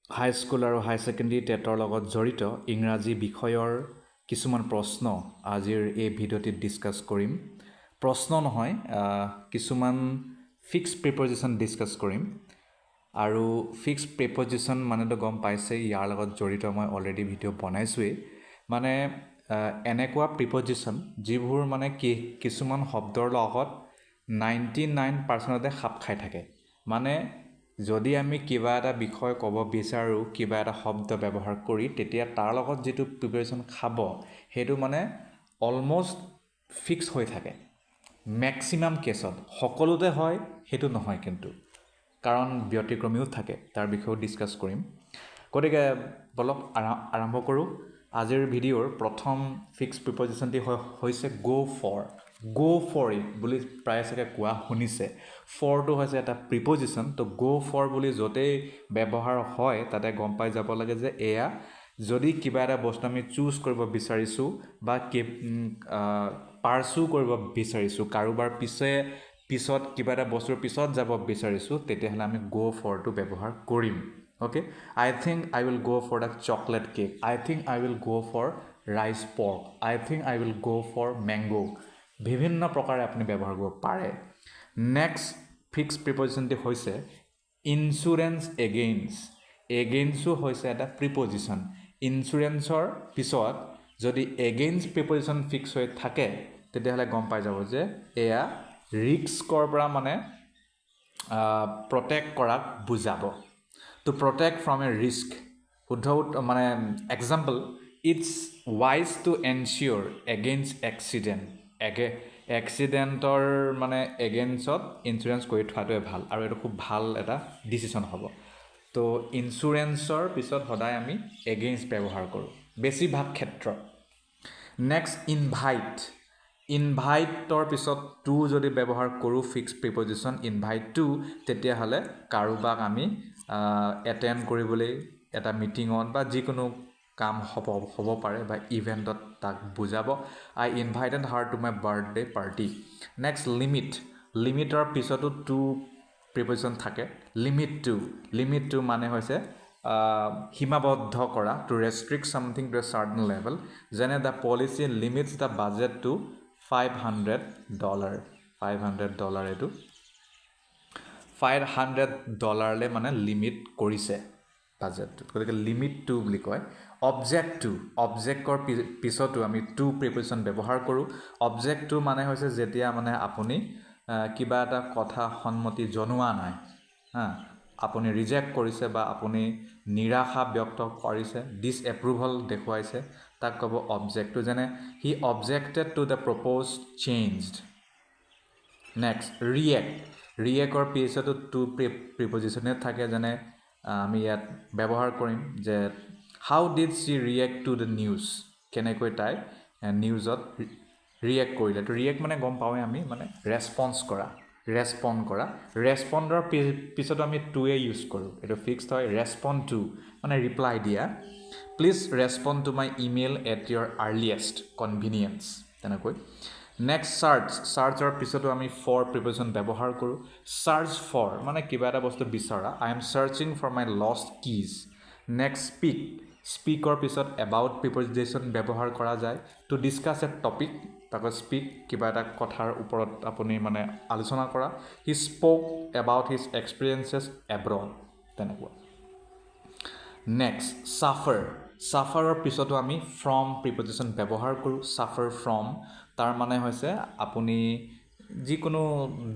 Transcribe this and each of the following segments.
হাই school আৰু হাই secondary টেটৰ লগত জড়িত ইংৰাজী বিষয়ৰ কিছুমান প্ৰশ্ন আজিৰ এই ভিডিঅ'টিত ডিছকাছ কৰিম। প্ৰশ্ন নহয়, কিছুমান ফিক্স প্ৰিপজিশ্যন ডিছকাছ কৰিম। আৰু ফিক্স প্ৰিপজিশ্যন মানেতো গম পাইছেই, ইয়াৰ লগত জড়িত মই অলৰেডি ভিডিঅ' বনাইছোৱেই। মানে এনেকুৱা প্ৰিপজিশ্যন যিবোৰ মানে কিছুমান শব্দৰ লগত 99% খাপ খাই থাকে। মানে যদি আমি কিবা এটা বিষয় ক'ব বিচাৰোঁ, কিবা এটা শব্দ ব্যৱহাৰ কৰি, তেতিয়া তাৰ লগত যিটো প্ৰিপেৰেশ্যন খাব সেইটো মানে অলমষ্ট ফিক্স হৈ থাকে। মেক্সিমাম কেছত, সকলোতে হয় সেইটো নহয় কিন্তু, কাৰণ ব্যতিক্ৰমীও থাকে, তাৰ বিষয়েও ডিছকাছ কৰিম। গতিকে বলক আৰম্ভ কৰোঁ। আজিৰ ভিডিঅ'ৰ প্ৰথম ফিক্স প্ৰিপজিশ্যনটি হৈছে go for it বুলি প্ৰায় চাগে কোৱা শুনিছে। ফৰটো হৈছে এটা প্ৰিপজিশ্যন, তো go for বুলি য'তেই ব্যৱহাৰ হয় তাতে গম পাই যাব লাগে যে এয়া যদি কিবা এটা বস্তু আমি চুজ কৰিব বিচাৰিছোঁ বা পাৰ্চু কৰিব বিচাৰিছোঁ, কাৰোবাৰ পিছত কিবা এটা বস্তুৰ পিছত যাব বিচাৰিছোঁ, তেতিয়াহ'লে আমি go forটো ব্যৱহাৰ কৰিম। Okay, I think I will go for the chocolate cake, I think I will go for rice pork, I think I will go for mango. বিভিন্ন প্ৰকাৰে আপুনি ব্যৱহাৰ কৰিব পাৰে। নেক্সট ফিক্স প্ৰিপজিশ্যনটি হৈছে ইঞ্চুৰেঞ্চ এগেইনছো হৈছে এটা প্ৰিপজিশ্যন। ইঞ্চুৰেঞ্চৰ পিছত যদি এগেইনষ্ট প্ৰিপজিশ্যন ফিক্স হৈ থাকে তেতিয়াহ'লে গম পাই যাব যে এয়া ৰিস্কৰ পৰা মানে প্ৰটেক্ট কৰাক বুজাব। To protect from a risk, শুদ্ধ মানে example, it's wise to insure against এক্সিডেণ্টৰ মানে এগেইনষ্টত ইঞ্চুৰেঞ্চ কৰি থোৱাটোৱে ভাল, আৰু এইটো খুব ভাল এটা ডিচিশ্যন হ'ব। তো ইঞ্চুৰেঞ্চৰ পিছত সদায় আমি এগেইনষ্ট ব্যৱহাৰ কৰোঁ বেছিভাগ ক্ষেত্ৰত। নেক্সট ইনভাইটৰ পিছত টু যদি ব্যৱহাৰ কৰোঁ ফিক্স প্ৰিপজিশ্যন ইনভাইট টু, তেতিয়াহ'লে কাৰোবাক আমি এটেণ্ড কৰিবলৈ এটা মিটিঙত বা যিকোনো কাম হ'ব পাৰে বা ইভেণ্টত তাক বুজাব, I invited her to my birthday party. Next লিমিটৰ পিছতো টু প্ৰিপজিশ্যন থাকে। লিমিট টু মানে হৈছে সীমাবদ্ধ কৰা, to restrict something to a certain level, যেনে the policy limits the budget to $500। এইটো $500 মানে লিমিট কৰিছে বাজেটটো, গতিকে লিমিট টু বুলি কয়। অবজেক্টৰ পিছতো আমি টু প্ৰিপজিশ্যন ব্যৱহাৰ কৰোঁ। অবজেক্ট টু মানে হৈছে যেতিয়া মানে আপুনি কিবা এটা কথা সন্মতি জনোৱা নাই, আপুনি ৰিজেক্ট কৰিছে বা আপুনি নিৰাশা ব্যক্ত কৰিছে, ডিছএপ্ৰুভেল দেখুৱাইছে, তাক ক'ব অবজেক্ট টু। যেনে he objected to the proposed changed. Next ৰিয়েক্টৰ পিছতো টু প্ৰিপজিশ্যনে থাকে, যেনে আমি ইয়াত ব্যৱহাৰ কৰিম যে how did she react to the news, কেনেকৈ তাই নিউজত ৰিয়েক্ট কৰিলে। তো ৰিয়েক্ট মানে গম পাওঁৱে আমি, মানে ৰেচপণ্ড কৰা। ৰেচপণ্ডৰ পিছতো আমি টুৱে ইউজ কৰোঁ, এইটো ফিক্সড হয়। ৰেচপণ্ড টু মানে ৰিপ্লাই দিয়া, please respond to my email at your earliest convenience, তেনেকৈ। নেক্সট চাৰ্চৰ পিছতো আমি ফৰ প্ৰিপজিশ্যন ব্যৱহাৰ কৰোঁ। চাৰ্চ ফৰ মানে কিবা এটা বস্তু বিচৰা, I am searching for my lost keys. Next স্পীকৰ পিছত এবাউট প্ৰিপজিশ্যন ব্যৱহাৰ কৰা যায়, টু ডিছকাছ এ টপিক, তাকো স্পীক কিবা এটা কথাৰ ওপৰত আপুনি মানে আলোচনা কৰা। He spoke about his experiences abroad, তেনেকুৱা। নেক্সট ছাফাৰৰ পিছতো আমি ফ্ৰম প্ৰিপজিশ্যন ব্যৱহাৰ কৰোঁ। ছাফাৰ ফ্ৰম তাৰ মানে হৈছে আপুনি যিকোনো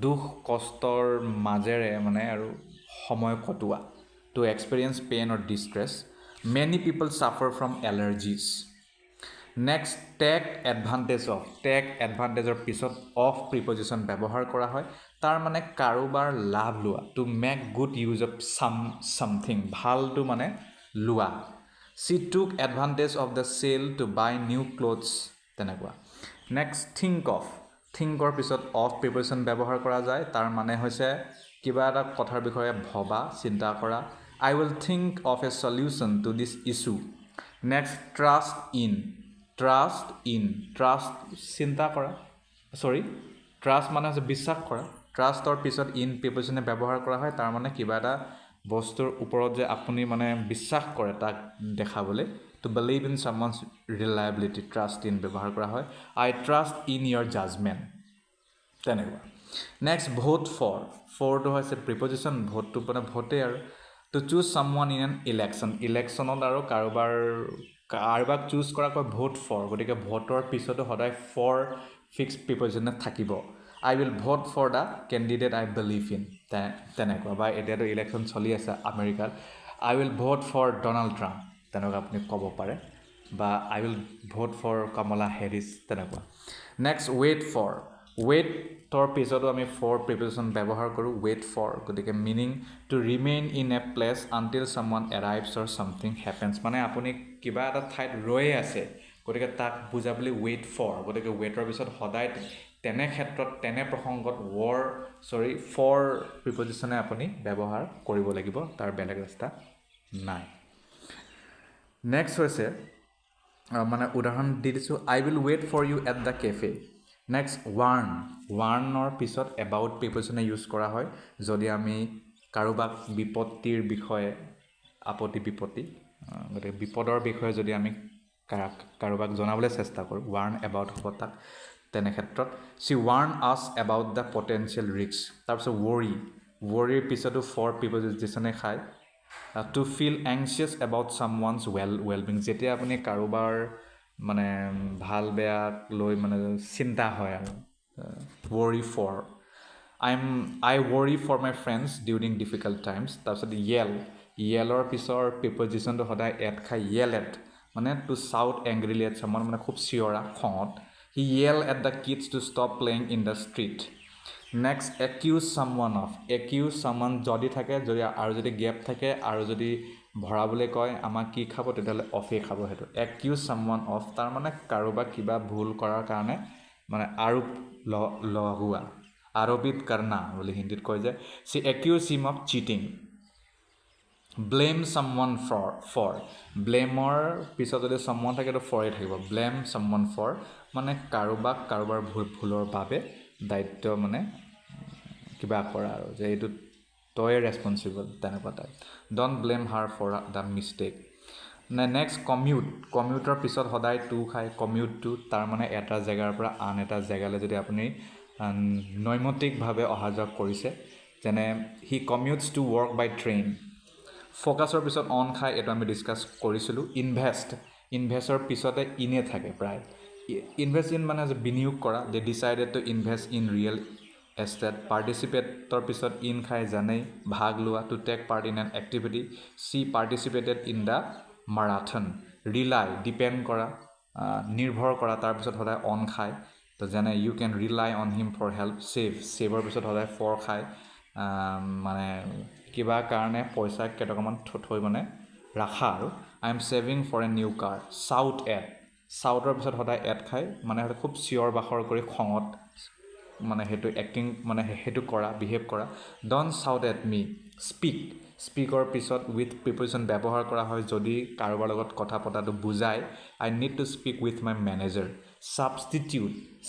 দুখ কষ্টৰ মাজেৰে মানে আৰু সময় কটোৱা, to experience pain or distress. Many people suffer from allergies. Next take এডভান্টেজৰ পিছত অফ প্ৰিপজিশ্যন ব্যৱহাৰ কৰা হয়, তাৰ মানে কাৰোবাৰ লাভ লোৱা, to make good use of something, ভালটো মানে লোৱা। She took advantage of the sale to buy new clothes, তেনেকুৱা। নেক্সট থিংকৰ পিছত অফ প্ৰিপজিশ্যন ব্যৱহাৰ কৰা যায়, তাৰ মানে হৈছে কিবা এটা কথাৰ বিষয়ে ভবা, চিন্তা কৰা, I will think of a solution to this issue. Next trust মানে হৈছে বিশ্বাস কৰা। ট্ৰাষ্টৰ পিছত ইন প্ৰিপজিশ্যনে ব্যৱহাৰ কৰা হয়, তাৰ মানে কিবা এটা বস্তুৰ ওপৰত যে আপুনি মানে বিশ্বাস কৰে তাক দেখাবলৈ to believe in someone's reliability trust in ব্যৱহাৰ কৰা হয় I trust in your judgment তেনেকুৱা next vote for to হৈছে preposition vote to মানে vote আৰু to choose someone in an electionত আৰু কাৰোবাক চুজ কৰা কয় vote for গতিকে ভোটৰ পিছতো সদায় for fixed preposition থাকিব I will vote for the candidate I believe in তেনেকুৱা বা এতিয়াতো ইলেকশ্যন চলি আছে আমেৰিকাত I will vote for Donald Trump তেনেকুৱা আপুনি ক'ব পাৰে বা I will vote for Kamala Harris তেনেকুৱা next wait তৰ পিছতো আমি for preposition ব্যৱহাৰ কৰোঁ wait for গতিকে meaning to remain in a place until someone arrives or something happens মানে আপুনি কিবা এটা ঠাইত ৰৈ আছে গতিকে তাক বুজাবলৈ wait for গতিকে waitৰ পিছত সদায় তেনে ক্ষেত্ৰত তেনে প্ৰসংগত for prepositionে আপুনি ব্যৱহাৰ কৰিব লাগিব তাৰ বেলেগ ৰাস্তা নাই next হৈছে মানে উদাহৰণ দি দিছোঁ I will wait for you at the cafe next warnৰ পিছত about preposition ইউজ কৰা হয় যদি আমি কাৰোবাক বিপত্তিৰ বিষয়ে আপত্তি বিপত্তি গতিকে বিপদৰ বিষয়ে যদি আমি কাৰোবাক জনাবলৈ চেষ্টা কৰোঁ warn about হ'ব তাক তেনে ক্ষেত্ৰত she warned us about the potential risks তাৰপিছত worryৰ পিছতো for preposition খায় to feel anxious about someone's well-being যেতিয়া আপুনি কাৰোবাৰ মানে ভাল বেয়া লৈ মানে চিন্তা হয় আৰু worry for I worry for my friends during difficult times তাৰপিছত yellৰ পিছৰ prepositionটো সদায় at খায় yell at মানে to shout angrily at someone মানে খুব চিঞৰা খঙত he yelled at the kids to stop playing in the street next accuse someone যদি থাকে আৰু যদি gap থাকে আৰু যদি ভৰাবলৈ কয় আমাক কি খাব তেতিয়াহ'লে অফে খাব সেইটো accuse someone of তাৰ মানে কাৰোবাক কিবা ভুল কৰাৰ কাৰণে মানে আৰোপ লগোৱা আৰোপিত কৰনা বুলি হিন্দীত কয় যে she accused him of cheating blame someone for blameৰ পিছত যদি someone থাকে তো for থাকিব blame someone for মানে কাৰোবাৰ ভুলৰ বাবে দায়িত্ব মানে কিবা কৰা আৰু যে এইটো তই ৰেসপন্সিবল তেনেকুৱা type don't blame her for the mistake next কমিউটৰ পিছত সদায় to খায় commute to তাৰ মানে এটা জেগাৰ পৰা আন এটা জেগালৈ যদি আপুনি নৈমিত্তিকভাৱে অহা যোৱা কৰিছে যেনে he commutes to work by train ফ'কাছৰ পিছত অন খায় এইটো আমি ডিছকাছ কৰিছিলোঁ ইনভেষ্টৰ পিছতে ইনে থাকে প্ৰায় ইনভেষ্ট ইন মানে বিনিয়োগ কৰা they decided to invest in real estate পাৰ্টিচিপেটৰ পিছত ইন খায় জানেই ভাগ লোৱা to take part in an activity she participated in the marathon rely depend কৰা নিৰ্ভৰ কৰা তাৰপিছত সদায় অন খায় তো যেনে you can rely on him for help ছেভৰ পিছত সদায় ফৰ খায় মানে কিবা কাৰণে পইচা কেইটকামান থৈ মানে ৰাখা আৰু I am saving for a new car চাউটৰ পিছত সদায় এড খায় মানে খুব চিঞৰ বাখৰ কৰি খঙত মানে সেইটো এক্টিং মানে সেইটো কৰা বিহেভ কৰা ডন চাউট এট মি স্পীকৰ পিছত উইথ প্ৰিপজিশ্যন ব্যৱহাৰ কৰা হয় যদি কাৰোবাৰ লগত কথা পতাটো বুজায় I need to speak with my manager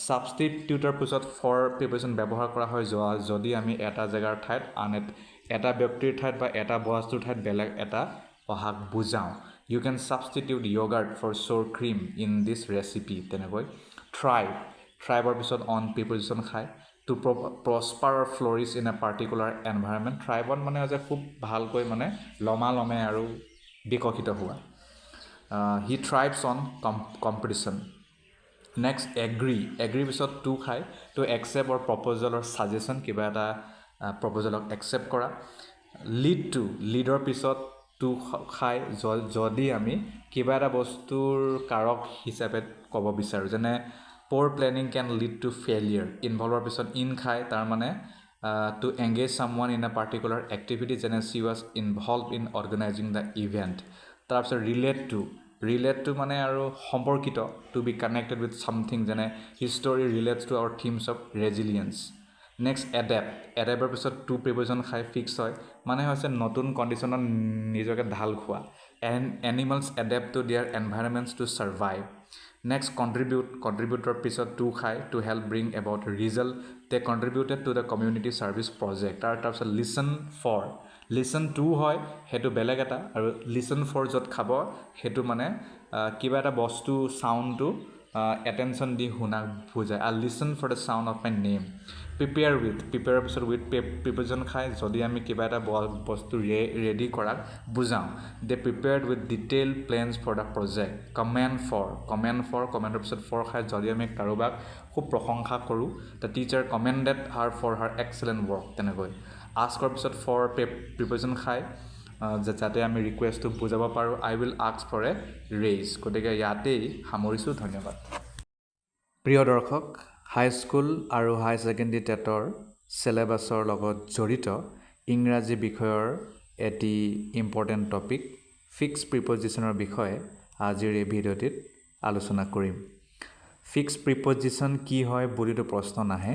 ছাবষ্টিটিউটৰ পিছত ফৰ প্ৰিপজিশ্যন ব্যৱহাৰ কৰা হয় যদি আমি এটা জেগাৰ ঠাইত আন এটা ব্যক্তিৰ ঠাইত বা এটা বস্তুৰ ঠাইত বেলেগ এটা অহাক বুজাওঁ you can substitute yogurt for sour cream in this recipe তেনেকৈ ট্ৰাইবৰ পিছত অন প্ৰিপজিশ্যন খায় to prosper or flourish in a particular environment ট্ৰাইবত মানে যে খুব ভালকৈ মানে লমে আৰু বিকশিত হোৱা he thrives on competition next এগ্ৰিৰ পিছত টু খায় to accept or proposal or suggestion কিবা এটা প্ৰপ'জেলক একচেপ্ট কৰা লিডৰ পিছত টু খায় যদি আমি কিবা এটা বস্তুৰ কাৰক হিচাপে ক'ব বিচাৰোঁ যেনে poor planning can lead to failure ইনভলভৰ পিছত ইন খায় তাৰ মানে to engage someone in a particular activity যেনে she was involved in organising the event তাৰপিছত ৰিলেট টু মানে আৰু সম্পৰ্কিত to be connected with something যেনে history relates to our themes of resilience next এডেপ্টৰ পিছত টু প্ৰিপজিশ্যন খাই fix হয় মানে হৈছে নতুন কণ্ডিশ্যনত নিজকে ঢাল খোৱা animals adapt to their environments to survive next কণ্ট্ৰিবিউটৰ পিছত টু খাই to help bring about result they contributed to the community service project তাৰপিছত লিসন টু হয় সেইটো বেলেগ এটা আৰু লিসন ফৰ য'ত খাব সেইটো মানে কিবা এটা বস্তু চাউণ্ডটো এটেনশ্যন দি শুনাক বুজায় আৰু listen for the sound of my name prepare পিছত উইথ প্ৰিপজিশ্যন খাই যদি আমি কিবা এটা বস্তু ৰেডি কৰাক বুজাওঁ they prepared with detail plans for the project কমেণ্টৰ পিছত ফৰ খাই যদি আমি কাৰোবাক খুব প্ৰশংসা কৰোঁ the teacher commended her for her excellent work তেনেকৈ আস্কৰ পিছত ফৰ প্ৰিপজিশ্যন খাই যাতে আমি ৰিকুৱেষ্টটো বুজাব পাৰোঁ I will ask for a raise গতিকে ইয়াতেই সামৰিছোঁ ধন্যবাদ প্ৰিয় দৰ্শক হাইস্কুল আৰু হাই ছেকেণ্ডেৰী টেটৰ চিলেবাছৰ লগত জড়িত ইংৰাজী বিষয়ৰ এটি ইম্পৰ্টেণ্ট টপিক ফিক্স প্ৰিপজিশ্যনৰ বিষয়ে আজিৰ এই ভিডিঅ'টিত আলোচনা কৰিম ফিক্স প্ৰিপজিশ্যন কি হয় বুলিতো প্ৰশ্ন নাহে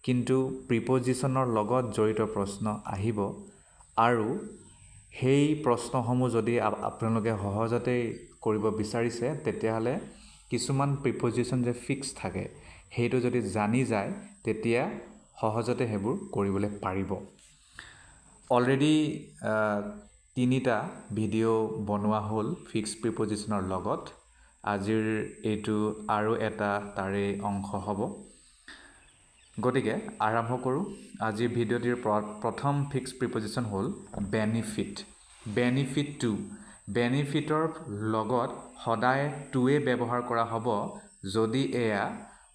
কিন্তু প্ৰিপজিশ্যনৰ লগত জড়িত প্ৰশ্ন আহিব আৰু সেই প্ৰশ্নসমূহ যদি আপোনালোকে সহজতে কৰিব বিচাৰিছে তেতিয়াহ'লে কিছুমান প্ৰিপজিশ্যন যে ফিক্স থাকে সেইটো যদি জানি যায় তেতিয়া সহজতে সেইবোৰ কৰিবলৈ পাৰিব অলৰেডি তিনিটা ভিডিঅ' বনোৱা হ'ল ফিক্স প্ৰিপজিশ্যনৰ লগত আজিৰ এইটো আৰু এটা তাৰে অংশ হ'ব গতিকে আৰম্ভ কৰোঁ আজিৰ ভিডিঅ'টিৰ প্ৰথম ফিক্স প্ৰিপজিশ্যন হ'ল বেনিফিটৰ লগত সদায় টুৱে ব্যৱহাৰ কৰা হ'ব যদি এয়া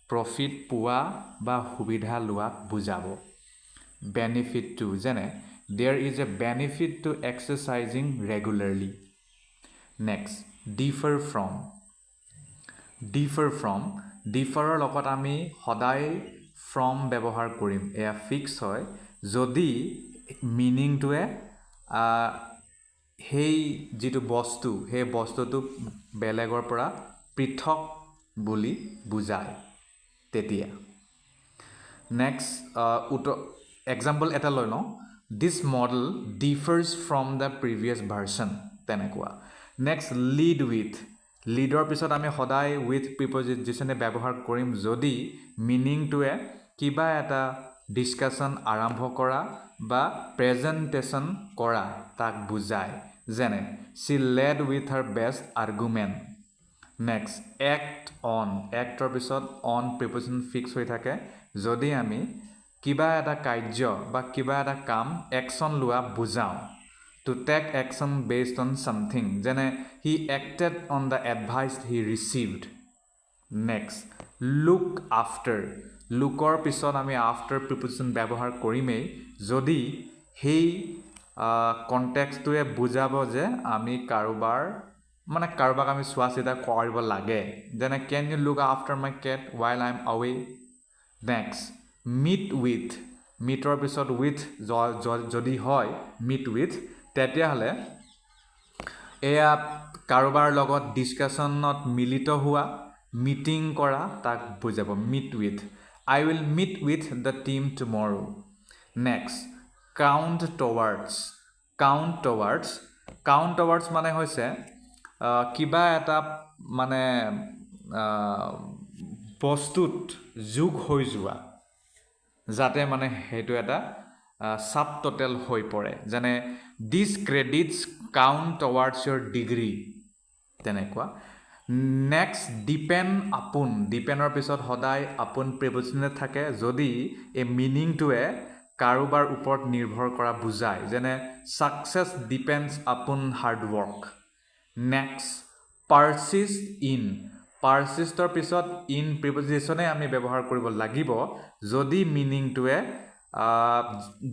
প্ৰফিট পোৱা বা সুবিধা লোৱাক বুজাব বেনিফিট টু যেনে there is a benefit to exercising regularly next ডিফাৰৰ লগত আমি সদায় ফ্ৰম ব্যৱহাৰ কৰিম এয়া ফিক্স হয় যদি মিনিংটোৱে সেই যিটো বস্তু সেই বস্তুটো বেলেগৰ পৰা পৃথক বুলি বুজায় তেতিয়া নেক্সট এক্সাম্পল এটা লৈ লওঁ this model differs from the previous version তেনেকুৱা নেক্সট লিডৰ পিছত আমি সদায় উইথ প্ৰিপজিশ্যনে ব্যৱহাৰ কৰিম যদি মিনিংটোৱে কিবা এটা ডিছকাশ্যন আৰম্ভ কৰা বা প্ৰেজেণ্টেশ্যন কৰা তাক বুজায় যেনে she led with her best argument next actor পিছত অন প্ৰিপজিশ্যন ফিক্স হৈ থাকে যদি আমি কিবা এটা কাৰ্য বা কিবা এটা কাম একশ্যন লোৱা বুজাওঁ to take action based on something যেনে he acted on the advice he received next lookৰ পিছত আমি after preposition ব্যৱহাৰ কৰিমেই যদি সেই কনটেক্সটোৱে বুজাব যে আমি কাৰোবাক আমি চোৱা চিতা কৰিব লাগে যেনে can you look after my cat while I'm away next meetৰ পিছত with যদি হয় meet with তেতিয়াহ'লে এয়া কাৰোবাৰ লগত ডিছকাশ্যনত মিলিত হোৱা মিটিং কৰা তাক বুজাব meet with I will meet with the team tomorrow next count towards মানে হৈছে কিবা এটা মানে বস্তুত যোগ হৈ যোৱা যাতে মানে সেইটো এটা সাব টোটেল হৈ পৰে যেনে দিছ ক্ৰেডিটছ কাউণ্ট টৱাৰ্ডছ ইয়ৰ ডিগ্ৰী তেনেকুৱা নেক্সট ডিপেণ্ডৰ পিছত সদায় আপোন প্ৰিপজিশ্যনে থাকে যদি এই মিনিংটোৱে কাৰোবাৰ ওপৰত নিৰ্ভৰ কৰা বুজায় যেনে ছাকচেছ ডিপেণ্ডছ আপোন হাৰ্ড ৱৰ্ক নেক্সট পাৰ্চিষ্টৰ পিছত ইন প্ৰিপজিশ্যনে আমি ব্যৱহাৰ কৰিব লাগিব যদি মিনিংটোৱে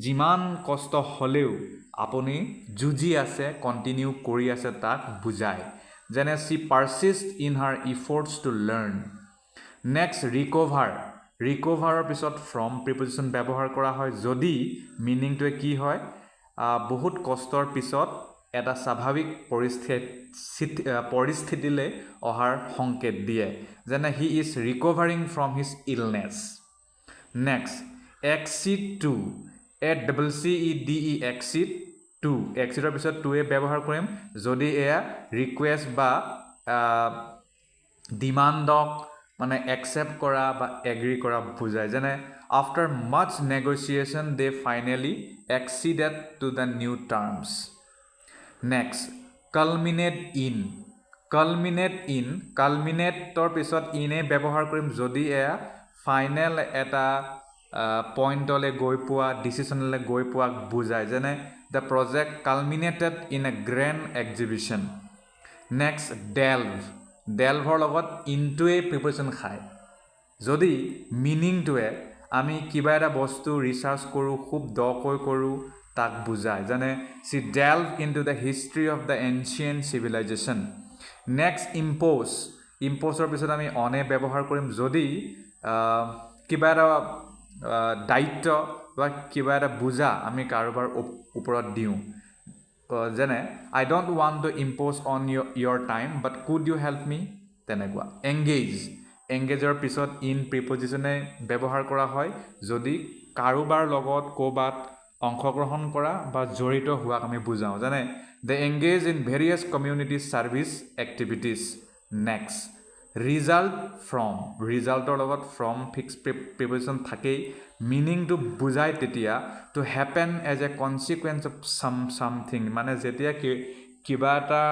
যিমান কষ্ট হ'লেও আপুনি যুঁজি আছে কণ্টিনিউ কৰি আছে তাক বুজায় যেনে she persist in her efforts to learn next ৰিকভাৰৰ পিছত ফ্ৰম প্ৰিপজিশ্যন ব্যৱহাৰ কৰা হয় যদি মিনিংটোৱে কি হয় বহুত কষ্টৰ পিছত এটা স্বাভাৱিক পৰিস্থিতিলৈ অহাৰ সংকেত দিয়ে যেনে he is recovering from his illness next exceed to exceedৰ পিছত টুৱে ব্যৱহাৰ কৰিম যদি এয়া ৰিকুৱেষ্ট বা ডিমাণ্ডক মানে একচেপ্ট কৰা বা এগ্ৰি কৰা বুজায় যেনে after much negotiation they finally acceded to the new terms next কালমিনেটৰ পিছত ইনে ব্যৱহাৰ কৰিম যদি এয়া ফাইনেল এটা পইণ্টলৈ গৈ পোৱা ডিচিশ্যনলৈ গৈ পোৱাক বুজায় যেনে the project culminated in a grand exhibition next ডেলভৰ লগত ইনটোৱে প্ৰিপৰেশ্যন খায় যদি মিনিংটোৱে আমি কিবা এটা বস্তু ৰিচাৰ্চ কৰোঁ খুব দকৈ কৰোঁ তাক বুজায় যেনে she delve into the history of the ancient civilisation next ইম্প'জৰ পিছত আমি অনে ব্যৱহাৰ কৰিম যদি কিবা এটা দায়িত্ব বা কিবা এটা বুজা আমি কাৰোবাৰ ওপৰত দিওঁ যেনে I don't want to impose on your time but could you help me তেনেকুৱা এংগেজৰ পিছত ইন প্ৰিপজিশ্যনে ব্যৱহাৰ কৰা হয় যদি কাৰোবাৰ লগত ক'ৰবাত অংশগ্ৰহণ কৰা বা জড়িত হোৱাক আমি বুজাওঁ যেনে they engage in various community service activities next ৰিজাল্টৰ লগত ফ্ৰম ফিক্স প্ৰিপজিশ্যন থাকেই মিনিংটো বুজায় তেতিয়া to happen as a consequence of something মানে যেতিয়া কিবা এটা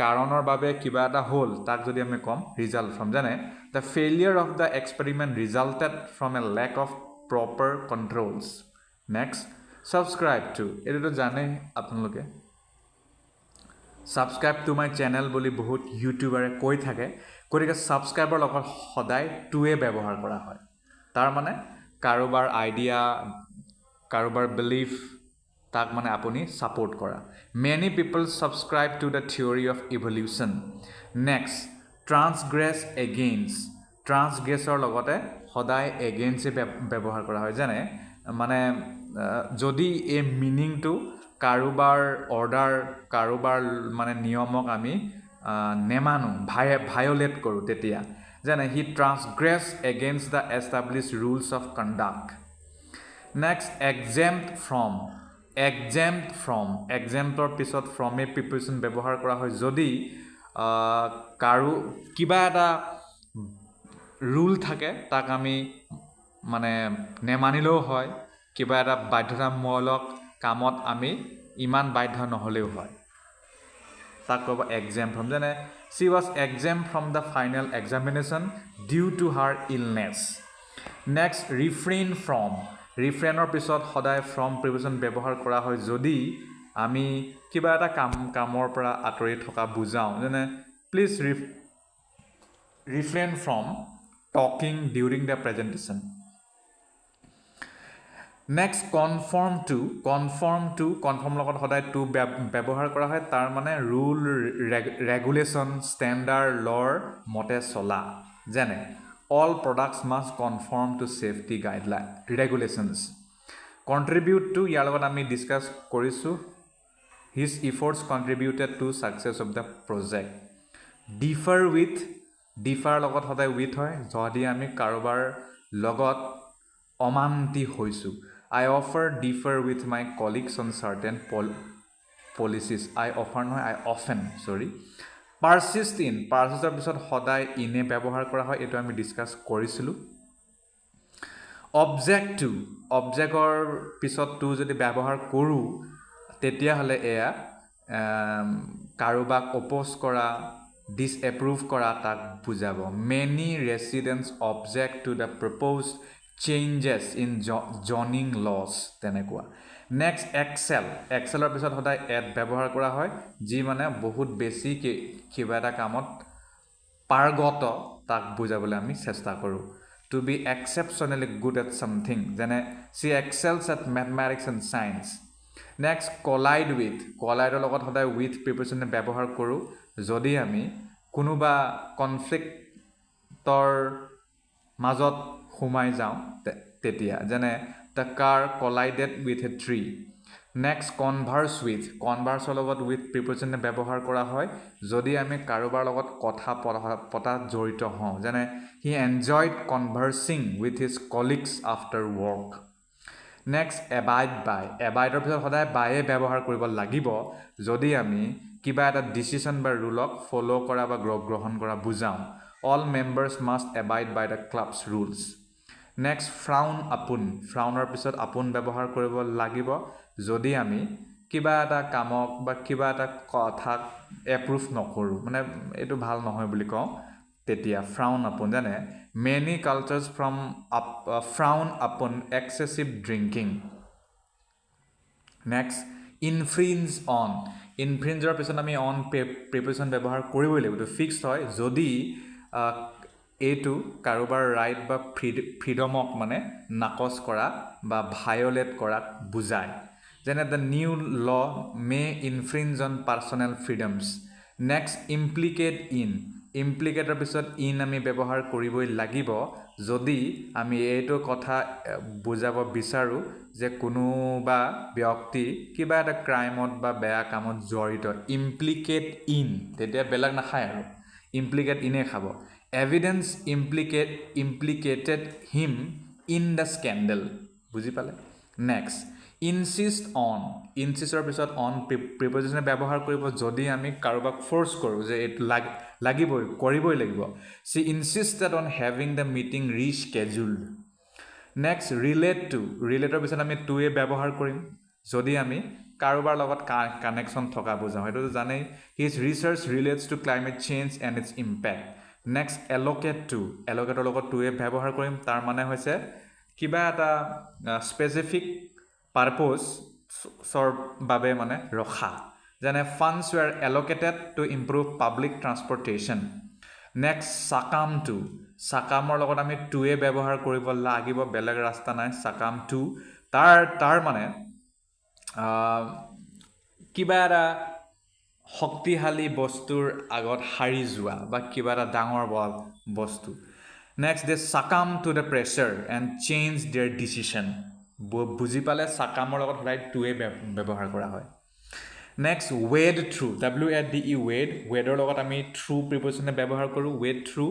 কাৰণৰ বাবে কিবা এটা হ'ল তাক যদি আমি ক'ম ৰিজাল্ট ফ্ৰম যেনে the failure of the experiment resulted from a lack of proper controls next subscribe to এইটোতো জানেই আপোনালোকে ছাবস্ক্ৰাইব টু মাই চেনেল বুলি বহুত ইউটিউবাৰে কৈ থাকে গতিকে ছাবস্ক্ৰাইবৰ লগত সদায় টুৱে ব্যৱহাৰ কৰা হয় তাৰমানে কাৰোবাৰ আইডিয়া কাৰোবাৰ বিলিফ তাক মানে আপুনি ছাপোৰ্ট কৰা many people subscribe to the theory of evolution next ট্ৰান্সগ্ৰেছৰ লগতে সদায় এগেইনষ্টে ব্যৱহাৰ কৰা হয় যেনে মানে যদি এই মিনিংটো কাৰোবাৰ অৰ্ডাৰ কাৰোবাৰ মানে নিয়মক আমি নেমানো ভায়লেট কৰোঁ তেতিয়া যেনে he transgress against the establish rules of conduct next এক্সেম্পটৰ পিছত ফ্ৰমে প্ৰিপজিশ্যন ব্যৱহাৰ কৰা হয় যদি কাৰো কিবা এটা ৰুল থাকে তাক আমি মানে নেমানিলেও হয় কিবা এটা বাধ্যতামূলক কামত আমি ইমান বাধ্য নহ'লেও হয় তাক ক'ব এক্সাম ফ্ৰম যেনে she was exempt from the final examination due to her illness next ৰিফ্ৰেইনৰ পিছত সদায় ফ্ৰম প্ৰিপজিশ্যন ব্যৱহাৰ কৰা হয় যদি আমি কিবা এটা কামৰ পৰা আঁতৰি থকা বুজাওঁ যেনে please refrain from talking during the presentation next conform লগত সদায় টু ব্যৱহাৰ কৰা হয় তাৰ মানে ৰুল ৰেগুলেশ্যন ষ্টেণ্ডাৰ্ড লৰ মতে চলা যেনে all products must conform to safety guideline regulations contribute to ইয়াৰ লগত আমি ডিছকাছ কৰিছোঁ his efforts contributed to success of the project differ লগত সদায় with হয় যদি আমি কাৰোবাৰ লগত অমান্তি হৈছোঁ I offer differ with my colleagues on certain policies I often persistor পিছত সদায় ইনে ব্যৱহাৰ কৰা হয় এইটো আমি ডিছকাছ কৰিছিলোঁ অবজেক্টৰ পিছত টু যদি ব্যৱহাৰ কৰোঁ তেতিয়াহ'লে এয়া কাৰোবাক অপ'জ কৰা ডিছএপ্ৰুভ কৰা তাক বুজাব many residents object to the proposed changes in zoning laws তেনেকুৱা নেক্সট এক্সেলৰ পিছত সদায় এড ব্যৱহাৰ কৰা হয় যি মানে বহুত বেছি কিবা এটা কামত পাৰ্গত তাক বুজাবলৈ আমি চেষ্টা কৰোঁ to be exceptionally good at something যেনে she excels at mathematics and science next কলাইডৰ লগত সদায় উইথ প্ৰিপজিশ্যনে ব্যৱহাৰ কৰোঁ যদি আমি কোনোবা কনফ্লিক্টৰ মাজত সোমাই যাওঁ তেতিয়া যেনে the car collided with a tree next কনভাৰ্ছৰ লগত উইথ প্ৰিপজিশ্যনে ব্যৱহাৰ কৰা হয় যদি আমি কাৰোবাৰ লগত কথা পতাত জড়িত হওঁ যেনে he enjoyed conversing with his colleagues after work next এবাইডৰ পিছত সদায় বাইয়ে ব্যৱহাৰ কৰিব লাগিব যদি আমি কিবা এটা ডিচিশ্যন বা ৰুলক ফ'ল' কৰা বা গ্ৰহণ কৰা বুজাওঁ All members must abide by the club's rules. Next, frown upon. Frowner পিছত upon ব্যৱহাৰ কৰিব লাগিব যদি আমি কিবা এটা কামক বা কিবা এটা কথাক এপ্ৰুভ নকৰোঁ মানে এইটো ভাল নহয় বুলি কওঁ তেতিয়া frown upon জানে many cultures frown upon excessive drinking. Next, infringe on. Infringeৰ পিছত আমি on preposition ব্যৱহাৰ কৰিবই লাগিব এইটো ফিক্সড হয় যদি এইটো কাৰোবাৰ ৰাইট বা ফ্ৰীডমক মানে নাকচ কৰা বা ভায়োলেট কৰাক বুজায় যেনে the new law may infringe on personal freedoms next implicate in ইমপ্লিকেটৰ পিছত ইন আমি ব্যৱহাৰ কৰিবই লাগিব যদি আমি এইটো কথা বুজাব বিচাৰোঁ যে কোনোবা ব্যক্তি কিবা এটা ক্ৰাইমত বা বেয়া কামত জড়িত ইমপ্লিকেট ইন তেতিয়া বেলেগ নাখায় আৰু ইমপ্লিকেট ইনে খাব evidence implicated him in the scandal বুজি পালে নেক্সট ইনচিষ্ট অন ইনচিষ্টৰ পিছত অন প্ৰিপজিশ্যনে ব্যৱহাৰ কৰিব যদি আমি কাৰোবাক ফ'ৰ্চ কৰোঁ যে এইটো লাগিবই কৰিবই লাগিব she insisted on having the meeting rescheduled next relate to ৰিলেটৰ পিছত আমি টু এ ব্যৱহাৰ কৰিম যদি আমি কাৰোবাৰ লগত কানেকশ্যন থকা বুজাওঁ সেইটোতো জানেই his research relates to climate change and its impact next allocate to এল'কেটৰ লগত টু এ ব্যৱহাৰ কৰিম তাৰ মানে হৈছে কিবা এটা স্পেচিফিক পাৰপ'জৰ বাবে মানে ৰখা যেনে funds were allocated to improve public transportation next succumb to চাকামৰ লগত আমি টু এ ব্যৱহাৰ কৰিব লাগিব বেলেগ ৰাস্তা নাই চাকাম টু তাৰ মানে কিবা এটা শক্তিশালী বস্তুৰ আগত হাৰি যোৱা বা কিবা এটা ডাঙৰ বস্তু next they succumb to the pressure and change their decision বুজি পালে চাকামৰ লগত সদায় টু এ ব্যৱহাৰ কৰা হয় নেক্সট ৱেড থ্ৰু WADE ৱেডৰ লগত আমি থ্ৰু প্ৰিপজিশ্যনে ব্যৱহাৰ কৰোঁ ৱেড থ্ৰু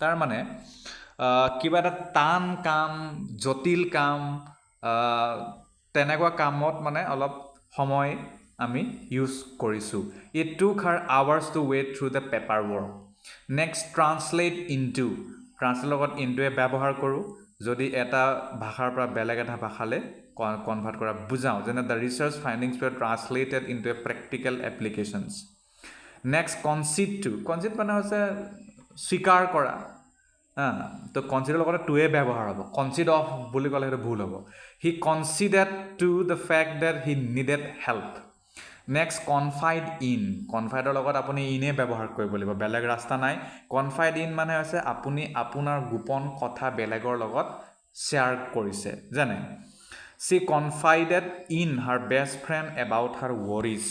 তাৰ মানে কিবা এটা টান কাম জটিল কাম তেনেকুৱা কামত মানে অলপ সময় আমি ইউজ কৰিছোঁ it took her hours to wade through the paper work next translate into translate লগত ইনটুৱে ব্যৱহাৰ কৰোঁ যদি এটা ভাষাৰ পৰা বেলেগ এটা ভাষালৈ কনভাৰ্ট কৰা বুজাওঁ যেনে the research findings were translated into a practical applications next concede to concede মানে হৈছে স্বীকাৰ কৰা তো কনচিডাৰ লগত টু এ ব্যৱহাৰ হ'ব কনচিড অফ বুলি ক'লে সেইটো ভুল হ'ব he conceded to the fact that he needed help next confide in কনফাইডৰ লগত আপুনি ইনে ব্যৱহাৰ কৰিব লাগিব বেলেগ ৰাস্তা নাই কনফাইড ইন মানে হৈছে আপুনি আপোনাৰ গোপন কথা বেলেগৰ লগত শ্বেয়াৰ কৰিছে যেনে she confided in her best friend about her worries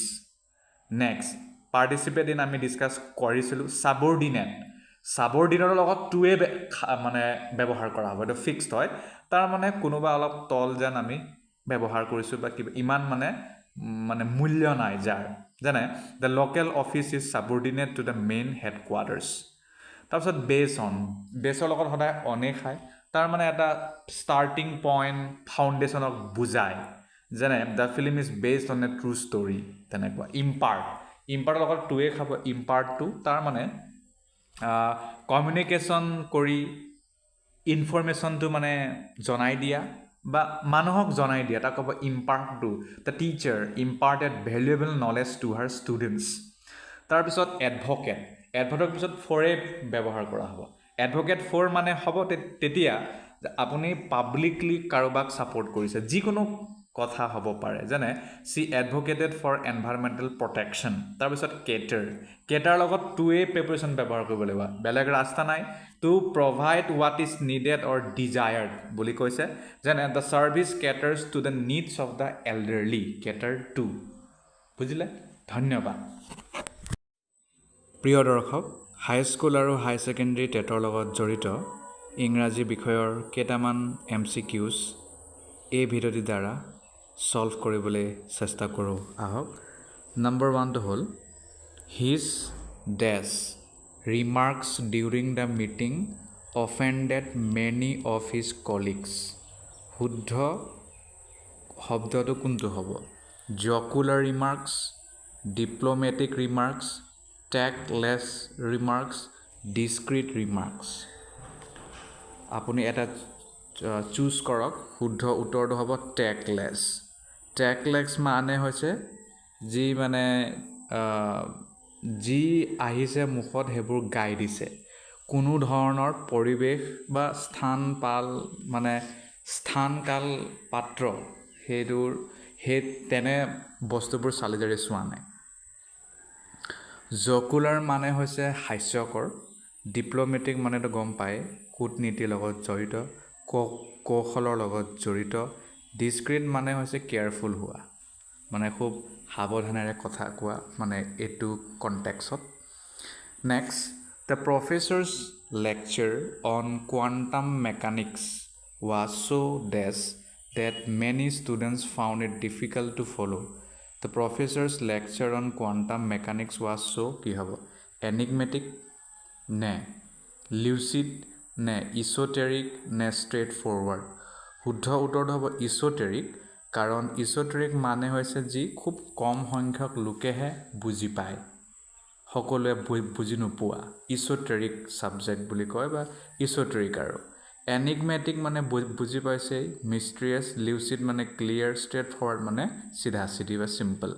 next participate in আমি ডিছকাছ কৰিছিলোঁ ছাবৰ্ডিনেটৰ লগত টু এ মানে ব্যৱহাৰ কৰা হ'ব এইটো ফিক্সড হয় তাৰ মানে কোনোবা অলপ তল যেন আমি ব্যৱহাৰ কৰিছোঁ বা কিবা ইমান মানে মূল্য নাই যাৰ যেনে the local office is subordinate to the main headquarters তাৰপিছত বেছৰ লগত সদায় অনে খায় তাৰ মানে এটা ষ্টাৰ্টিং পইণ্ট ফাউণ্ডেশ্যনক বুজায় যেনে the film is based on a true story তেনেকুৱা ইম্পাৰ্টৰ লগত টু এ খাব ইম্পাৰ্ট টু তাৰ মানে কমিউনিকেশ্যন কৰি ইনফৰমেশ্যনটো মানে জনাই দিয়া বা মানুহক জনাই দিয়া তাক ক'ব impart to the teacher imparted valuable knowledge to her students তাৰপিছত এডভকেটৰ পিছত ফৰ এ ব্যৱহাৰ কৰা হ'ব এডভকেট ফৰ মানে হ'ব তেতিয়া আপুনি পাব্লিকলি কাৰোবাক ছাপোৰ্ট কৰিছে যিকোনো কথা হ'ব পাৰে যেনে চি এডভকেটেড ফৰ এনভাইৰমেণ্টেল প্ৰটেকশ্যন তাৰপিছত কেটাৰ লগত টু এ প্ৰিপেৰেশ্যন ব্যৱহাৰ কৰিব লাগিব বেলেগ ৰাস্তা নাই to provide what is needed or desired বুলি কৈছে যেনে the service caters to the needs of the elderly cater to বুজিলে ধন্যবাদ প্ৰিয় দৰ্শক হাইস্কুল আৰু হাই ছেকেণ্ডেৰী টেটৰ লগত জড়িত ইংৰাজী বিষয়ৰ কেইটামান MCQs এই ভিডিঅ'টিৰ দ্বাৰা সলভ কৰিবলৈ চেষ্টা কৰোঁ আহক নম্বৰ 1টো হ'ল his dash remarks during the meeting offended many of his colleagues শুদ্ধ শব্দটো কোনটো হ'ব jocular remarks diplomatic remarks tactless remarks discrete remarks আপুনি এটা চুজ কৰক শুদ্ধ উত্তৰটো হ'ব টেকলেছ টেকলেছ মানে হৈছে যি মানে যি আহিছে মুখত সেইবোৰ গাই দিছে কোনো ধৰণৰ পৰিৱেশ বা স্থান কাল পাত্ৰ সেইটোৰ সেই তেনে বস্তুবোৰ চালি জাৰি চোৱা নাই জকুলাৰ মানে হৈছে হাস্যকৰ ডিপ্ল'মেটিক মানেতো গম পায় কূটনীতিৰ লগত জড়িত কৌশলৰ লগত জড়িত ডিছক্ৰিট মানে হৈছে কেয়াৰফুল হোৱা মানে খুব সাৱধানেৰে কথা কোৱা মানে এইটো কণ্টেক্সত next the professor's lecture on quantum mechanics was so dense that many students found it difficult to follow. The professor's lecture on quantum mechanics was so কি হ'ব enigmatic নে lucid নে esoteric নে straightforward শুদ্ধ উত্তৰটো হ'ব esoteric কাৰণ esoteric মানে হৈছে যি খুব কম সংখ্যক লোকেহে বুজি পায় সকলোৱে বুজি নোপোৱা esoteric subject বুলি কয় বা esoteric আৰু enigmatic মানে বুজি পাইছে mysterious lucid মানে clear straightforward মানে সিধা সিধি বা simple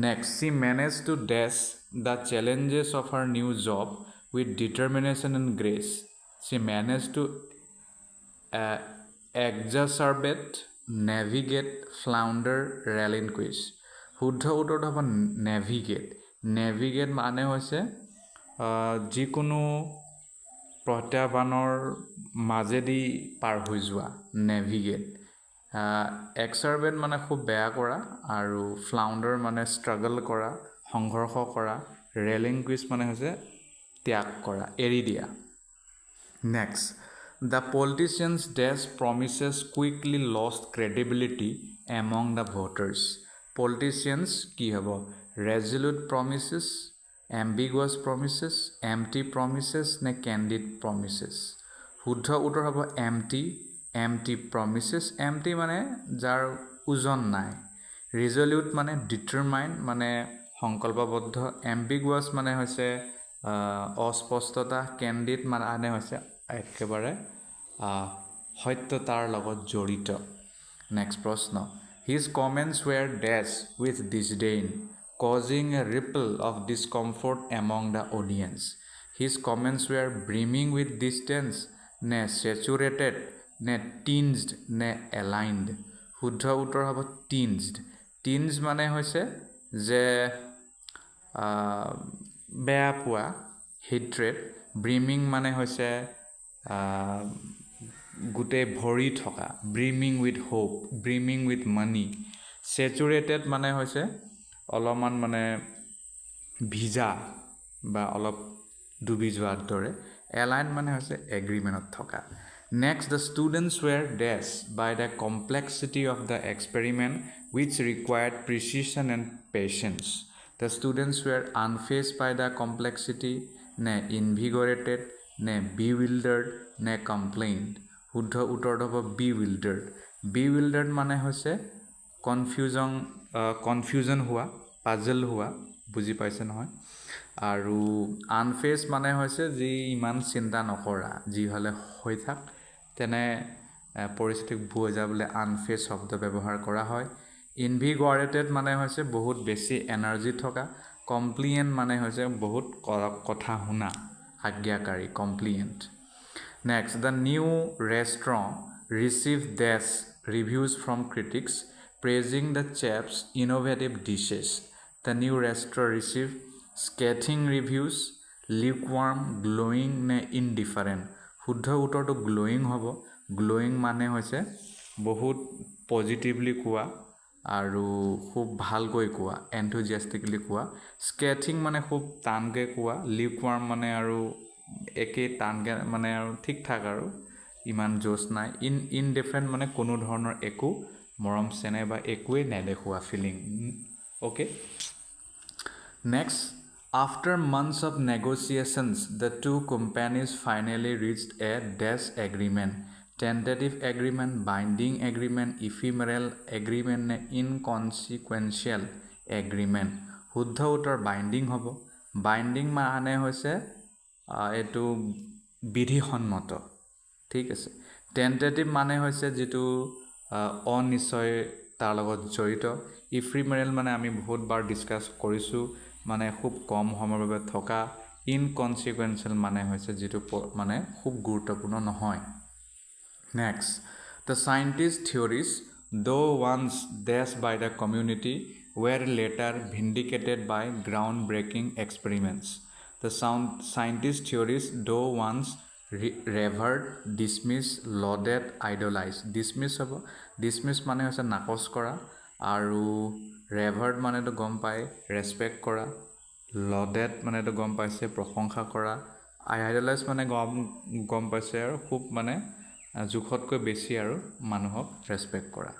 next she managed to dash the challenges of her new job with determination and grace she managed to exacerbate navigate flounder relinquish শুদ্ধ উত্তৰটো হ'ব navigate মানে হৈছে যিকোনো প্ৰত্যাহ্বানৰ মাজেদি পাৰ হৈ যোৱা নেভিগেট এক্সাৰবেট মানে খুব বেয়া কৰা আৰু ফ্লাউণ্ডাৰ মানে ষ্ট্ৰাগল কৰা সংঘৰ্ষ কৰা ৰেলিংকুইজ মানে হৈছে ত্যাগ কৰা এৰি দিয়া next the politician's dash promises quickly lost credibility among the voters politicians কি হ'ব ৰেজলিউট প্ৰমিছেছ ambiguous promises empty promises নে candid promises শুদ্ধ উত্তৰ হ'ব empty promises empty মানে যাৰ ওজন নাই resolute মানে determined মানে সংকল্পবদ্ধ ambiguous মানে হৈছে অস্পষ্টতা candid মানে হৈছে একেবাৰে সত্যতাৰ লগত জড়িত next প্ৰশ্ন his comments were dash with disdain causing a ripple of discomfort among the audience. His comments were brimming with distance, ne saturated, ne tinged, ne aligned. শুদ্ধ উত্তৰ হ'ব tinged. Tinged মানে হৈছে যে বেয়া পোৱা hatred. Brimming মানে হৈছে গোটেই ভৰি থকা brimming with hope, brimming with money. Saturated মানে হৈছে অলপমান মানে ভিজা বা অলপ ডুবি যোৱাৰ দৰে এলাইন মানে হৈছে এগ্ৰিমেণ্টত থকা next the students were dash by the complexity of the experiment which required precision and patience the students were unfazed by the complexity নে ইনভিগৰেটেড নে বিউইল্ডাৰ্ড নে কমপ্লেইণ্ট শুদ্ধ উত্তৰটো হ'ব বিউইল্ডাৰ্ড মানে হৈছে কনফিউজন হোৱা পাজল হোৱা বুজি পাইছে নহয় আৰু আনফেচ মানে হৈছে যি ইমান চিন্তা নকৰা যি হ'লে হৈ থাক তেনে পৰিস্থিতিক বুজাবলৈ আনফেচ শব্দ ব্যৱহাৰ কৰা হয় ইনভিগৰেটেড মানে হৈছে বহুত বেছি এনাৰ্জি থকা কমপ্লিয়েণ্ট মানে হৈছে বহুত কথা শুনা আজ্ঞাকাৰী compliant next the new restaurant received dash reviews from critics praising the chef's innovative dishes. The new restaurant received scathing reviews, lukewarm, glowing, ne indifferent. শুদ্ধ উত্তৰটো glowing হ'ব. glowing মানে হৈছে বহুত পজিটিভলি কোৱা আৰু খুব ভালকৈ কোৱা enthusiastically কোৱা. scathing মানে খুব টানকৈ কোৱা. lukewarm মানে আৰু একেই টানকৈ মানে আৰু ঠিক ঠাক আৰু ইমান জোচ নাই. indifferent মানে কোনো ধৰণৰ একো মৰম চেনে বা একোৱে নেদেখুৱা feeling okay next after months of negotiations the two companies finally reached a dash agreement tentative agreement binding agreement ephemeral agreement নে ইনকনচিকুৱেঞ্চিয়েল এগ্ৰিমেণ্ট শুদ্ধ উত্তৰ বাইণ্ডিং হ'ব বাইণ্ডিং মানে হৈছে এইটো বিধিসন্মত ঠিক আছে টেন্টেটিভ মানে হৈছে যেটো অনিশ্চয় তাৰ লগত জড়িত ইফ্ৰিমেৰেল মানে আমি বহুতবাৰ ডিসকাস কৰিছো মানে খুব কম সময়ৰ বাবে থকা ইনকনসিকুৱেন্সিয়েল মানে হৈছে যেটো মানে খুব গুৰুত্বপূৰ্ণ নহয় next the scientist theories though once dashed by the community were later vindicated by groundbreaking experiments the scientist theories though once revered dismissed lauded idolized dismiss মানে হৈছে নাকচ কৰা আৰু revered মানে তো গম পায় ৰেসপেক্ট কৰা lauded মানে তো গম পাইছে প্ৰশংসা কৰা idolize মানে গম পাইছে আৰু খুব মানে জুখতকৈ বেছি আৰু মানুহক ৰেসপেক্ট কৰা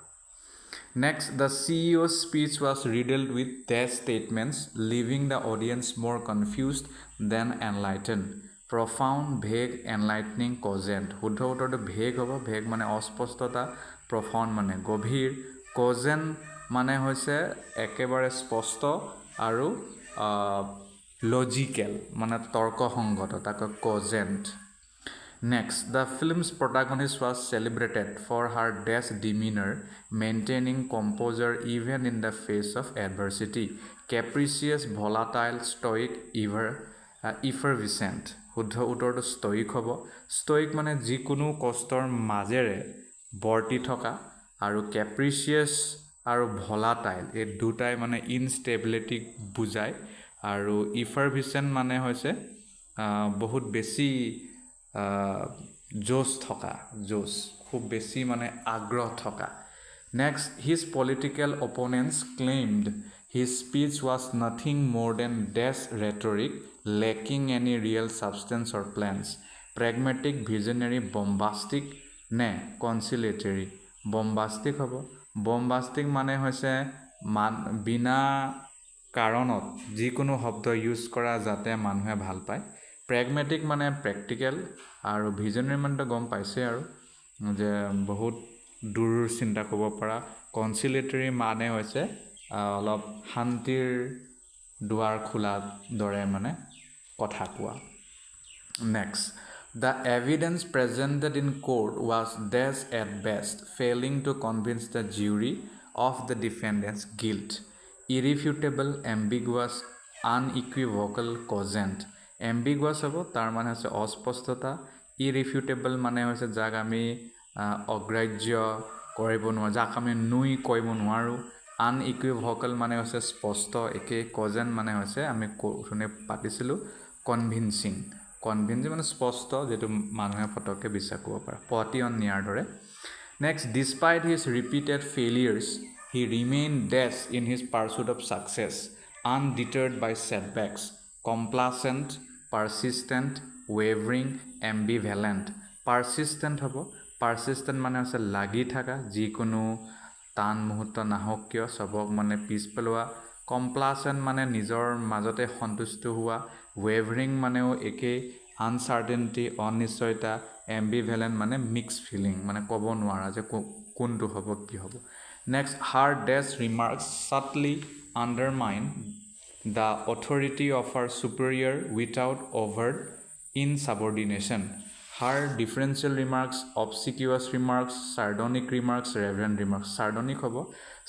Next, the CEO's speech was riddled with death statements, leaving the audience more confused than enlightened. Profound, vague, enlightening, cogent. শুদ্ধ উত্তৰটো vague হ'ব, vague মানে অস্পষ্টতা, profound মানে গভীৰ, cogent মানে হৈছে একেবাৰে স্পষ্ট আৰু logical মানে তৰ্কসংগত তাক cogent. Next, the film's protagonist was celebrated for her desk demeanor, maintaining composure even in the face of adversity. Capricious, volatile, stoic, effervescent. শুদ্ধ উত্তৰটো stoic হ'ব stoic মানে যিকোনো কষ্টৰ মাজেৰে বৰ্তি থকা আৰু capricious আৰু volatile এই দুটাই মানে instability বুজায় আৰু effervescent মানে হৈছে বহুত বেছি জোশ থকা জোশ খুব বেছি মানে আগ্ৰহ থকা next his political opponents claimed his speech was nothing more than desk rhetoric lacking any real substance or plans pragmatic visionary bombastic ne conciliatory bombastic হ'ব bombastic মানে হৈছে বিনা কাৰণত যিকোনো শব্দ ইউজ কৰা যাতে মানুহে ভাল পায় pragmatic মানে practical আৰু visionary মানে গম পাইছে আৰু যে বহুত দূৰ চিন্তা কৰিব পৰা conciliatory মানে হৈছে অলপ শান্তিৰ দুৱাৰ খোলা দৰে মানে কথা কোৱা next the evidence presented in court was dash at best failing to convince the jury of the defendant's guilt irrefutable ambiguous unequivocal cogent ambiguous হ'ব তাৰ মানে হৈছে অস্পষ্টতা irrefutable মানে হৈছে যাক আমি অগ্ৰাহ্য কৰিব নোৱাৰো যাক আমি নুই কৰিব নোৱাৰো unequivocal মানে হৈছে স্পষ্ট একে cogent মানে হৈছে আমি কোনে পাতিছিলো convincing মানে স্পষ্ট যেটো মানুহে ফটকে বিশ্বাস কৰিব পাৰে পতি অন নিয়াৰ দৰে next despite his repeated failures he remained dash in his pursuit of success undeterred by setbacks complacent persistent wavering ambivalent persistent হ'ব persistent মানে হৈছে লাগি থাকা যিকোনো টান মুহূৰ্ত নাহক কিয় সবক মানে পিছ পেলোৱা complacent মানে নিজৰ মাজতে সন্তুষ্ট হোৱা wavering মানেও একে uncertainty অনিশ্চয়তা ambivalent মানে mixed feeling মানে ক'ব নোৱাৰা যে কোনটো হ'ব কি হ'ব next hard dash remarks subtly undermine the authority of our superior without overt insubordination her differential remarks obsequious remarks sardonic remarks reverent remarks sardonic hobo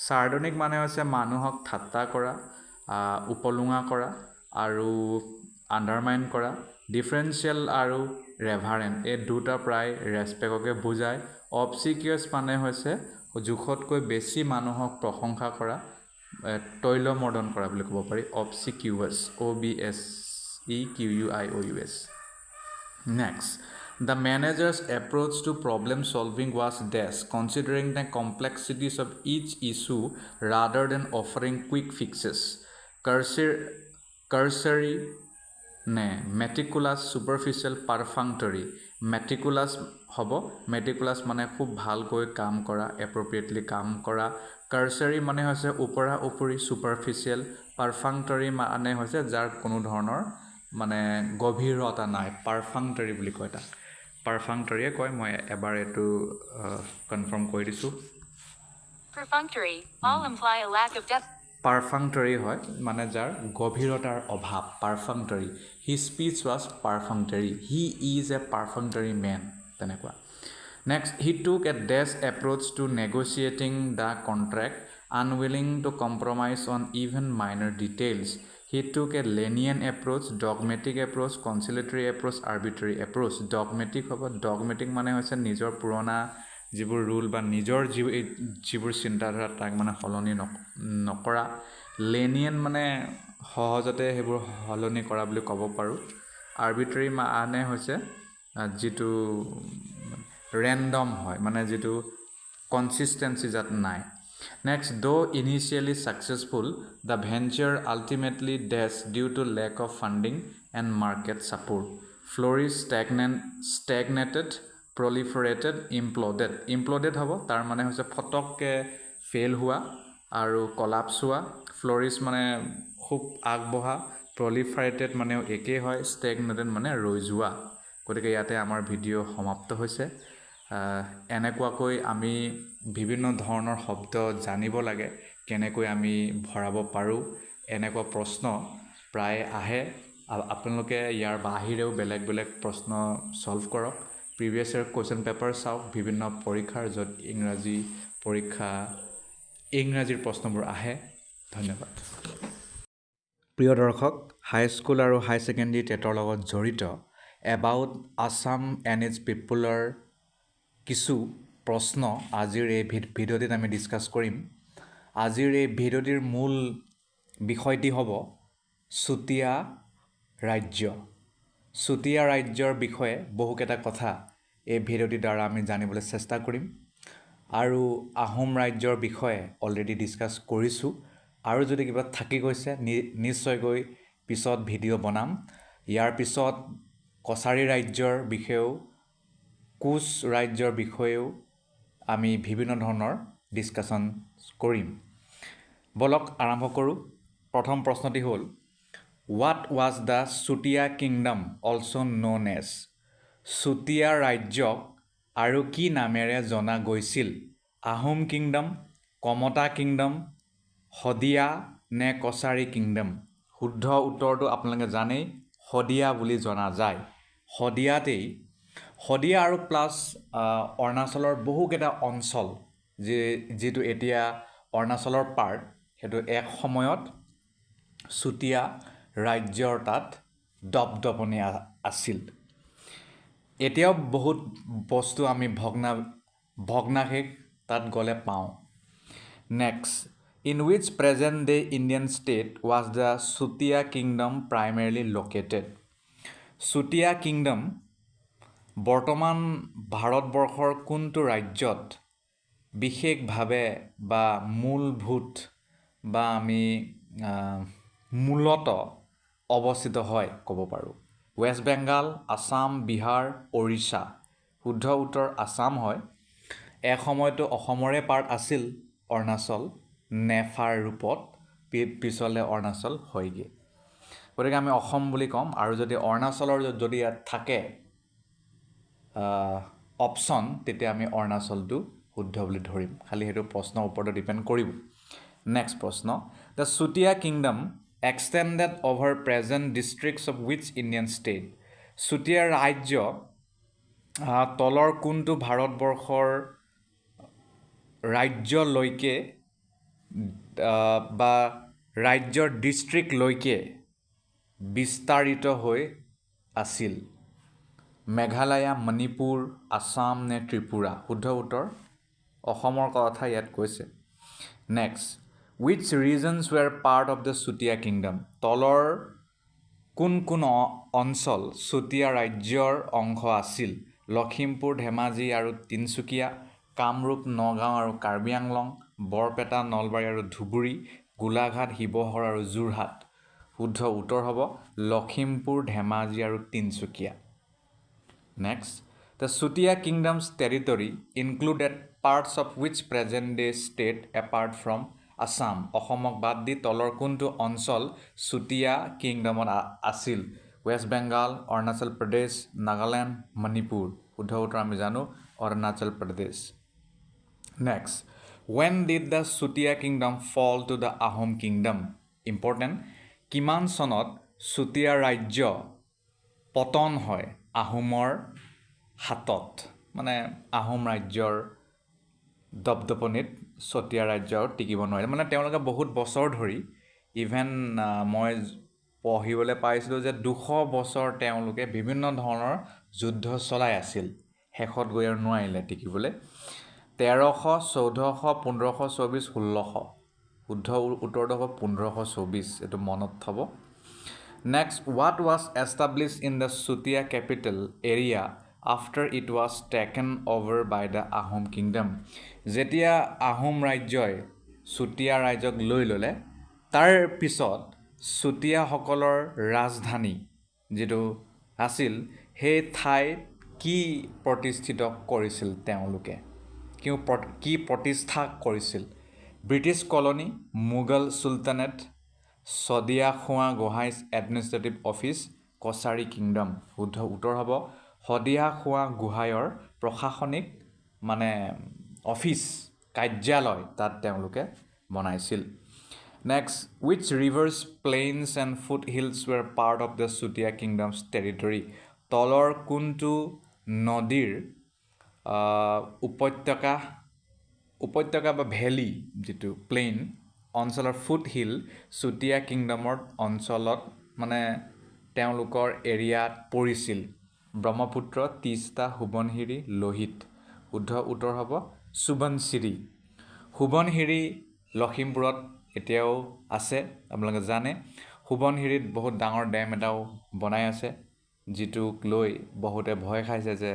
sardonic mane hoise manuhok thatta kora upolunga kora aru undermine kora differential aru reverent e duta pray respect oke bujay obsequious mane hoise jukhot koi beshi manuhok proshongsa kora toilo modern kora boli kobo pari obsequious obsequious next the manager's approach to problem solving was dash considering the complexities of each issue rather than offering quick fixes cursory meticulous superficial perfunctory meticulous hobo meticulous mane khub bhal koi kaam kora appropriately kaam kora cursory mane hoise upora upori superficial perfunctory mane hoise jar kono dhornor মানে গভীৰতা নাই পাৰফাংটৰি বুলি কয় তা পাৰফাংটৰিয়ে কয় মই এবাৰ এটো কনফাৰ্ম কৰি দিছো perfunctory all imply a lack of depth পাৰফাংটৰী হয় মানে যাৰ গভীৰতাৰ অভাৱ perfunctory he speech was perfunctory he is a perfunctory man তেনেকুৱা next he took a dash approach to negotiating the contract unwilling to compromise on even minor details he took a lenient approach dogmatic approach conciliatory approach arbitrary approach dogmatic হ'ব dogmatic মানে হৈছে নিজৰ পুৰণা যিবোৰ rule বা নিজৰ যিবোৰ চিন্তাধাৰা তাক মানে সলনি নকৰা লেনিয়েন মানে সহজতে সেইবোৰ সলনি কৰা বুলি ক'ব পাৰোঁ আৰ্বিট্ৰেৰী মানে হৈছে যিটো ৰেণ্ডম হয় মানে যিটো কনচিষ্টেঞ্চি যাত নাই next though' initially successful the venture ultimately dash due to lack of funding and market support flourish stagnated proliferated imploded হ'ব তাৰ মানে হৈছে ফটককৈ ফেইল হোৱা আৰু কলাপছ হোৱা ফ্লৰিছ মানে খুব আগবঢ়া proliferated মানেও একেই হয় ষ্টেগনেটেড মানে ৰৈ যোৱা গতিকে ইয়াতে আমাৰ ভিডিঅ' সমাপ্ত হৈছে এনেকুৱাকৈ আমি বিভিন্ন ধৰণৰ শব্দ জানিব লাগে কেনেকৈ আমি ভৰাব পাৰোঁ এনেকুৱা প্ৰশ্ন প্ৰায় আহে আপোনালোকে ইয়াৰ বাহিৰেও বেলেগ বেলেগ প্ৰশ্ন সলভ কৰক প্ৰিভিয়াছ ইয়াৰ কুৱেশ্যন পেপাৰ চাওক বিভিন্ন পৰীক্ষাৰ য'ত ইংৰাজীৰ প্ৰশ্নবোৰ আহে ধন্যবাদ প্ৰিয় দৰ্শক হাইস্কুল আৰু হাই ছেকেণ্ডেৰী টেটৰ লগত জড়িত এবাউট আছাম এণ্ড ইটছ পিপুলৰ কিছু প্ৰশ্ন আজিৰ এই ভিডিঅ'টিত আমি ডিছকাছ কৰিম আজিৰ এই ভিডিঅ'টিৰ মূল বিষয়টি হ'ব চুতীয়া ৰাজ্যৰ বিষয়ে বহুকেইটা কথা এই ভিডিঅ'টিৰ দ্বাৰা আমি জানিবলৈ চেষ্টা কৰিম আৰু আহোম ৰাজ্যৰ বিষয়ে অলৰেডি ডিছকাছ কৰিছোঁ আৰু যদি কিবা থাকি গৈছে নিশ্চয়কৈ পিছত ভিডিঅ' বনাম ইয়াৰ পিছত কছাৰী ৰাজ্যৰ বিষয়েও কোচ ৰাজ্যৰ বিষয়েও আমি বিভিন্ন ধৰণৰ ডিছকাশ্যন কৰিম বলক আৰম্ভ কৰোঁ প্ৰথম প্ৰশ্নটি হ'ল What was the Sutia kingdom also known as? Chutia ৰাজ্যক আৰু কি নামেৰে জনা গৈছিল আহোম কিংডম কমতা কিংডম শদিয়া নে কছাৰী কিংডম শুদ্ধ উত্তৰটো আপোনালোকে জানেই শদিয়া বুলি জনা যায় শদিয়া আৰু প্লাছ অৰুণাচলৰ বহুকেইটা অঞ্চল যিটো এতিয়া অৰুণাচলৰ পাৰ্ট সেইটো এক সময়ত চুতীয়া ৰাজ্যৰ তাত দপদপনি আছিল এতিয়াও বহুত বস্তু আমি ভগ্নাশেষ তাত গ'লে পাওঁ next in which present day Indian state was the Chutia kingdom primarily located Chutia kingdom বৰ্তমান ভাৰতবৰ্ষৰ কোনটো ৰাজ্যত বিশেষভাৱে বা মূলভূত বা আমি মূলত অৱস্থিত হয় ক'ব পাৰোঁ ৱেষ্ট বেংগাল আছাম বিহাৰ ওড়িশা শুদ্ধ উত্তৰ আছাম হয় এসময়তো অসমৰে পাৰ্ট আছিল অৰুণাচল নেফাৰ ৰূপত পিছলৈ অৰুণাচল হয়গৈ গতিকে আমি অসম বুলি ক'ম আৰু যদি অৰুণাচলৰ যদি ইয়াত থাকে অপশ্যন তেতিয়া আমি অৰুণাচলটো শুদ্ধ বুলি ধৰিম খালি সেইটো প্ৰশ্নৰ ওপৰতে ডিপেণ্ড কৰিব নেক্সট প্ৰশ্ন the Chutia kingdom extended over present districts of which Indian state Chutia ৰাজ্য তলৰ কোনটো ভাৰতবৰ্ষৰ ৰাজ্যলৈকে বা ৰাজ্যৰ ডিষ্ট্ৰিক্টলৈকে বিস্তাৰিত হৈ আছিল মেঘালয়া মণিপুৰ আছাম নে ত্ৰিপুৰা শুদ্ধ উত্তৰ অসমৰ কথা ইয়াত কৈছে next which regions were part of the Sutia kingdom তলৰ কোন অঞ্চল চুতীয়া ৰাজ্যৰ অংশ আছিল লখিমপুৰ ধেমাজি আৰু তিনচুকীয়া কামৰূপ নগাঁও আৰু কাৰ্বি আংলং বৰপেটা নলবাৰী আৰু ধুবুৰী গোলাঘাট শিৱসাগৰ আৰু যোৰহাট শুদ্ধ উত্তৰ হ'ব লখিমপুৰ ধেমাজি আৰু Tinsukia next the Chutia kingdoms territory included parts of which present day state apart from Assam অসমক বাদ দি তলৰ কোনটো অঞ্চল চুতীয়া কিংডমত আছিল ৱেষ্ট বেংগাল অৰুণাচল প্ৰদেশ নাগালেণ্ড মণিপুৰ শুদ্ধ উত্তৰ আমি জানো Arunachal Pradesh next When did the Sutia kingdom fall to the Ahom kingdom? Important. কিমান চনত চুতীয়া ৰাজ্য পতন হয় আহোমৰ হাতত মানে আহোম ৰাজ্যৰ দপদপনিত চুতীয়া ৰাজ্য টিকিব নোৱাৰে মানে তেওঁলোকে বহুত বছৰ ধৰি ইভেন মই পঢ়িবলৈ পাইছিলোঁ যে 200 বছৰ তেওঁলোকে বিভিন্ন ধৰণৰ যুদ্ধ চলাই আছিল শেষত গৈ আৰু নোৱাৰিলে টিকিবলৈ 1300 1400 1524 1600 শুদ্ধ উত্তৰটো হ'ব 1524 এইটো মনত থ'ব Next, what was established in the Sutia capital area after it was taken over by the Ahom kingdom? যেতিয়া আহোম ৰাজ্যই চুতীয়া ৰাজ্যক লৈ ল'লে তাৰ পিছত চুতীয়াসকলৰ ৰাজধানী যিটো আছিল সেই ঠাইত কি প্ৰতিষ্ঠিত কৰিছিল তেওঁলোকে কি প্ৰতিষ্ঠা কৰিছিল ব্ৰিটিছ কলনী মোগল চুলতানেট সদিয়া খোৱা গোহাঁইছ এডমিনিষ্ট্ৰেটিভ অফিচ কছাৰী কিংডম শুদ্ধ উত্তৰ হ'ব সদিয়া খোৱা গোহাঁইৰ প্ৰশাসনিক মানে অফিচ কাৰ্যালয় তাত তেওঁলোকে বনাইছিল next which rivers plains and foothills were part of the Sutia kingdom's territory তলৰ কোনটো নদীৰ উপত্যকা বা ভেলি যিটো প্লেইন অঞ্চলৰ ফুটহিল চুতীয়া কিংডমৰ অঞ্চলত মানে তেওঁলোকৰ এৰিয়াত পৰিছিল ব্ৰহ্মপুত্ৰ তিস্তা সোৱণশিৰি লোহিত শুদ্ধ উত্তৰ হ'ব সোৱণশিৰি লখিমপুৰত এতিয়াও আছে আপোনালোকে জানে সোৱণশিৰিত বহুত ডাঙৰ ডেম এটাও বনাই আছে যিটোক লৈ বহুতে ভয় খাইছে যে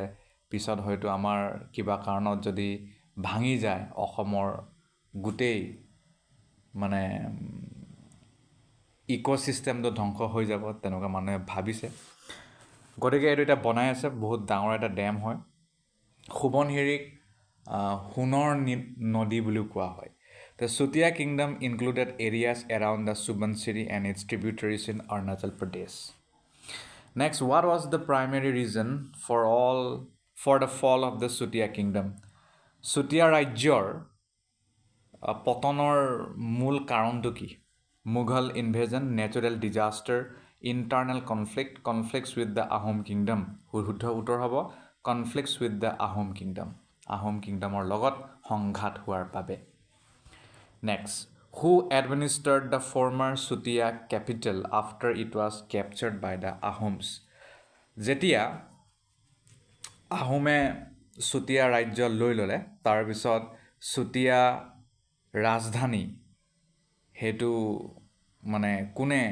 পিছত হয়তো আমাৰ কিবা কাৰণত যদি ভাঙি যায় অসমৰ গোটেই মানে ইকোসিস্টেমটো ধ্বংস হৈ যাব তেনেকুৱা মানুহে ভাবিছে গতিকে এইটো এটা বনাই আছে বহুত ডাঙৰ এটা ডেম হয় সোৱণশিৰিক সোণৰ নদী বুলিও কোৱা হয় The Sutia kingdom included areas around the Subansiri and its tributaries in Arunachal Pradesh. Next, what was the primary reason for the fall of the Sutia kingdom? Sutia Rajyor পতনৰ মূল কাৰণটো কি Mughal invasion, natural disaster, internal conflicts with the Ahom kingdom. শুদ্ধ উত্তৰ হ'ব conflicts with the Ahom kingdom. Ahom kingdomৰ লগত সংঘাত হোৱাৰ বাবে Next, who administered the former Sutia capital after it was captured by the Ahoms? যেতিয়া আহোমে চুতীয়া ৰাজ্য লৈ ল'লে তাৰ পিছত চুতীয়া ৰাজধানী হেতু মানে কোনে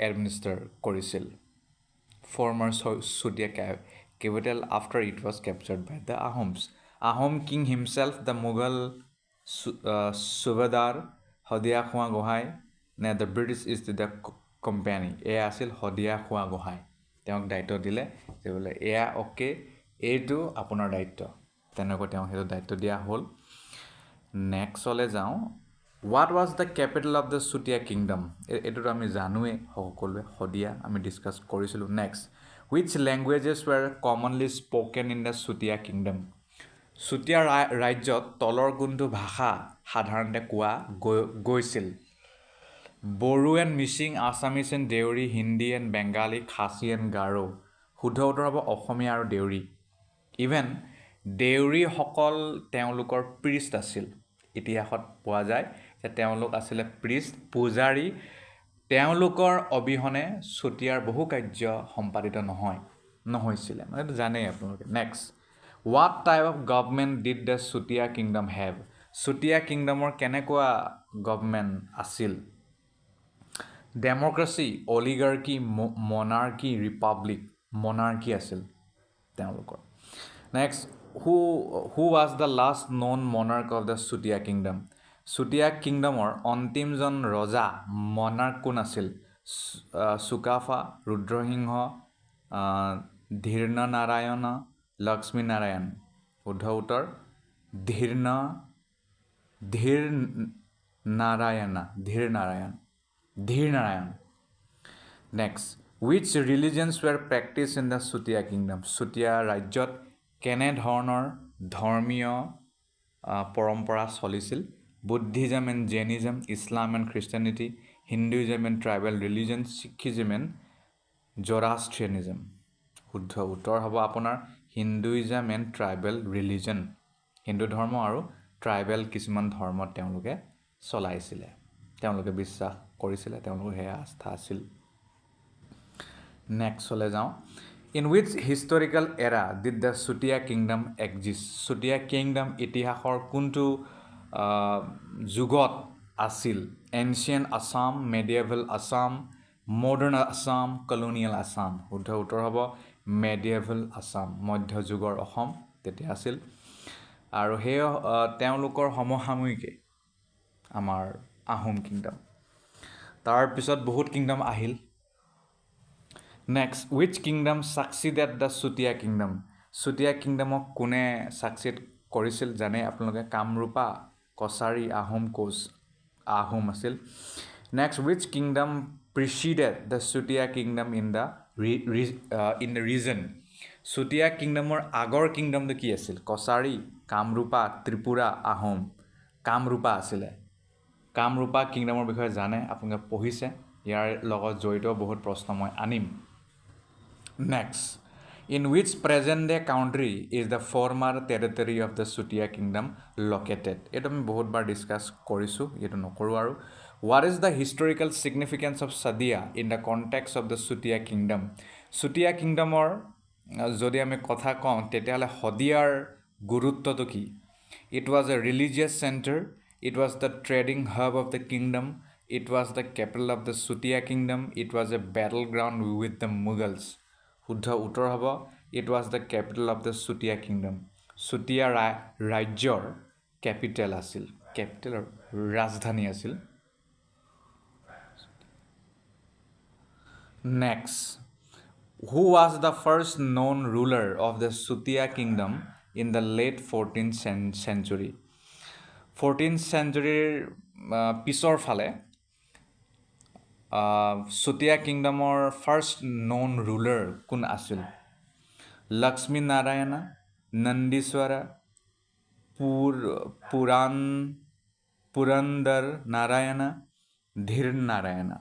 এডমিনিষ্টাৰ কৰিছিল former Sutia capital after it was captured by the Ahoms Ahom king himself the Mughal Subadar Hodia Khua Gohai নে the British East India Company এয়া আছিল হদিয়া খোৱা গোহাঁই তেওঁক দায়িত্ব দিলে যে বোলে এয়া ওকে এইটো আপোনাৰ দায়িত্ব তেনেকৈ তেওঁ হেতু দায়িত্ব দিয়া হ'ল নেক্সট হলে যাওঁ What was the capital of the Sutia kingdom? এটোটো আমি জানোৱে সকলোৱে হদিয়া আমি ডিসকাস কৰিছিলো next Which languages were commonly spoken in the Sutia kingdom? Chutia ৰাজ্যত তলৰ কোনটো ভাষা সাধাৰণতে কোৱা গৈছিল Boru and Mishing, Assamese and Deuri, Hindi and Bengali, Khasi and Garo. শুদ্ধ উত্তৰ হ'ব অসমীয়া আৰু দেউৰী ইভেন দেউৰী সকল তেওঁলোকৰ প্ৰিষ্ট আছিল ইতিহাসত পোৱা যায় যে তেওঁলোক আছিল প্ৰিষ্ট পূজাৰী তেওঁলোকৰ অবিহনে চুতীয়াৰ বহু কাৰ্য সম্পাদিত নহৈছিল মানে জানে আপোনালোকে next What type of government did the Sutia kingdom have? Sutia kingdomৰ কেনেকুৱা গভৰ্ণমেণ্ট আছিল Democracy, oligarchy, monarchy, republic, monarchy আছিল তেওঁলোকৰ Next, who was the last known monarch of the Sutia kingdom? Sutia kingdomৰ অন্তিমজন ৰজা monarch কোন আছিল Sukafa, Rudrasingh, ধীৰ নাৰায়ণ লক্ষ্মী নাৰায়ণ শুদ্ধ উত্তৰ ধীৰ Narayan Next, which religions were practiced in the Sutia kingdom? Sutia ৰাজ্যত কেনে ধৰণৰ ধৰ্মীয় পৰম্পৰা চলিছিল Buddhism and Jainism, Islam and Christianity, Hinduism and tribal religions, Sikhism and Zoroastrianism. শুদ্ধ উত্তৰ হ'ব আপোনাৰ Hinduism and tribal religion Hindu ধৰ্ম আৰু ট্ৰাইবেল কিছুমান ধৰ্ম তেওঁলোকে চলাইছিলে তেওঁলোকে বিশ্বাস কৰিছিলে তেওঁলোকৰ সেয়া আস্থা আছিল নেক্সট চলে যাওঁ in which historical era did the Chutia kingdom exist Chutia kingdom ইতিহাসৰ কোনটো যুগত আছিল ancient Assam medieval Assam modern Assam colonial Assam শুদ্ধ উত্তৰ হ'ব মেডিয়েভেল আছাম মধ্যযুগৰ অসম তেতিয়া আছিল আৰু সেই তেওঁলোকৰ সমসাময়িকে আমাৰ আহোম কিংডম তাৰপিছত বহুত কিংডম আহিল next which kingdom succeeded the Chutia kingdom Chutia কিংডমক কোনে ছাকচিড কৰিছিল জানে আপোনালোকে কামৰূপা কছাৰী আহোম কোচ আহোম আছিল next which kingdom preceded the Chutia kingdom in the region Chutia কিংডমৰ আগৰ কিংডমটো কি আছিল কছাৰী কামৰূপা ত্ৰিপুৰা আহোম কামৰূপা আছিলে কামৰূপা কিংডমৰ বিষয়ে জানে আপোনালোকে পঢ়িছে ইয়াৰ লগত জড়িত বহুত প্ৰশ্ন মই আনিম next in which present day country is the former territory of the Chutia kingdom located এইটো আমি বহুতবাৰ ডিছকাছ কৰিছোঁ এইটো নকৰোঁ আৰু what is the historical significance of Sadiya in the context of the Chutia kingdom Chutia কিংডমৰ যদি আমি কথা কওঁ তেতিয়াহ'লে শদিয়াৰ গুৰুত্বটো কি it was a religious centre it was the trading hub of the kingdom it was the capital of the Chutia kingdom it was A battle ground with the Mughals শুদ্ধ উত্তৰ হ'ব it was the capital of the Chutia kingdom Chutiya ৰাজ্যৰ capital আছিল কেপিটেলৰ ৰাজধানী আছিল next who was the first known ruler of the Sutia kingdom in the late 14th century 14th century পিছৰ ফালে Sutia kingdomৰ first known ruler কোন আছিল লক্ষ্মী নাৰায়ণা নন্দীশ্বৰা পুৰন্দৰ নাৰায়ণা ধীৰ নাৰায়ণা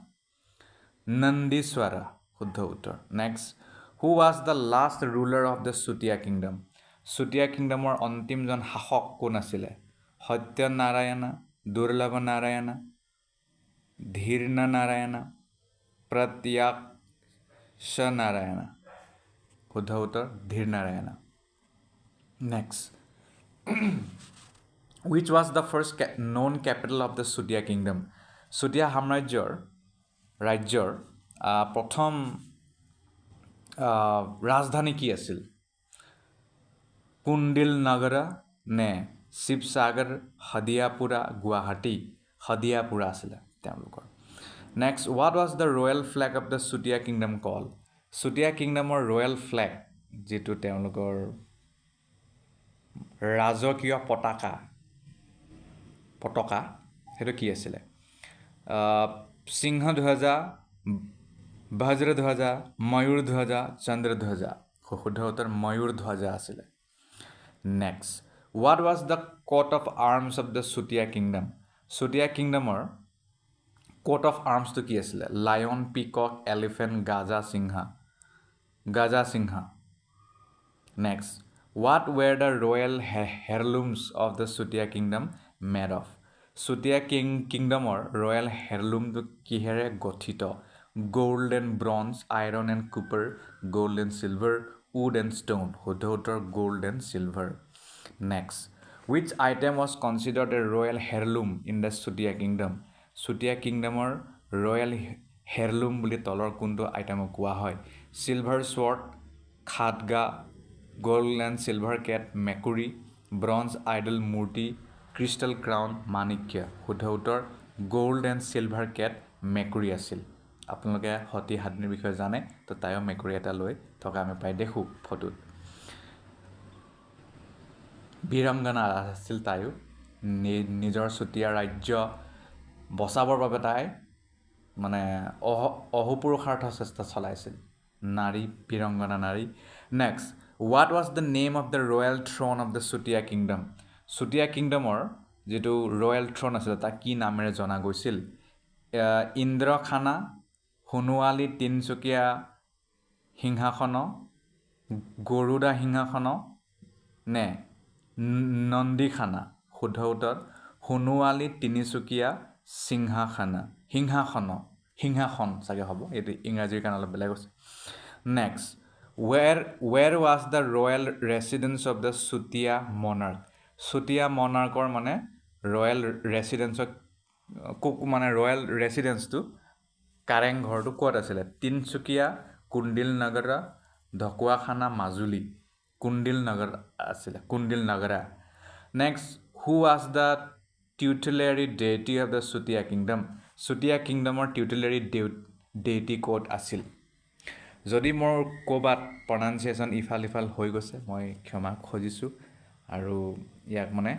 নন্দীশ্বৰা শুদ্ধ উত্তৰ next who was the last ruler of the Chutia kingdom Chutia কিংডমৰ অন্তিমজন শাসক কোন আছিলে সত্য নাৰায়ণা দুৰ্লভ নাৰায়ণা ধীৰ্ণ নাৰায়ণা প্ৰত্যাক্ষ নাৰায়ণা শুদ্ধ উত্তৰ Dhir Narayana next which was the first known capital of the Chutia kingdom Chutiya ৰাজ্যৰ প্ৰথম ৰাজধানী কি আছিল কুণ্ডিল নগৰ নে শিৱসাগৰ হদিয়াপুৰা গুৱাহাটী হদিয়াপুৰা আছিলে তেওঁলোকৰ next what was the royal flag of the Chutia kingdom কল চুতীয়া কিংডমৰ ৰয়েল ফ্লেগ যিটো তেওঁলোকৰ ৰাজকীয় পতাকা সেইটো কি আছিলে সিংহধ্বজা বজ্ৰধ্বজা ময়ূৰধ্বজা চন্দ্ৰধ্বজা শুদ্ধ উত্তৰ ময়ূৰধ্বজা আছিলে next what was the coat of arms of the Chutia kingdom Chutia কিংডমৰ কোট অফ আৰ্মছটো কি আছিলে লায়ন পিকক এলিফেণ্ট গাজা সিংহা next what were the royal heirlooms of the Chutia kingdom made of Chutiya কিংডমৰ ৰয়েল হেৰলুমটো কিহেৰে গঠিত gold and bronze iron and copper gold and silver wood and stone শুদ্ধ উত্তৰ gold and silver next which item was considered a royal হেৰলুম in the Chutia kingdom Chutia কিংডমৰ royal heirloom বুলি তলৰ কোনটো আইটেমক কোৱা হয় চিলভাৰ শ্বৰ্ড খাদগা গোল্ড এণ্ড চিলভাৰ কেট মেকুৰী ব্ৰঞ্জ আইডল মূৰ্তি ক্ৰিষ্টেল ক্ৰাউন মাণিক্য শুদ্ধ উত্তৰ গোল্ড এণ্ড চিলভাৰ কেট মেকুৰী আছিল আপোনালোকে সতী সাধনীৰ বিষয়ে জানে তো তাইও মেকুৰী এটা লৈ থকা আমি প্ৰায় দেখোঁ ফটোত বীৰাংগনা আছিল তাইও নিজৰ চুতীয়া ৰাজ্য বচাবৰ বাবে তাই মানে অহোপুৰুষাৰ্থ চেষ্টা চলাইছিল নাৰী বীৰাংগনা নাৰী next what was the name of the royal throne of the Chutia kingdom Chutia কিংডমৰ যেটো ৰয়েল থ্ৰন আছিল তা কি নামেৰে জনা গৈছিল ইন্দ্ৰখানা হুনুৱালী তিনচুকীয়া সিংহাসন গৰুড়া সিংহাসন নে নন্দীখানা শুদ্ধ উত্তৰ হুনুৱালী তিনিচুকীয়া সিংহাসন চাগে হ'ব এইটো ইংৰাজীৰ কাৰণে অলপ বেলেগ আছে next where was the royal residence of the Sutia monarch Sutia monarchৰ মানে royal residence মানে royal residence to কাৰেং ঘৰটো ক'ত আছিল তিনচুকীয়া কুণ্ডিল নগৰ ঢকুৱাখানা মাজুলী কুণ্ডিল নগৰ আছিল Kundil Nagara next who was the tutelary deity of the Sutia kingdom Sutia kingdomৰ tutelary deity ক'ত আছিল যদি মোৰ কোবাত প্ৰনাউন্সিয়েচন ইফাল হৈ গৈছে মই ক্ষমা খুজিছো আৰু ইয়াক মানে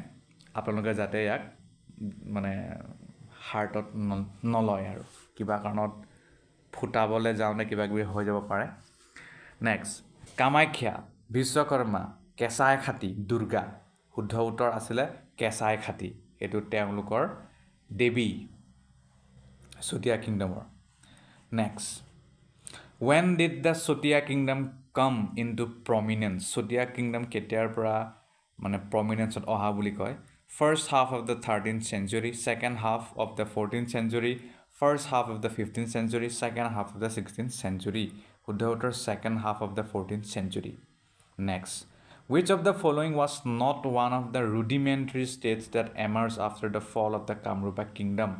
আপোনালোকে যাতে ইয়াক মানে হাৰ্টত নলয় আৰু কিবা কাৰণত ফুটাবলে যাওঁতে কিবা কিবি হৈ যাব পাৰে নেক্সট কামাখ্যা বিশ্বকৰ্মা কেঁচাই খাতি দুৰ্গা শুদ্ধ উত্তৰ আছিল কেঁচাই খাতি এটো তেওঁলোকৰ দেৱী Sutia kingdomৰ next when did the Sutia kingdom come into prominence Sutia kingdom কেতিয়াৰ পৰা মানে prominence অহা বুলি কয় first half of the 13th century second half of the 14th century first half of the 15th century second half of the 16th century শুদ্ধ উত্তৰ second half of the 14th century next which of the following was not one of the rudimentary states that emerged after the fall of the Kamrupa kingdom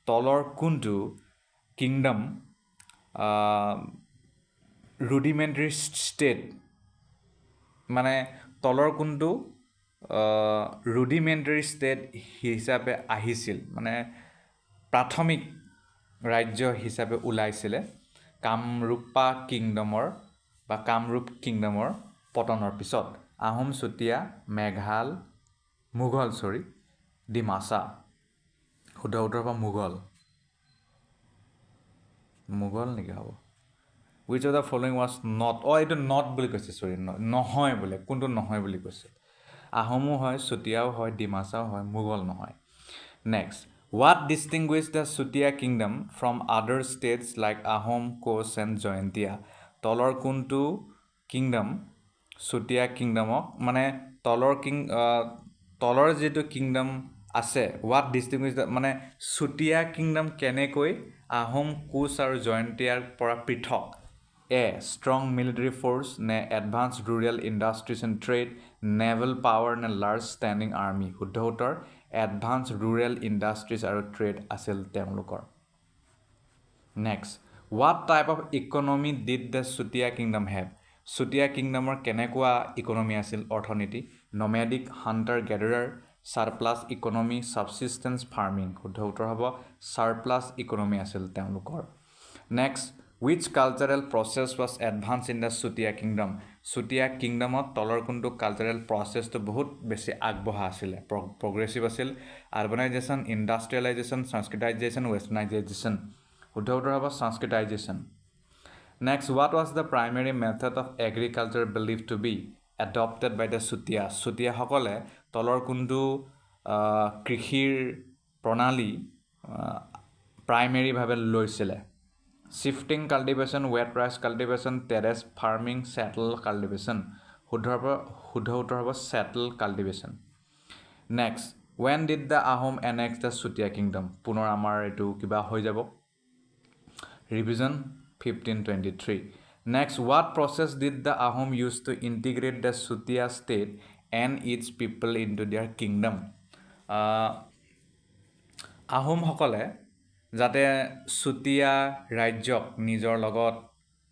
তলৰ কোনটো kingdom rudimentary state মানে তলৰ কোনটো rudimentary state হিচাপে আহিছিল মানে প্ৰাথমিক ৰাজ্য হিচাপে ওলাইছিল কামৰূপা কিংডমৰ বা কামৰূপ কিংডমৰ পতনৰ পিছত আহোম চুতীয়া মেঘাল মুঘল ডিমাছা শুদ্ধ উত্তৰ পৰা মুঘল নেকি হ'ব which of the following was not এইটো not বুলি কৈছে নহয় বোলে কোনটো নহয় বুলি কৈছে আহোমো হয় চুতীয়াও হয় ডিমাছাও হয় মুঘল নহয় next what distinguished the Sutia kingdom from other states like Ahom Koch and Jaintia তলৰ কোনটো kingdom Sutia kingdomক মানে তলৰ যেটো kingdom আছে what distinguished মানে Sutia kingdom কেনেকৈ Ahom Koch আৰু Jaintiaৰ পৰা পৃথক A. Strong military force ne advanced rural industries and trade naval power ne large standing army শুদ্ধ উত্তৰ advanced rural industries আৰু trade আছিল তেওঁলোকৰ next what type of economy did the Sutia kingdom have Sutia kingdomৰ কেনেকুৱা economy আছিল অৰ্থনীতি nomadic hunter gatherer surplus economy subsistence farming শুদ্ধ উত্তৰ হ'ব surplus economy আছিল তেওঁলোকৰ next which cultural process was advanced in the Sutia kingdom Sutia kingdomত তলৰ কোনটো cultural process তো বহুত বেছি আগবঢ়া আছিল progressive আছিল urbanization industrialization sanskritization westernization শুদ্ধ উত্তৰ হ'ব sanskritization next what was the primary method of agriculture believed to be adopted by the Sutia সকলে তলৰ কোনটো কৃষিৰ প্ৰণালী primary ভাবে লৈছিলে shifting cultivation wet rice cultivation terrace farming settle cultivation শুদ্ধ উত্তৰ হ'ব settle cultivation next when did the Ahom annex the Sutia kingdom পুনৰ আমাৰ এটো কিবা হৈ যাব revision 1523 next what process did the Ahom use to integrate the Sutia state and its people into their kingdom Ahom সকলে যাতে Sutia ৰাজ্যক নিজৰ লগত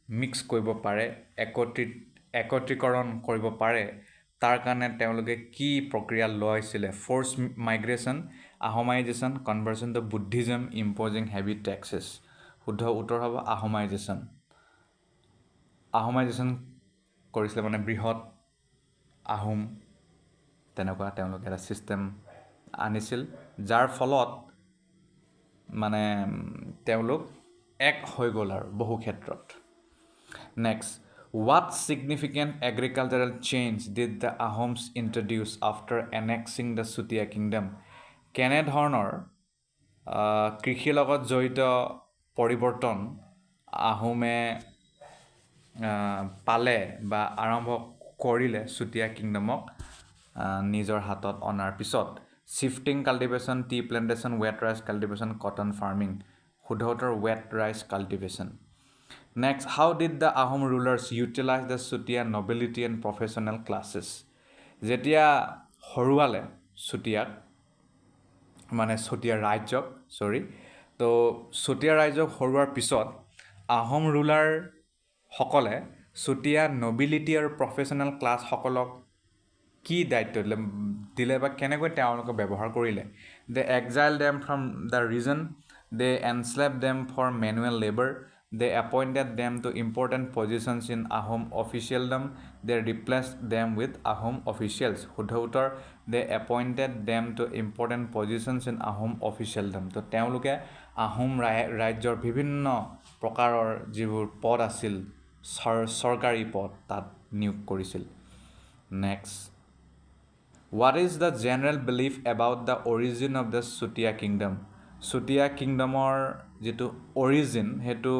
মিক্স কৰিব পাৰে একত্ৰীকৰণ কৰিব পাৰে তাৰ কাৰণে তেওঁলোকে কি প্ৰক্ৰিয়া লৈছিলে force migration Ahomization conversion to Buddhism imposing heavy taxes শুদ্ধ উত্তৰ হ'ব আহোমাইজেশন কৰিছিলে মানে বৃহৎ আহোম তেনেকুৱা তেওঁলোকে এটা সিস্টেম আনিছিল যাৰ ফলত মানে তেওঁলোক এক হৈ গল আৰু বহু ক্ষেত্ৰত next what significant agricultural change did the Ahoms introduce after annexing the Sutia kingdom কেনেধৰণৰ কৃষিৰ লগত জড়িত পৰিৱৰ্তন আহোমে পালে বা আৰম্ভ কৰিলে চুতীয়া কিংডমক নিজৰ হাতত অনাৰ পিছত shifting cultivation tea plantation wet rice cultivation cotton farming শুদ্ধতৰ wet rice cultivation next how did the Ahom rulers utilize the Chutiya nobility and professional classes যেতিয়া হৰুৱালে চুতীয়াক মানে চুতীয়া ৰাজ্যক তো চুতীয়া ৰাজ্যক হৰুৱাৰ পিছত আহোম ৰুলাৰসকলে চুতীয়া নবিলিটি আৰু প্ৰফেশ্যনেল ক্লাছসকলক কি দায়িত্ব দিলে বা কেনেকৈ তেওঁলোকে ব্যৱহাৰ কৰিলে they exile them from the region they enslave them for manual labour they appointed them to important positions in Ahom officialdom they replace them with Ahom officials শুদ্ধ উত্তৰ they appointed them to important positions in Ahom officialdom তো তেওঁলোকে আহোম ৰাজ্যৰ বিভিন্ন প্ৰকাৰৰ যিবোৰ পদ আছিল চৰকাৰী পদ তাত নিয়োগ কৰিছিল next What is the general belief about the origin of the Sutia kingdom? Sutia kingdomৰ যিটো origin হেতু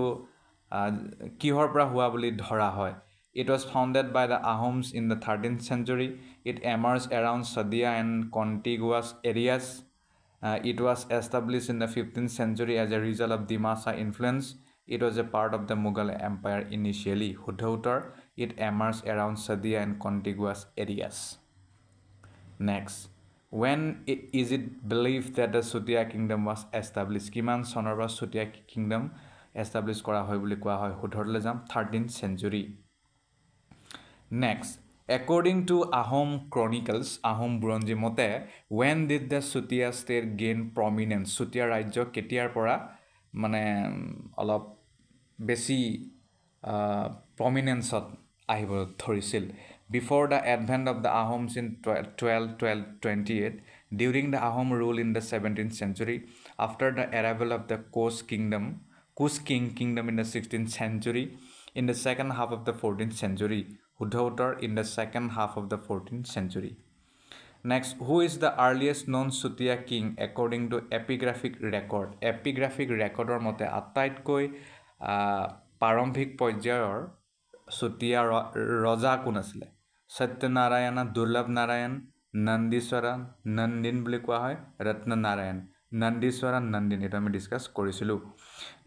কিহৰ পৰা হোৱা বুলি ধৰা হয় It was founded by the Ahoms in the 13th century. It emerged around Sadia and contiguous areas. It was established in the 15th century as a result of Dimasa influence. It was a part of the Mughal Empire initially. শুদ্ধ উত্তৰ It emerged around Sadia and contiguous areas. Next, when is it believed that the Sutia kingdom was established? কিমান চনৰ পৰা Sutia kingdom establish কৰা হয় বুলি কোৱা হয় শুদ্ধলৈ যাম 13th century. Next, according to Ahom chronicles, Ahom বুৰঞ্জী মতে when did the Sutia state gain prominence? Sutia ৰাজ্য কেতিয়াৰ পৰা মানে অলপ বেছি prominence-ত আহিব ধৰিছিল Before the advent of the Ahoms in 1228, during the Ahom rule in the 17th century, after the arrival of the Kush kingdom in the 16th century, in the second half of the 14th century, Huddhautar in the second half of the 14th century. Next, who is the earliest known Sutia king according to epigraphic record? Epigraphic record মতে আটাইতকৈ প্ৰাৰম্ভিক পৰ্যায়ৰ চুতীয়া ৰজা কোন আছিলে সত্যনাৰায়ণ দুৰ্লভ নাৰায়ণ নন্দীশ্বৰা নন্দিন বুলি কোৱা হয় ৰত্ননাৰায়ণ নন্দীশ্বৰা নন্দিন এটা আমি ডিসকাস কৰিছিলো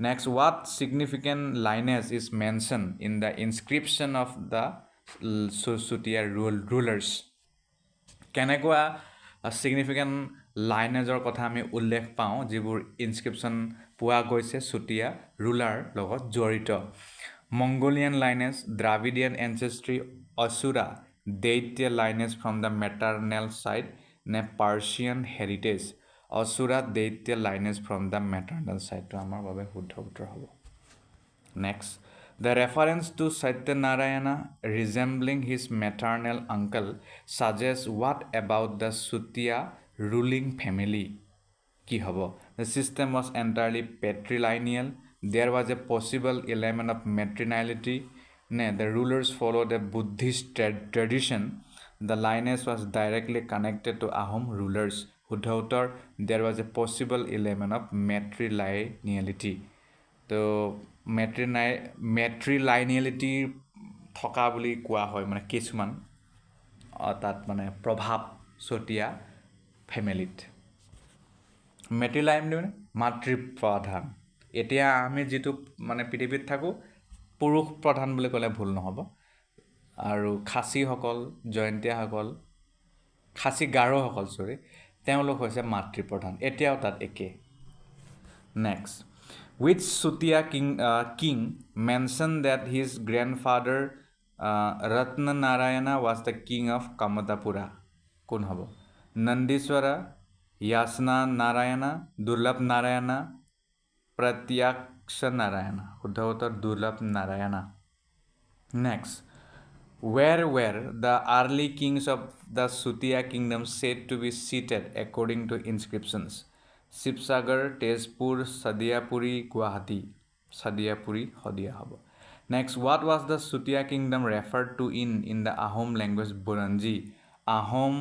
next what significant lineage is mentioned in the inscription of the Sutia rulers কেনেকুৱা significant lineageৰ কথা আমি উল্লেখ পাওঁ যিবোৰ ইনস্ক্ৰিপশন পোৱা গৈছে চুতীয়া ৰুলাৰ লগত জড়িত Mongolian lineage, Dravidian ancestry, Asura, Daitya lineage from the maternal side, ne Persian heritage, Asura, Daitya lineage from the maternal side. To amar babe huddha uttor hobo. Next, the reference to Satyanarayana resembling his maternal uncle suggests what about the Sutia ruling family? Ki hobo? The system was entirely patrilineal. There was a possible element of matrinality. The rulers followed a Buddhist tradition. The lineage was directly connected to Ahom rulers. Huddhautar, there was a possible element of matrilineality. So, matrilineality থকা বুলি কোৱা হয় মানে কিছুমান তাত মানে প্ৰভাৱ চুতীয়া ফ্যামিলিত মেট্ৰিলাইন মানে মাতৃপ্ৰধান এতিয়া আমি যেটো মানে পৃথিৱীত থাকো পুৰুষ প্ৰধান বুলি ক'লে ভুল নহব আৰু খাসী হকল জয়ন্তীয়া হকল খাসী গাৰো হকল তেওঁলোক হৈছে মাতৃপ্ৰধান এতিয়াও তাত একে next which Sutia king mentioned that his grandfather Ratnanarayana was the king of Kamatapura কোন হব নন্দীশ্বৰা Yasna Narayana Durlabh Narayana Pratyaksha Narayana শুদ্ধ উত্তৰ Durlabh Narayana next where were the early kings of the Sutia kingdom said to be seated according to inscriptions Sibsagar Tezpur Sadiapuri Guwahati Sadiapuri Hodia hobo next what was the Sutia kingdom referred to in the Ahom language Buranji Ahom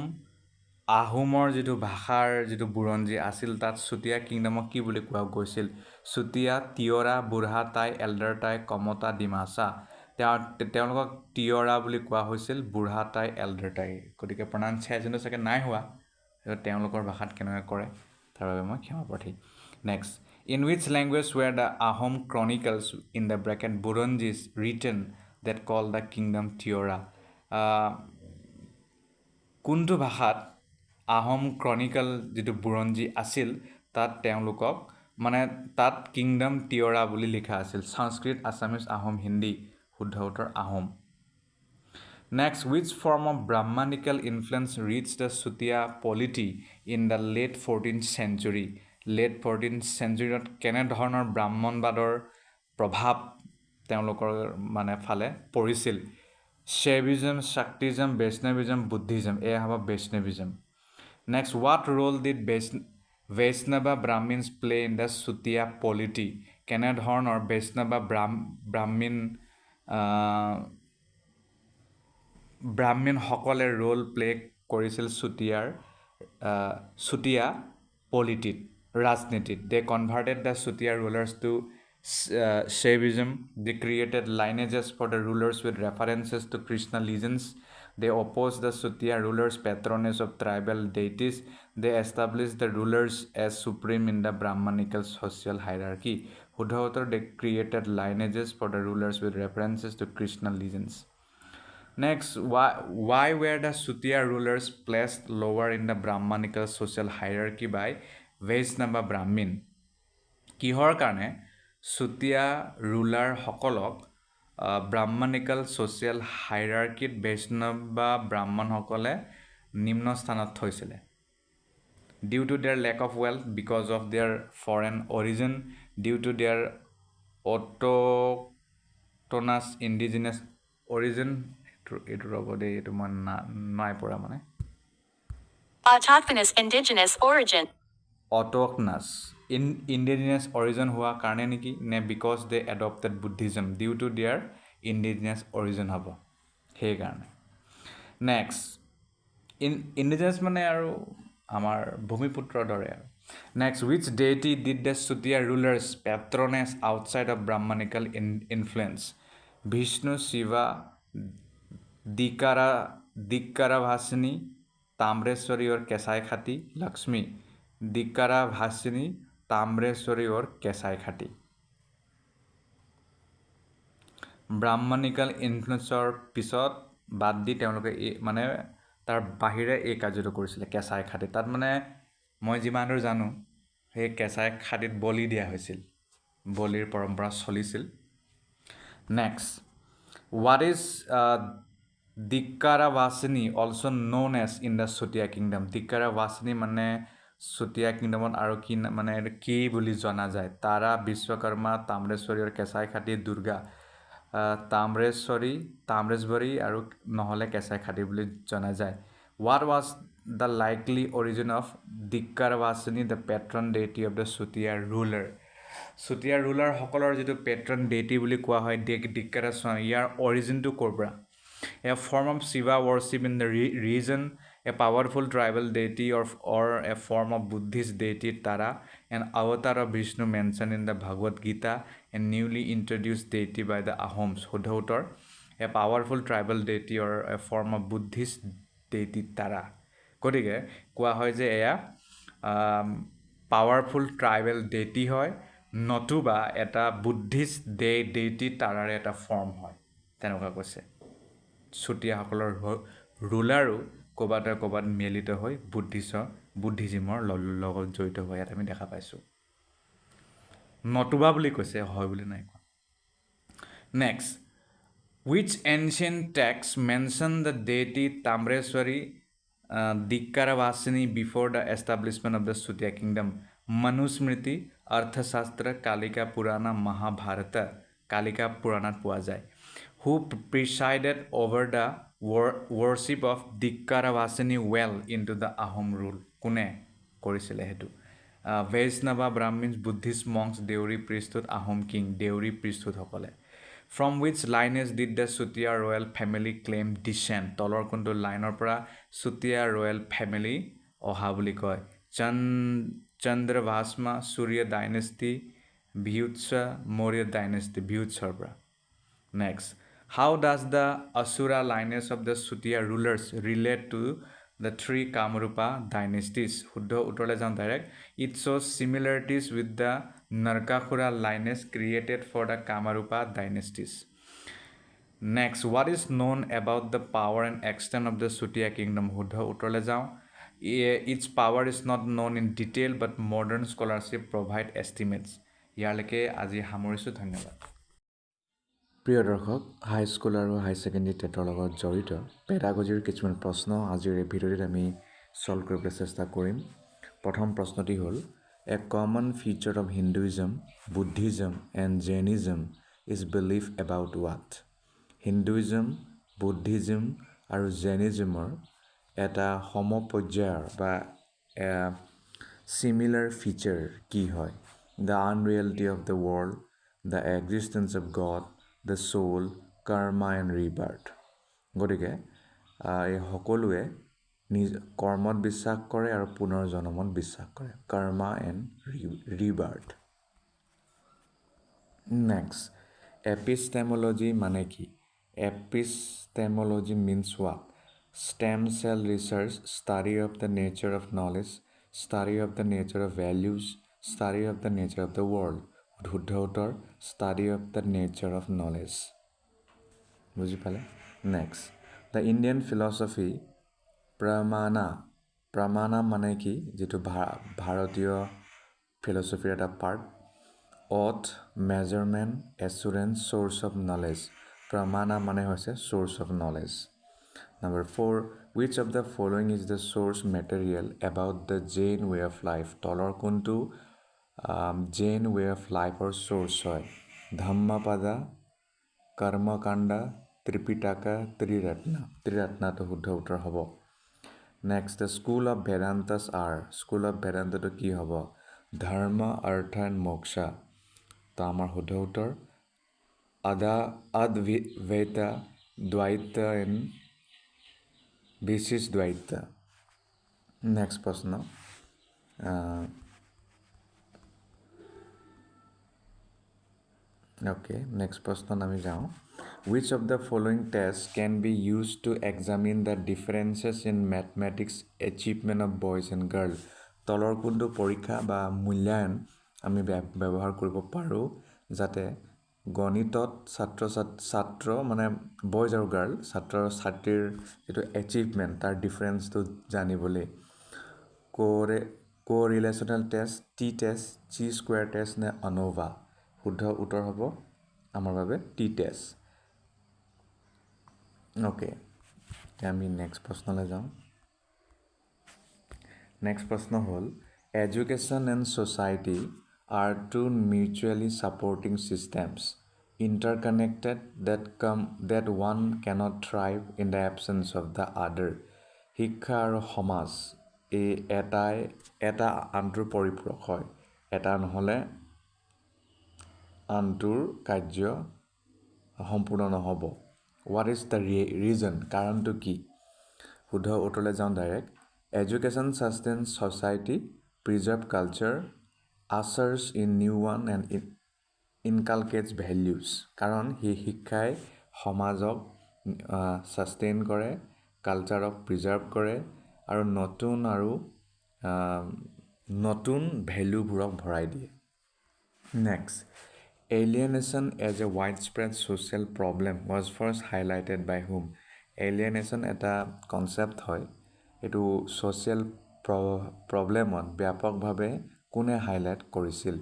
আহোমৰ যিটো ভাষাৰ যিটো বুৰঞ্জী আছিল তাত চুতীয়া কিংডমক কি বুলি কোৱা গৈছিল চুতীয়া তিয়ৰা বুঢ়াতাই এল্ডাৰতাই কমতা ডিমাচা তেওঁলোকক তিয়ৰা বুলি কোৱা হৈছিল বুঢ়াতাই এল্ডাৰতাই গতিকে প্ৰনাউন্সিয়েশ্যনটো চাগে নাই হোৱা তেওঁলোকৰ ভাষাত কেনেকৈ কৰে তাৰ বাবে মই ক্ষমা প্ৰাৰ্থী next in which language were the Ahom chronicles in the bracket Burunjis written that call the kingdom Tiora কোনটো ভাষাত আহোম ক্ৰনিকল যিটো বুৰঞ্জী আছিল তাত তেওঁলোকক মানে তাত কিংডম টিয়ৰা বুলি লিখা আছিল সংস্কৃত আছামিজ আহোম হিন্দী শুদ্ধ উত্তৰ Ahom next which form of Brahmanical influence reached the Sutia polity in the late 14th century late 14th century কেনে ধৰণৰ ব্ৰাহ্মণবাদৰ প্ৰভাৱ তেওঁলোকৰ মানে ফালে পৰিছিল Shaivism, Shaktism, Vaishnavism, Buddhism. এয়া হ'ব Vaishnavism. Next, what role did Vaishnava Brahmins play in the Sutiya polity? কেনে ধৰণৰ Vaishnava ব্ৰাহ্মণ সকলে ৰোল প্লে কৰিছিল চুতীয়া পলিটিত ৰাজনীতিত they converted the Sutiya rulers to Shaivism. They created lineages for the rulers with references to Krishna legends. They opposed the Sutiya rulers' patronage of tribal deities. They established the rulers as supreme in the Brahmanical social hierarchy. They created lineages for the rulers with references to Krishna legends. Next, why were the Sutiya rulers placed lower in the Brahmanical social hierarchy by Vaishnava Brahmin? কিহৰ কাৰণে Chutia ruler সকলক ব্ৰাহ্মণিকেল social হাইৰাৰ্কিত বৈষ্ণৱ বা ব্ৰাহ্মণসকলে নিম্ন স্থানত থৈছিলে due to their lack of wealth because of their foreign origin due to their autochthonous indigenous origin এইটো ৰ'ব দেই এইটো মই নাই পৰা মানে autochthonous indigenous origin autochthonous indigenous origin হোৱা কাৰণে নেকি নে because they adopted Buddhism due to their indigenous origin হ'ব সেই কাৰণে next indigenous মানে আৰু আমাৰ ভূমিপুত্ৰৰ দৰে আৰু next which deity did the Sutiya rulers patronage outside of Brahmanical influence Vishnu Shiva Dikkara Vasini Tamreswari और कैसाई खाती लक्ष्मी दिक्कारा भासिनी ताम्रेश्वरी और कैसाई खाती ব্ৰাহ্মণিকেল ইনফ্লুয়েন্সৰ পিছত বাদ দি তেওঁলোকে মানে তাৰ বাহিৰে এই কাৰ্যটো কৰিছিলে কেঁচাই খাতি তাত মানে মই যিমান দূৰ জানো সেই কেঁচাই খাতিত বলি দিয়া হৈছিল বলিৰ পৰম্পৰা চলিছিল next what is Dikkara Vasini also known as in the Sutiya kingdom Dikkara Vasini মানে Sutiya kingdomত আৰু কি মানে কি বুলি জনা যায় তাৰা বিশ্বকৰ্মা তাম্ৰেশ্বৰী আৰু কেঁচাই খাতি দুৰ্গা তাম্ৰেশ্বৰী আৰু নহলে কেঁচাই খাতি বুলি জনা যায় what was the likely origin of Dikkara Vasini the patron deity of the Sutiya ruler Sutiya ruler সকলৰ যেটো patron deity বুলি কোৱা হয় Dikkara Swami ইয়াৰ অৰিজিনটো কৰপৰা a form of Shiva worship in the region a powerful tribal deity or a form of Buddhist deity Tara an avatar of Vishnu mentioned in the Bhagavad Gita a newly introduced deity by the Ahoms Hudhautor a powerful tribal deity or a form of Buddhist deity Tara গতিকে কোৱা হয় যে এয়া powerful tribal deity হয় নতুবা এটা Buddhist deity তাৰাৰ এটা form হয় তেনেকুৱা কৈছে চুতীয়াসকলৰ ৰুলাৰো ক'বাত মিলিত হৈ বুদ্ধিজিমৰ লগত জড়িত হৈ ইয়াত আমি দেখা পাইছোঁ নতুবা বুলি কৈছে হয় বুলি নাই কোৱা next which ancient text mention the deity Tamreswari Dikkara Vasini before the establishment of the Sutiya kingdom Manusmriti Arthashastra Kalika Purana Mahabharata Kalika Puranat পোৱা যায় who presided over the worship of Dikkara Vasini well into the Ahom rule কোনে কৰিছিলে হেতু Vaishnava Brahmins Buddhist monks Deuri priesthood Ahom king Deuri priesthood সকলে From which lineage did the Sutia royal family claim descent? তলৰ কোনটো লাইনৰ পৰা Sutia royal family অহা বুলি কয়? Chandravasma, Surya dynasty, Bhutsa, Maurya dynasty, Bhutsar পৰা. Next, how does the Asura lineage of the Sutia rulers relate to the three Kamarupa dynasties? শুদ্ধ উত্তৰলৈ যাওঁ direct. It shows similarities with the Narkakura lineage created for the Kamarupa dynasties. Next, what is known about the power and extent of the Sutia kingdom? শুদ্ধ উত্তৰলৈ যাওঁ. Its power is not known in detail, but modern scholarship provide estimates. ইয়ালৈকে আজি সামৰিছোঁ, ধন্যবাদ। প্ৰিয় দৰ্শক, high school আৰু হাই secondary টেটৰ লগত জড়িত পেডাগজিৰ কিছুমান প্ৰশ্ন আজিৰ এই ভিডিঅ'টিত আমি ছল্ভ কৰিবলৈ চেষ্টা কৰিম। প্ৰথম প্ৰশ্নটি হ'ল, a common feature of Hinduism, Buddhism and Jainism is believe about what? Hinduism, Buddhism আৰু জেইনিজমৰ এটা সমপৰ্যায়ৰ বা চিমিলাৰ ফিচাৰ কি হয়? The unreality of the world, the existence of God, the soul, karma and rebirth. গতিকে এই সকলোৱে কৰ্মত বিশ্বাস কৰে আৰু পুনৰ জন্মত বিশ্বাস কৰে। কৰ্মা এণ্ড ৰিবাৰ্থ। নেক্সট, এপিষ্টেমোলজি মানে কি? Epistemology means what? Stem cell research, study of the nature of knowledge, study of the nature of values, study of the nature of the world. শুদ্ধ উত্তৰ, study of the nature of knowledge. বুজি পালে? Next, the Indian philosophy pramana মানে কি? যিটো ভাৰতীয় ফিলচফিৰ এটা part. Oath, measurement, assurance, source of knowledge. প্ৰমাণা মানে হৈছে source of knowledge. Number 4, which of the following is the source material about the Jain way of life? তলৰ কোনটো Jain way of life or source হয়? Dhammapada, Karmakanda, Tripitaka, Triratna. Triratna to শুদ্ধ উত্তৰ হ'ব। Next, the school of Vedantas are. School of Vedanta to কি হ'ব? Dharma, Artha and Moksha. তো আমাৰ শুদ্ধ উত্তৰ Advaita, Dvaita and Vishishdvaita. Next প্ৰশ্ন, next প্ৰশ্নত আমি যাওঁ। Which of the following tests can be used to examine the differences in mathematics achievement of boys and girls? তলৰ কোনটো পৰীক্ষা বা মূল্যায়ন আমি ব্যৱহাৰ কৰিব পাৰোঁ যাতে গণিতত ছাত্ৰ মানে বয়জ আৰু গাৰ্ল ছাত্ৰ ছাত্ৰীৰ যিটো এচিভমেণ্ট তাৰ ডিফাৰেঞ্চটো জানিবলৈ correlational test, t test, chi square test নে অন'ভা? শুদ্ধ উত্তৰ হ'ব আমাৰ বাবে টি টেষ্ট। এতিয়া আমি নেক্সট প্ৰশ্নলৈ যাওঁ। নেক্সট প্ৰশ্ন হ'ল, education and society are two mutually supporting systems, interconnected that one cannot thrive in the absence of the other. শিক্ষা আৰু সমাজ এই এটা আনটোৰ পৰিপূৰক হয়। এটা নহ'লে আনটোৰ কাৰ্য সম্পূৰ্ণ নহ'ব। What is the reason? কাৰণটো কি? শুদ্ধ উত্তৰলৈ যাওঁ direct. Education sustains society, preserve culture, ushers in new one and inculcates values. কাৰণ সেই শিক্ষাই সমাজক সাষ্টেইন কৰে, কালচাৰক প্ৰিজাৰ্ভ কৰে আৰু নতুন ভেলুবোৰক ভৰাই দিয়ে। Next, alienation as a widespread social problem was first highlighted by whom? Alienation এটা কনচেপ্ট হয়, এইটো ছ'চিয়েল প্ৰব্লেমত ব্যাপকভাৱে কোনে হাইলাইট কৰিছিল?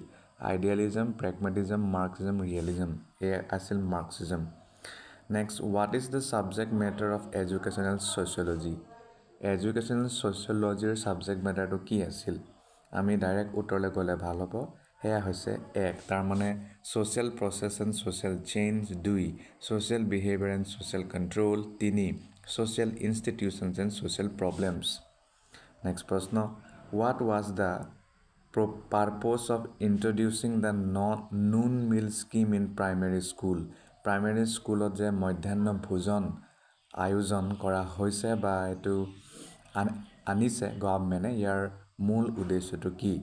Idealism, pragmatism, Marxism, realism. এয়া আছিল Marxism. Next, what is the subject matter of educational sociology? Educational ছ'চিয়লজিৰ ছাবজেক্ট মেটাৰটো কি আছিল? আমি ডাইৰেক্ট উত্তৰলৈ গ'লে ভাল হ'ব। সেয়া হৈছে 1, তাৰমানে social process and social change. 2, social behaviour and social control. 3, social institutions and social problems. Next প্ৰশ্ন, what was the purpose of introducing the noon meal scheme in primary school? Primary স্কুলত যে মধ্যাহ্ন ভোজন আয়োজন কৰা হৈছে বা এইটো আনিছে গভৰ্ণমেণ্টে ইয়াৰ মূল উদ্দেশ্যটো কি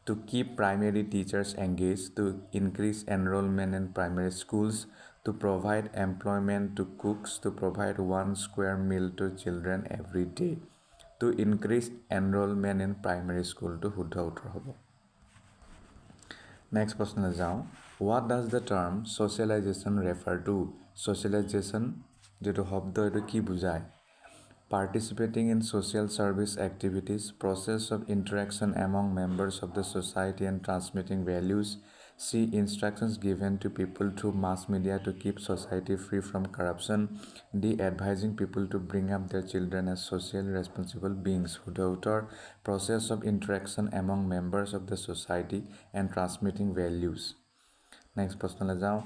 to keep primary teachers engaged, to increase enrollment in primary schools, to provide employment to cooks, to provide 1 square meal to children every day, to increase enrollment in primary school to শুদ্ধ উত্তৰ হ'ব next প্ৰশ্নলৈ যাওঁ what does the term socialization refer to socialization যেটো শব্দ এটো কি বুজায় participating in social service activities, process of interaction among members of the society and transmitting values. C. Instructions given to people through mass media to keep society free from corruption. D. Advising people to bring up their children as socially responsible beings. Huddautor, process of interaction among members of the society and transmitting values. Next question le jao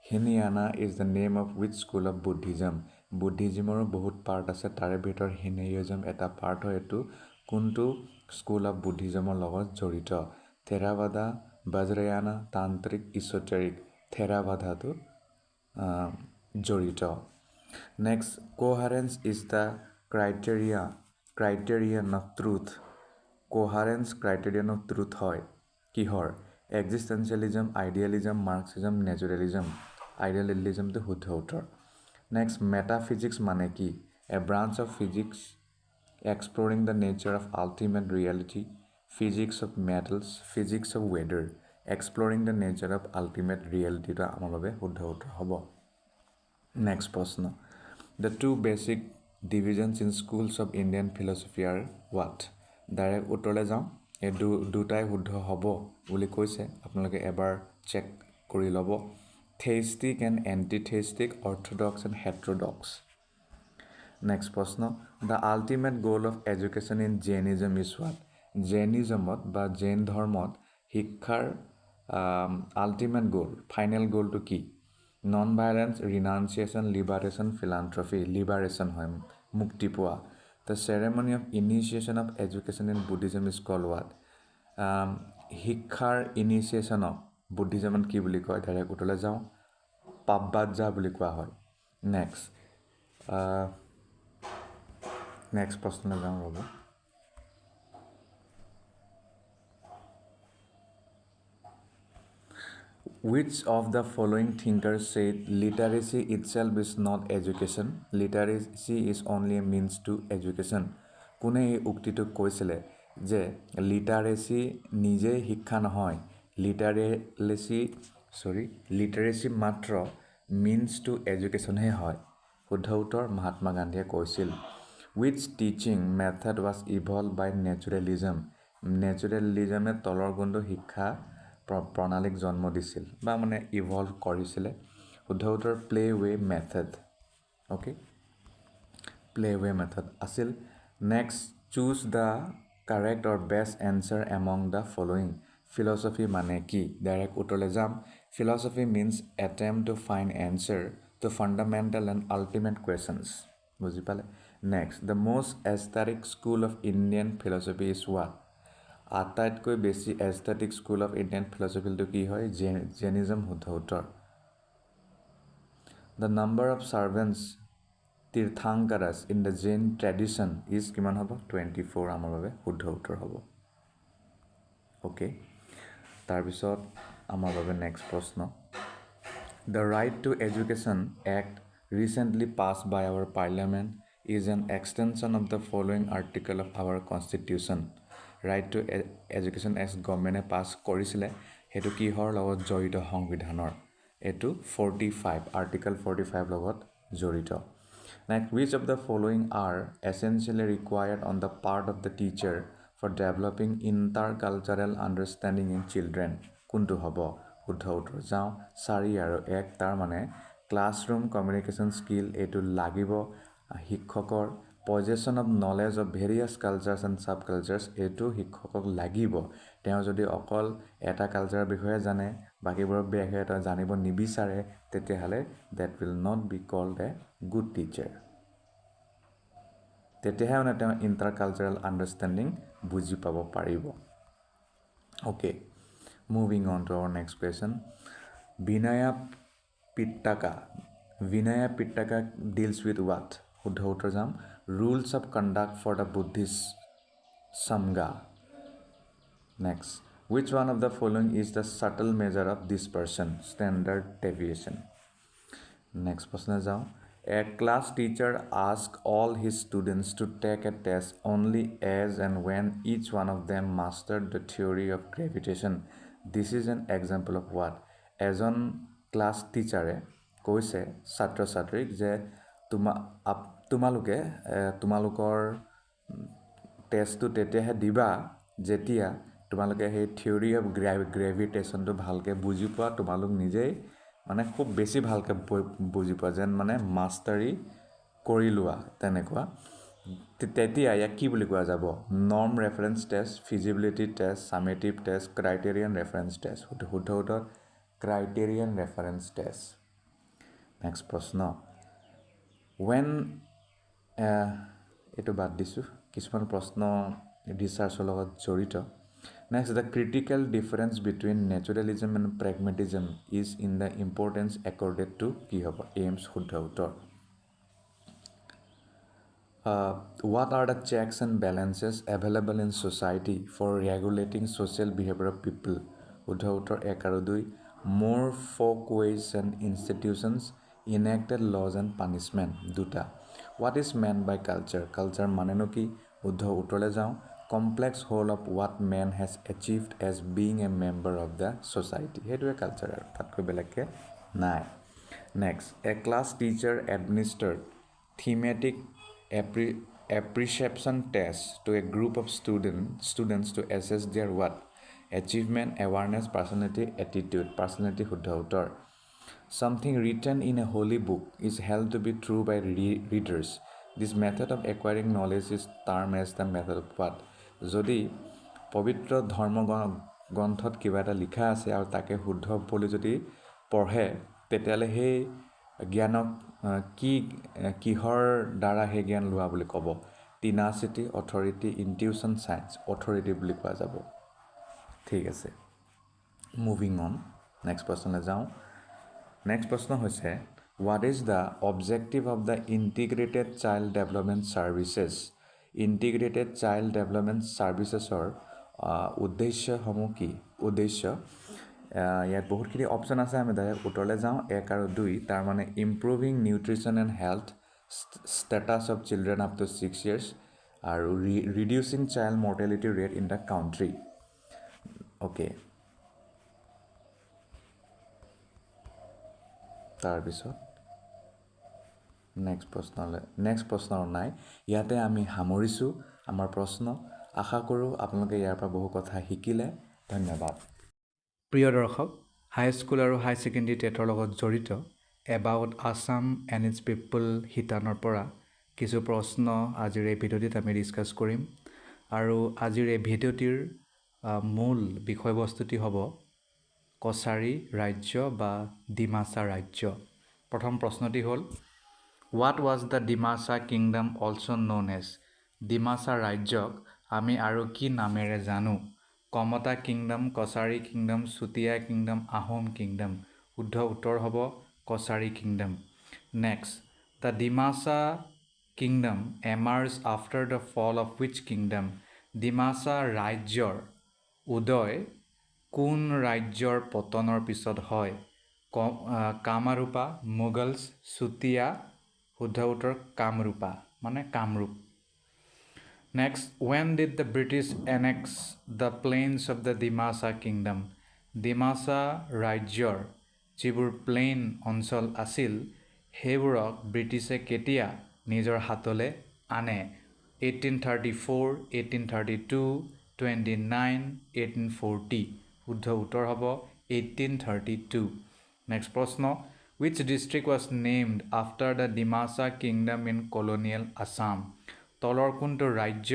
Hinayana is the name of which school of Buddhism? Buddhism or bahut part ase tare bhitor Hinayism eta part hoy etu kuntu school of Buddhism or logot jorito Theravada, Vajrayana, Tantric, Esoteric Theravada to jorito. Next, coherence is the criterion of truth. Coherence criterion of truth hoy kihor existentialism, idealism, Marxism, naturalism. Idealism to শুদ্ধ উত্তৰ Next, metaphysics mane ki a branch of physics exploring the nature of ultimate reality, physics of metals, physics of weather, exploring the nature of ultimate reality to amar babe শুদ্ধ উত্তৰ হ'ব Next প্ৰশ্ন The two basic divisions in schools of Indian philosophy are what? Direct উত্তৰলৈ যাওঁ এই দুটাই শুদ্ধ হ'ব বুলি কৈছে আপোনালোকে এবাৰ চেক কৰি ল'ব Theistic and anti-theistic, orthodox and heterodox. Next প্ৰশ্ন The ultimate goal of education in Jainism is what? Jainismত বা জৈন ধৰ্মত শিক্ষাৰ ultimate goal, final goal to কি? Non-violence, renunciation, liberation, philanthropy. Liberation হয় মুক্তি পোৱা The ceremony of initiation of education in Buddhism is called what? শিক্ষাৰ initiation of Buddhism কি বুলি কয় ডাইৰেক্ট উত্তৰলৈ যাওঁ পাব্বাজা বুলি কোৱা হয় নেক্সট প্ৰশ্নলৈ যাওঁ ৰ'ব Which of the following thinkers said literacy itself is not education? Literacy is only a means to education. কোনে এই উক্তিটো কৈছিলে যে লিটাৰেসি নিজে শিক্ষা নহয় লিটাৰেসি মাত্ৰ means to education হে হয় শুদ্ধ উত্তৰ মহাত্মা গান্ধীয়ে কৈছিল Which teaching method was evolved by naturalism? Naturalism এ তলৰ গুণটো শিক্ষা প্ৰণালীক জন্ম দিছিল বা মানে ইভলভ কৰিছিলে শুদ্ধ উত্তৰ play way method okay play way method আছিল next choose the correct or best answer among the following philosophy মানে কি ডাইৰেক্ট উত্তৰলৈ যাম philosophy means attempt to find answer to fundamental and ultimate questions বুজি পালে next the most aesthetic school of Indian philosophy is what আটাইতকৈ বেছি aesthetic school of Indian philosophy to কি হয় Jainism শুদ্ধ উত্তৰ the number of servants তীर्थংকাৰাস in the Jain tradition is কিমান হ'ব 24 আমাৰ বাবে শুদ্ধ উত্তৰ হ'ব ওকে তাৰ পিছত আমাৰ বাবে নেক্সট প্ৰশ্ন The Right to Education Act recently passed by our parliament is an extension of the following article of our constitution Right to Education Act government pass কৰিছিলে হেতু কিহৰ লগত জড়িত সংবিধানৰ এটো 45 article 45 লগত জড়িত Next, which of the following are essentially required on the part of the teacher for developing intercultural understanding in children? কোনটো হ'ব শুদ্ধ উত্তৰ যাওঁ 4 আৰু 1 তাৰ মানে ক্লাছৰুম কমিউনিকেশ্যন স্কিল এটো লাগিব শিক্ষকৰ possession of knowledge of various cultures and subcultures এটো শিক্ষকক লাগিব তেওঁ যদি অকল এটা কালচাৰৰ বিষয়ে জানে বাকিবোৰৰ বিষয়ে এটা জানিব নিবিচাৰে তেতিয়াহলে that will not be called a good teacher তেতিয়াহে মানে তেওঁ intercultural understanding বুজি পাব পাৰিব okay moving on to our next question Vinaya Pitaka. Vinaya Pitaka deals with what? শুদ্ধ উত্তৰ যাম rules of conduct for the Buddhist Samga. Next, which one of the following is the subtle measure of dispersion? Standard deviation. Next প্রশ্নে যাওঁ A class teacher asks all his students to take a test only as and when each one of them mastered the theory of gravitation. This is an example of what? এজন class টিচাৰে কৈছে ছাত্ৰ ছাত্ৰীক যে তোমালোকৰ টেষ্টটো তেতিয়াহে দিবা যেতিয়া তোমালোকে সেই থিয়ৰি অফ গ্ৰেভিটেশ্যনটো ভালকৈ বুজি পোৱা তোমালোক নিজেই মানে খুব বেছি ভালকৈ বুজি পোৱা যেন মানে মাষ্টাৰী কৰি লোৱা তেনেকুৱা তেতিয়া ইয়াক কি বুলি কোৱা যাব norm reference test feasibility test summative test criterion reference test শুদ্ধ উত্তৰ ক্ৰাইটেৰিয়ান ৰেফাৰেঞ্চ টেষ্ট নেক্সট প্ৰশ্ন when এইটো বাদ দিছোঁ কিছুমান প্ৰশ্ন ৰিচাৰ্চৰ লগত জড়িত Next, the critical difference between naturalism and pragmatism is in the importance accorded to কি হ'ব Ames শুদ্ধ উত্তৰ What are the checks and balances available in society for regulating social behavior of people? শুদ্ধ উত্তৰ 1 আৰু 2 More folkways and institutions enacted laws and punishment দুটা What is meant by culture? Culture মানেনো কি শুদ্ধ উত্তৰলৈ যাওঁ complex whole of what man has achieved as being a member of the society. Here's culture. Next, a class teacher administered thematic appreciation tests to a group of students to assess their what? Achievement, awareness, personality, attitude. Personality শুদ্ধ উত্তৰ Something written in a holy book is held to be true by readers. This method of acquiring knowledge is termed as the method of what? যদি পবিত্ৰ ধৰ্ম গ্ৰন্থত কিবা এটা লিখা আছে আৰু তাকে শুদ্ধ বুলি যদি পঢ়ে তেতিয়ালে সেই জ্ঞানক কিহৰ দ্বাৰা সেই জ্ঞান লোৱা বুলি ক'ব টিনাচিটি অথৰিটি ইনটিউশ্যন সায়েন্স অথৰিটি বুলি কোৱা যাব ঠিক আছে মুভিং অন নেক্সট প্ৰশ্নলৈ যাওঁ নেক্সট প্ৰশ্ন হৈছে What is the objective of the Integrated Child Development Services? Integrated Child Development Services-or উদ্দেশ্যসমূহ কি উদ্দেশ্য ইয়াত বহুতখিনি অপশ্যন আছে আমি ডাইৰেক্ট উত্তৰলৈ যাওঁ 1 আৰু 2 তাৰ মানে improving nutrition and health status of children up to 6 years আৰু reducing child mortality rate in the country okay তাৰপিছত নেক্সট প্ৰশ্ন নাই ইয়াতে আমি সামৰিছোঁ আমাৰ প্ৰশ্ন আশা কৰোঁ আপোনালোকে ইয়াৰ পৰা বহু কথা শিকিলে ধন্যবাদ প্ৰিয় দৰ্শক হাই স্কুল আৰু হাই ছেকেণ্ডেৰী টেটৰ লগত জড়িত এবাউট আছাম এণ্ড ইটছ পিপল শিতানৰ পৰা কিছু প্ৰশ্ন আজিৰ এই ভিডিঅ'টিত আমি ডিছকাছ কৰিম আৰু আজিৰ এই ভিডিঅ'টিৰ মূল বিষয়বস্তুটি হ'ব কছাৰী ৰাজ্য বা ডিমাছা ৰাজ্য প্ৰথম প্ৰশ্নটি হ'ল What was the Dimasa kingdom also known as? Dimasa ৰাজ্যক আমি আৰু কি নামেৰে জানো Kamata kingdom Kachari kingdom Chutiya kingdom Ahom kingdom শুদ্ধ উত্তৰ হ'ব Kachari kingdom next The Dimasa kingdom emerged after the fall of which kingdom? Dimasa ৰাজ্যৰ উদয় কোন ৰাজ্যৰ পতনৰ পিছত হয় কামৰূপা মোগলছ চুতীয়া শুদ্ধ উত্তৰ কামৰূপা মানে Kamrup Next, when did the British annex the plains of the Dimasa kingdom? Dimasa ৰাজ্যৰ যিবোৰ প্লেইন অঞ্চল আছিল সেইবোৰক ব্ৰিটিছে কেতিয়া নিজৰ হাতলৈ আনে 1834, 1832, 29, 1840 শুদ্ধ উত্তৰ হ'ব 1832 Next প্ৰশ্ন Which district was named after the Dimasa kingdom in colonial Assam? তলৰ কোনটো ৰাজ্য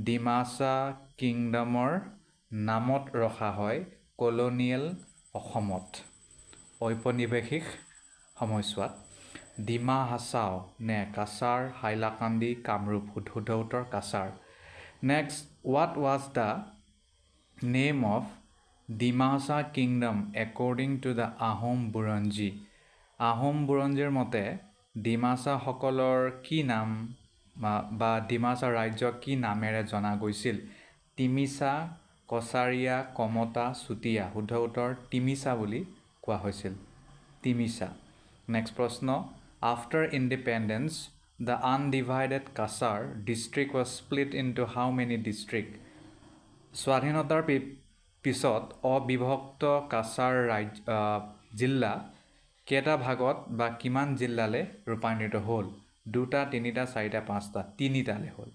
ডিমাছা কিংডমৰ নামত ৰখা হয় কলোনিয়েল অসমত ঔপনিৱেশিক সময়ছোৱাত ডিমা হাছাও নে কাছাৰ হাইলাকান্দি কামৰূপ শুদ্ধ উত্তৰ Cachar next what was the name of Dimasa kingdom according to the Ahom Buranji Ahom বুৰঞ্জীৰ মতে ডিমাছাসকলৰ কি নাম বা ডিমাছা ৰাজ্যক কি নামেৰে জনা গৈছিল? তিমিছা, কছাৰীয়া, কমতা, চুতীয়া। শুদ্ধ উত্তৰ তিমিছা বুলি কোৱা হৈছিল। তিমিছা। নেক্সট প্ৰশ্ন, after independence the undivided Cachar district was split into how many district? স্বাধীনতাৰ পিছত অবিভক্ত কাছাৰ জিলা কেইটা ভাগত বা কিমান জিলালৈ ৰূপান্তৰিত হ'ল? 2টা, 3টা, 4টা, 5টা? 3টালৈ হ'ল।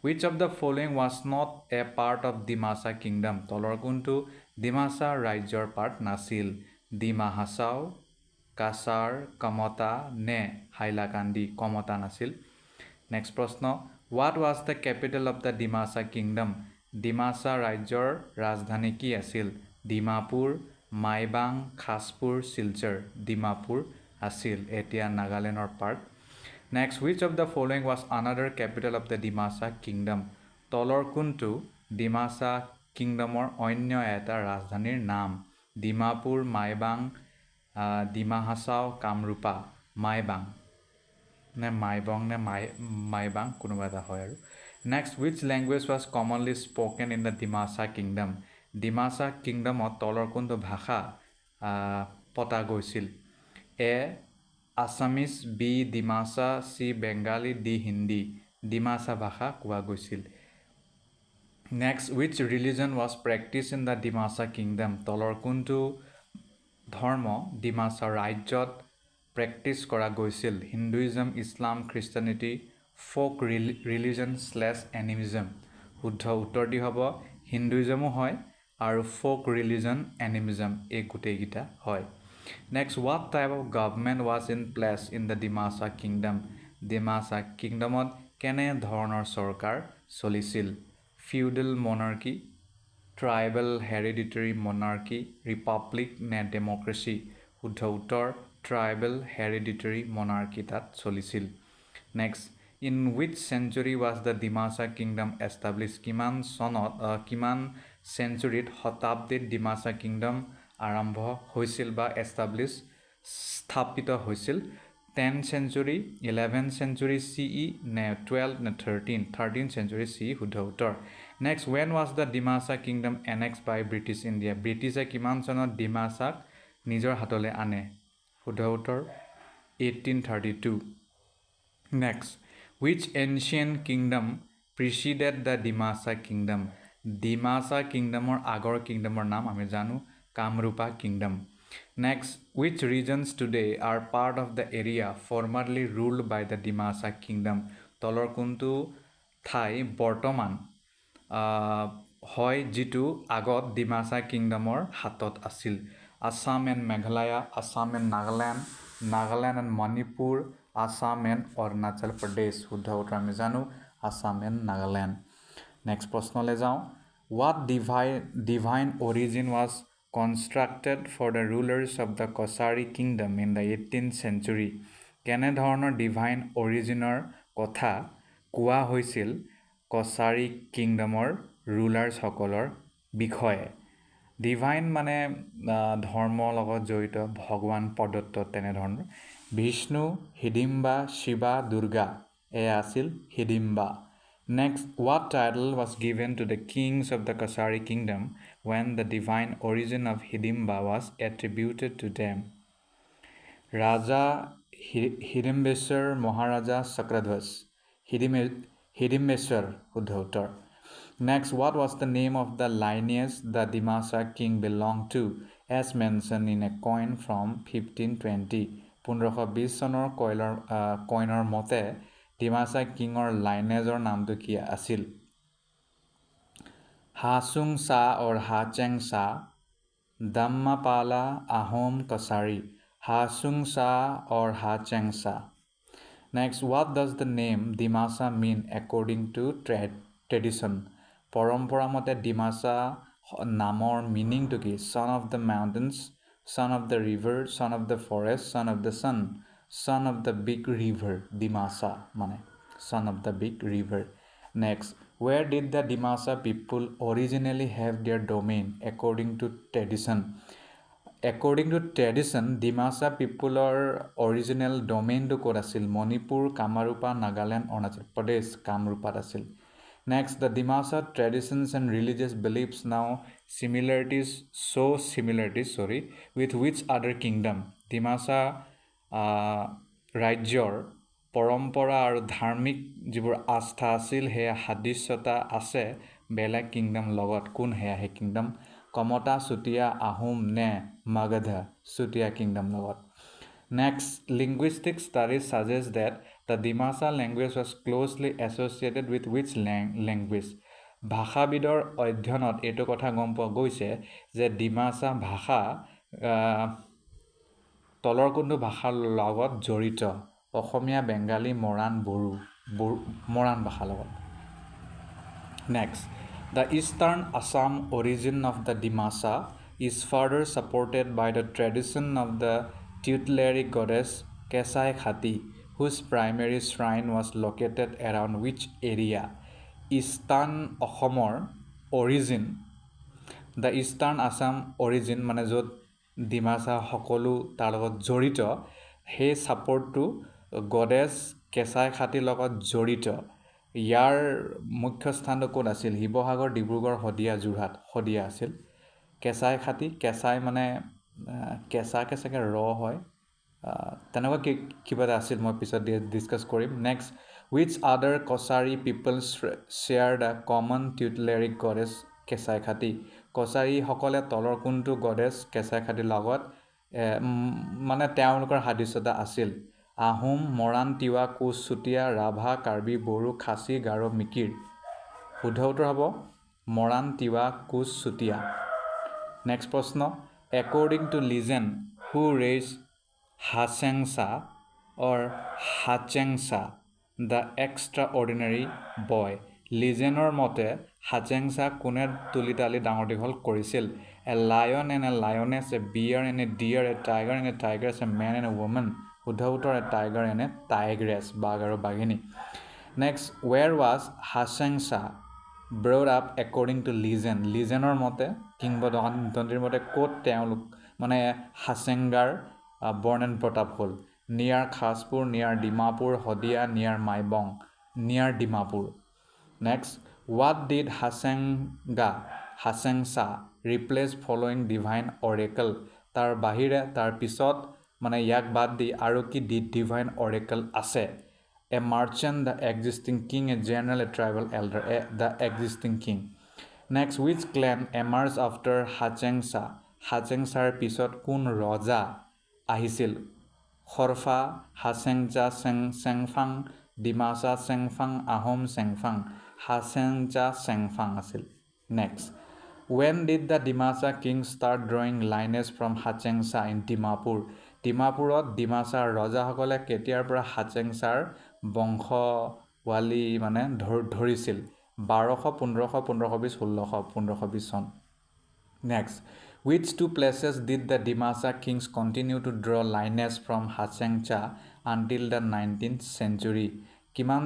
Which of the following was not a part of Dimasa Kingdom? তলৰ কোনটো ডিমাছা ৰাজ্যৰ পাৰ্ট নাছিল? ডিমা হাছাও, কাছাৰ, কমতা নে হাইলাকান্দি? কমতা নাছিল। নেক্সট প্ৰশ্ন, what was the capital of the Dimasa kingdom? Dimasa ৰাজ্যৰ ৰাজধানী কি আছিল? ডিমাপুৰ, মাইবাং, খাছপুৰ, শিলচৰ? ডিমাপুৰ আছিল। এতিয়া নাগালেণ্ডৰ part. Next, which of the following was another capital of the Dimasa kingdom? তলৰ কোনটো ডিমাছা কিংডমৰ অন্য এটা ৰাজধানীৰ নাম? ডিমাপুৰ, মাইবাং, ডিমা হাছাও, কামৰূপা? মাইবাং নে মাইবং নে মাইবাং কোনোবা এটা হয় আৰু। Next, which language was commonly spoken in the Dimasa kingdom? Dimasa কিংডমত তলৰ কোনটো ভাষা পতা গৈছিল? A Assamese, B Dimasa, C Bengali, D Hindi? Dimasa ভাষা কোৱা গৈছিল। Next, which religion was practice in the Dimasa kingdom? তলৰ কোনটো ধৰ্ম ডিমাছা ৰাজ্যত প্ৰেক্টিছ কৰা গৈছিল? Hinduism, Islam, Christianity, folk religion / animism? শুদ্ধ উত্তৰটি হ'ব হিন্দুইজমো হয় আৰু ফ'ক ৰিলিজন এনিমিজম, এই গোটেইকেইটা হয়। Next, what type of government was in place in the Dimasa kingdom? Dimasa কিংডমত কেনে ধৰণৰ চৰকাৰ চলিছিল? Feudal monarchy, tribal hereditary monarchy, republic নে ডেম'ক্ৰেচি? শুদ্ধ উত্তৰ ট্ৰাইবেল হেৰিডিটেৰী মনাৰ্কি তাত চলিছিল। Next, in which century was the Dimasa kingdom establish? কিমান চেঞ্চুৰীত শতাব্দীত ডিমাছা কিংডম আৰম্ভ হৈছিল বা স্থাপিত হৈছিল? 10th century, 11th century CE নে 12 নে 13th চেঞ্চুৰী CE? শুদ্ধ উত্তৰ। Next, when was the Dimasa kingdom annex by British India? ব্ৰিটিছে কিমান চনত ডিমাছাক নিজৰ হাতলৈ আনে? শুদ্ধ উত্তৰ 1832। Next, which ancient kingdom preceded the Dimasa kingdom? Dimasa কিংডমৰ আগৰ কিংডমৰ নাম আমি জানো Kamarupa kingdom. Next, which regions today are part of the area formerly ruled by the Dimasa kingdom? তলৰ কোনটো ঠাই বৰ্তমান হয় যিটো আগত ডিমাছা কিংডমৰ হাতত আছিল? Assam and Meghalaya, Assam and Nagaland, Nagaland and Manipur, Assam and Arunachal Pradesh? শুদ্ধ উত্তৰ আমি জানো আছাম এণ্ড নাগালেণ্ড। নেক্সট প্ৰশ্নলৈ যাওঁ, what divine origin was constructed for the rulers of the Kachari kingdom in the 18th century? কেনেধৰণৰ ডিভাইন অৰিজিনৰ কথা কোৱা হৈছিল কছাৰী কিংডমৰ ৰুলাৰ্ছসকলৰ বিষয়ে? ডিভাইন মানে ধৰ্মৰ লগত জড়িত, ভগৱান প্ৰদত্ত তেনেধৰণৰ। বিষ্ণু, হিডিম্বা, শিৱা, দুৰ্গা? এয়া আছিল Hidimba. Next, what title was given to the kings of the Kashari kingdom when the divine origin of Hidimba was attributed to them? Raja Hidimbeswar, Maharaja Sakradhwas? Hidimbeswar, Shuddha uttar. Next, what was the name of the lineage the Dimasa king belonged to, as mentioned in a coin from 1520? 1520 চনৰ কইনৰ মতে ডিমাছা কিঙৰ লাইনেজৰ নামটো কি আছিল? হাচুং চা और হাচেং চা, দাম্মাপালা, আহোম, কছাৰী? হাচুং চা और হাচেং চা। Next, what does the name Dimasa mean according to tradition? পৰম্পৰা মতে ডিমাছা নামৰ মিনিংটো কি? Son of the mountains, son of the river, son of the forest, son of the sun, son of the big river? Dimasa মানে son of the big river. Next, where did the Dimasa people originally have their domain according to tradition? According to tradition, Dimasa people are original domain to Kodasil, Manipur, Kamarupa, Nagaland, Arunachal Pradesh, Kamrupa Asil. Next, the Dimasa traditions and religious beliefs now similarities, with which other kingdom? Dimasa ৰাজ্যৰ পৰম্পৰা আৰু ধাৰ্মিক যিবোৰ আস্থা আছিল সেয়া সাদৃশ্যতা আছে বেলেগ কিংডম লগত কোন সেয়া সেই কিংডম কমতা চুতীয়া আহোম নে মাগধা চুতীয়া কিংডম লগত Next, linguistic studies suggest that the Dimasa language was closely associated with which language? ভাষাবিদৰ অধ্যয়নত এইটো কথা গম পোৱা গৈছে যে ডিমাছা ভাষা তলৰ কোনটো ভাষাৰ লগত জড়িত অসমীয়া বেংগালী মৰাণ বড়ো মৰাণ ভাষাৰ লগত Next, the eastern Assam origin of the Dimasa is further supported by the tradition of the tutelary goddess Kesai Khati, whose primary shrine was located around which area? Eastern Assam origin, the eastern Assam origin মানে য'ত ডিমাছা সকলো তাৰ লগত জড়িত সেই ছাপৰ্টটো goddess কেঁচাই খাতিৰ লগত জড়িত ইয়াৰ মুখ্য স্থানটো ক'ত আছিল শিৱসাগৰ ডিব্ৰুগড় শদিয়া যোৰহাট শদিয়া আছিল কেঁচাই খাতি কেঁচাই মানে কেঁচাকে চাগে ৰ হয় তেনেকুৱা কিবা এটা আছিল মই পিছত ডিছকাছ কৰিম next which other Kosari people shared a common tutelary goddess কেঁচাই খাতি কছাৰী সকলে তলৰ কোনটো গডেছ কেঁচাই খাতিৰ লগত মানে তেওঁলোকৰ সাদৃশ্যতা আছিল আহোম মৰাণ তিৱা কোচ চুতীয়া ৰাভা কাৰ্বি বড়ো খাচী গাৰো মিকিৰ শুদ্ধ উত্তৰ হ'ব মৰাণ তিৱা কোচ চুতীয়া নেক্সট প্ৰশ্ন according to legend who raised Hasengsa or Hachengsa the extraordinary boy লিজেনৰ মতে হাচেংসা কোনে তুলিতালি ডাঙৰ দীঘল কৰিছিল a lion and A lioness a bear and a deer a tiger and a tigress a man and a woman শুদ্ধ উত্তৰ a tiger and a tigress বাঘ আৰু বাঘিনী next where was Hachengsa brought up according to লিজেনৰ মতে কিংবদন্তিৰ মতে ক'ত তেওঁলোক মানে হাচেংগাৰ বৰ্ণ এণ্ড প্ৰতাপ হ'ল নিয়াৰ খাছপুৰ নিয়াৰ ডিমাপুৰ শদিয়া নিয়াৰ মাইবং নিয়াৰ Dimapur Next, what did Hasengsa replace following divine oracle? তাৰ বাহিৰে তাৰ পিছত মানে ইয়াক বাদ দি আৰু কি divine oracle আছে? A merchant, the existing king, a general, a tribal elder, the existing king. Next, which clan emerged after Hachengsa? Hachengsaৰ পিছত কোন ৰজা আহিছিল? খৰফা, হাচেংজা চেংফাং, Dimasa চেংফাং, Ahom চেংফাং Hasengja Sengfang asil. Next, when did the Dimasa king start drawing lineage from Hachengsa in Dimapur? Dimapurot Dimasa Raja সকলে কেতিয়াৰ পৰা হাচেংসাৰ বংশৱালী মানে ধৰিছিল 1200 1520 1520 চন Next, which two places did the Dimasa kings continue to draw lineage from Hachengsa until the 19th century? কিমান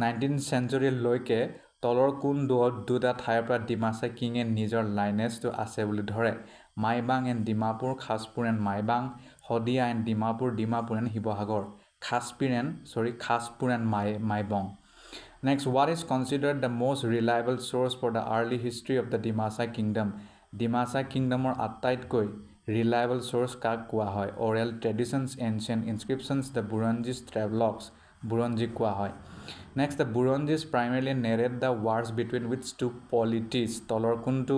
19th century লৈকে তলৰ কোন দুটা ঠাইৰ পৰা ডিমাছা কিঙে নিজৰ লাইনেজটো আছে বুলি ধৰে Maibang and Dimapur Khaspur and Maibang Sadiya and Dimapur and Sivasagar Khaspur and Maibang Next, what is considered the most reliable source for the early history of the Dimasa kingdom? Dimasa kingdomৰ আটাইতকৈ reliable source কাক কোৱা হয় oral traditions ancient inscriptions the Buranjis travelogues Buranji কোৱা হয় Next, the Buranjis primarily narrate the wars between which two polities তলৰ কোনটো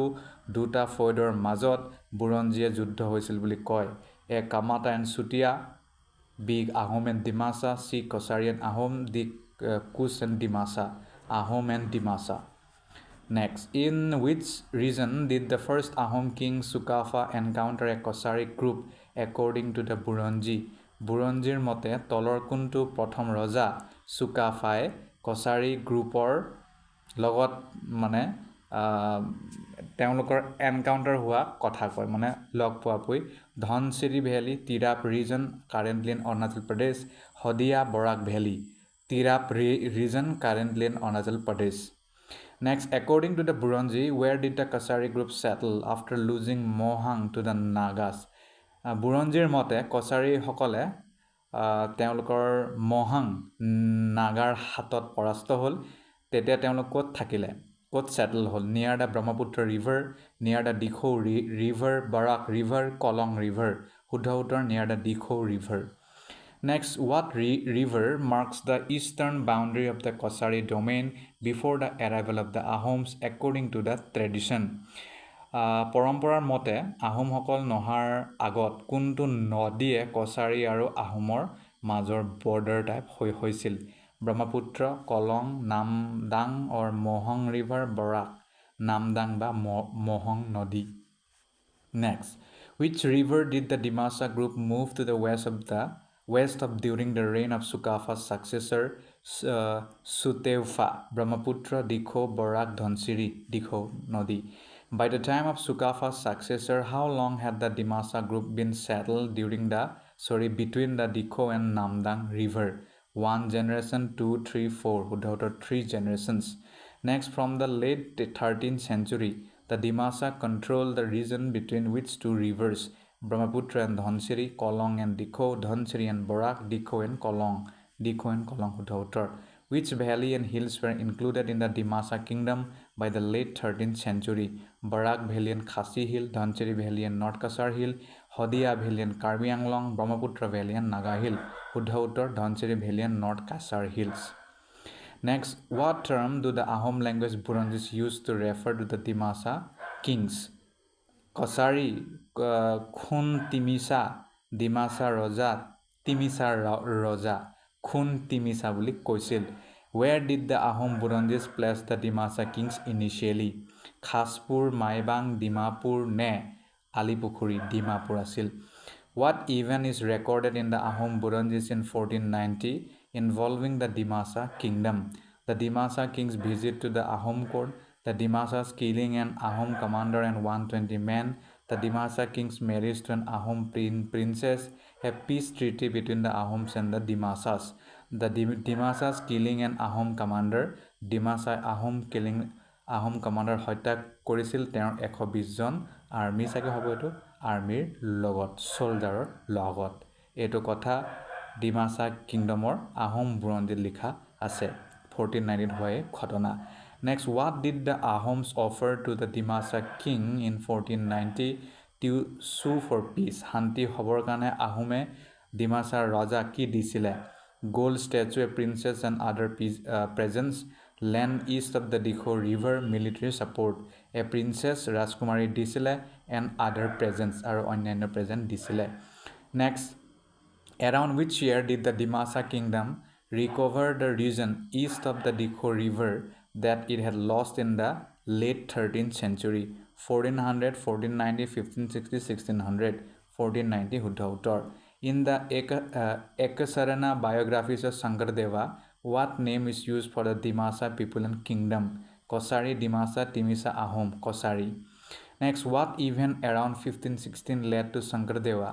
দুটা ফৈদৰ মাজত বুৰঞ্জীয়ে যুদ্ধ হৈছিল বুলি কয় A Kamata and Chutiya B Ahom and Dimasa C Kachari and Ahom D Koch and Dimasa Ahom and Dimasa Next, in which region did the first Ahom king Sukafa encounter a Kosari group according to the Buranji? Buranjir মতে তলৰ কোনটো প্ৰথম ৰজা Sukafaই Kosari গ্ৰুপৰ লগত মানে তেওঁলোকৰ এনকাউন্টাৰ হোৱা কথা কয় মানে লগ পোৱাকৈ Dhansiri valley Tirap region currently in Arunachal Pradesh Sadiya Barak valley Tirap region currently in Arunachal Pradesh Next, according to the Buronji, where did the Kasari group settle after losing Mohang to the Nagas? বুৰঞ্জীৰ মতে কছাৰীসকলে তেওঁলোকৰ মহাং নাগাৰ হাতত পৰাস্ত হ'ল। তেতিয়া তেওঁলোক ক'ত থাকিলে, ক'ত ছেটেল হ'ল? নিয়াৰ দ্য ব্ৰহ্মপুত্ৰ ৰিভাৰ, নিয়াৰ the Dikhow river, Barak river, Kolong river. শুদ্ধ উত্তৰ নিয়াৰ the Dikhow river. Next, what river marks the eastern boundary of the Kosari domain before the arrival of the Ahoms according to the tradition? পৰম্পৰাৰ মতে আহোমসকল নহাৰ আগত কোনটো নদীয়ে কছাৰী আৰু আহোমৰ মাজৰ বৰ্ডাৰ টাইপ হৈছিল? ব্ৰহ্মপুত্ৰ, কলং, নামদাং অৰ মহং ৰিভাৰ, বৰাক। নামদাং বা মহং নদী। Next, which river did the Dimasa group move to the west of during the reign of Sukafa's successor Suteufa? Brahmaputra, Dikho, Borak, Dhonsiri, Dikho Nodi. By the time of Sukafa's successor, how long had the Dimasa group been settled between the Dikho and Namdang river? 1 generation, 2, 3, 4. Without 3 generations. Next, from the late 13th century, the Dimasa controlled the region between which two rivers? Brahmaputra and Dhonsiri, Kolong and Dikho, Dhonsiri and Borak, Dikho and Kolong. Dikho and Kolong. Which valley and hills were included in the Dimasa kingdom by the late 13th century? Barak Valley and Khasi Hill, Dhonsiri Valley and North Kasar Hill, Hodia Valley and Karbi Anglong, Brahmaputra Valley and Naga Hill. Dhonsiri Valley and North Kasar Hills. Next, what term do the Ahom language Buronjis use to refer to the Dimasa kings? Kosari, Khun Timisa, Dimasa Roja, Timisa Roja, Khun Timisa বুলি কৈছিল। Where did the Ahom Buronjis place the Dimasa kings initially? Khaspur, Maibang, Dimapur নে আলিপুখুৰী? ডিমাপুৰ আছিল। What event is recorded in the Ahom Buronjis in 1490 involving the Dimasa kingdom? The Dimasa king's visit to the Ahom court, the Dimasa's killing an Ahom commander and 120 men, the Dimasa king's marriage to an Ahom princess, a peace treaty between the Ahoms and the Dimasas. The Dimasa's killing an Ahom commander, Dimasa Ahom commander হত্যা কৰিছিল তেওঁৰ 120 জন army চাগে হ'ব এইটো আৰ্মিৰ লগত সোলজাৰৰ লগত। এইটো কথা ডিমাসা কিংডমৰ আহোম বুৰঞ্জীত লিখা আছে 1490 হোৱা ঘটনা। Next, what did the Ahoms offer to the Dimasa king in 1490 to sue for peace? শান্তি হ'বৰ কাৰণে আহোমে ডিমাসাৰ ৰজা কি দিছিলে? Gold statue, a princess and other presents, land east of the Dikho river, military support. A princess, Rajkumari disile and other presents are অন্যান্য present disile. Next, around which year did the Dimasa kingdom recover the region east of the Dikho river that it had lost in the late 13th century? 1400, 1490, 1560, 1600. 1490 শুদ্ধ উত্তৰ। In the Ekasarana biographies of Sankardeva, what name is used for the Dimasa people and kingdom? Kosari, Dimasa, Timisa, Ahom, Kosari. Next, what event around 1516 led to Sankardeva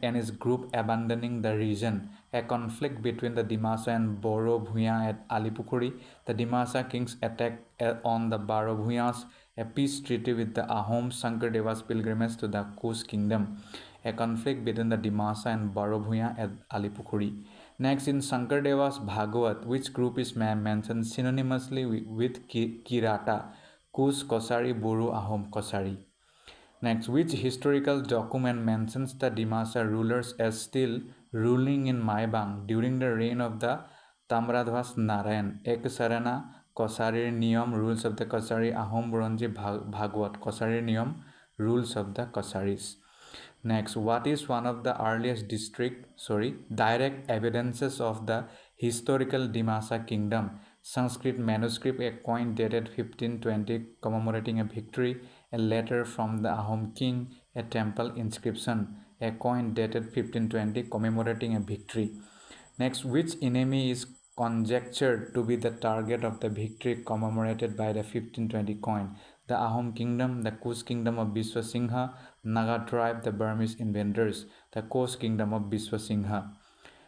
and his group abandoning the region? A conflict between the Dimasa and Boro Bhuya at Alipukhuri, the Dimasa kings attack on the Baro Bhuyas, a peace treaty with the Ahoms, Sankardeva's pilgrimage to the Kush kingdom. A conflict between the Dimasa and Baro Bhuya at Alipukhuri. Next, in Sankardeva's Bhagavad, which group is mentioned synonymously with Kirata? Kush, Kosari, Buru, Ahom, Kosari. Next, which historical document mentions the Dimasa rulers as still ruling in Maibang during the reign of the Tamradhas Narayan? Ekasarana, Kosarir Niyam, rules of the Kosari, Ahom Buronji Bhagavad, Kosarir Niyam, rules of the Kosaris. Next, what is one of the earliest direct evidences of the historical Dimasa kingdom? Sanskrit manuscript, a coin dated 1520 commemorating a victory, a letter from the Ahom king, a temple inscription, a coin dated 1520 commemorating a victory. Next, which enemy is conjectured to be the target of the victory commemorated by the 1520 coin? The Ahom kingdom, the Kush kingdom of Biswasingha, Naga tribe, the Burmese invaders, the Kush kingdom of Biswasingha.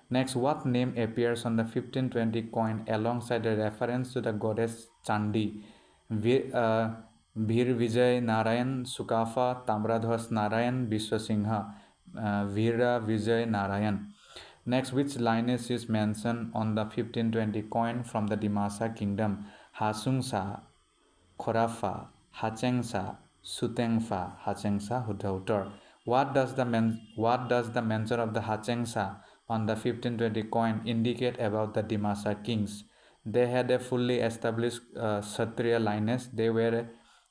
Next, what name appears on the 1520 coin alongside a reference to the goddess Chandi? Veer Vijay Narayan Sukafa Tamradhas Narayan Biswasingha Veera Vijay Narayan. Next, which lineage is mentioned on the 1520 coin from the Dimasa kingdom? Hasungsa, Khorafa, Hachengsa, Sutengfa, Hachengsa, Hudautor. What does the mention of the Hachengsa on the 1520 coin indicate about the Dimasa kings? They had a fully established Kshatriya lineage. They were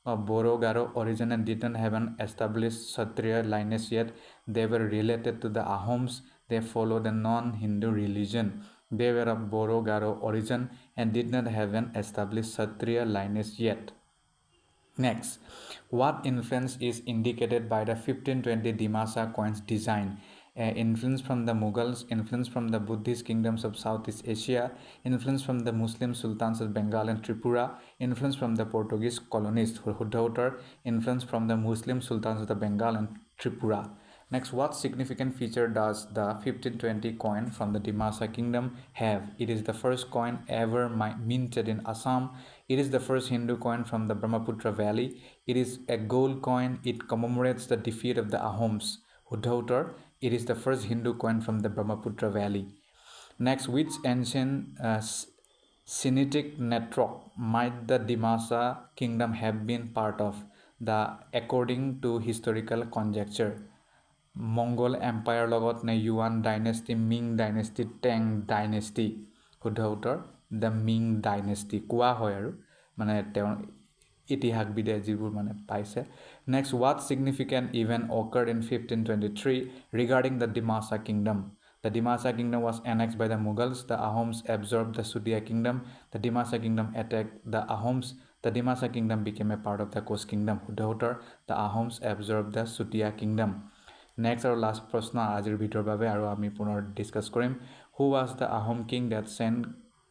of Boro-Garo origin and didn't have an established Kshatriya lineage yet. They were related to the Ahoms. They followed a non-Hindu religion. They were of Boro-Garo origin and did not have an established Kshatriya lineage yet. Next, what influence is indicated by the 1520 Dimasa coins design? Influence from the Mughals, influence from the Buddhist kingdoms of Southeast Asia, influence from the Muslim sultans of Bengal and Tripura, influence from the Portuguese colonists, Hudautar, influence from the Muslim sultans of the Bengal and Tripura. Next, what significant feature does the 1520 coin from the Dimasa kingdom have? It is the first coin ever minted in Assam. It is the first Hindu coin from the Brahmaputra Valley. It is a gold coin. It commemorates the defeat of the Ahoms. Hudautar. It is the first Hindu coin from the Brahmaputra Valley. Next, which ancient Sinitic network might the Dimasa kingdom have been part of? According to historical conjecture, Mongol Empire লগত নে Yuan dynasty, Ming dynasty, Tang dynasty, শুদ্ধ the Ming dynasty কোৱা হয় আৰু মানে তেওঁ ইতিহাসবিদে যিবোৰ মানে পাইছে. Next, what significant event occurred in 1523 regarding the Dimasa kingdom? The Dimasa kingdom was annexed by the Mughals. The Ahoms absorbed the Sudhia kingdom. The Dimasa kingdom attacked the Ahoms. The Dimasa kingdom became a part of the Koch kingdom. শুদ্ধ the Ahoms absorbed the Sudhia kingdom. Next আৰু last প্ৰশ্ন আজিৰ ভিডিঅ'ৰ বাবে আৰু আমি পুনৰ discuss কৰিম. Who was the Ahom king that sent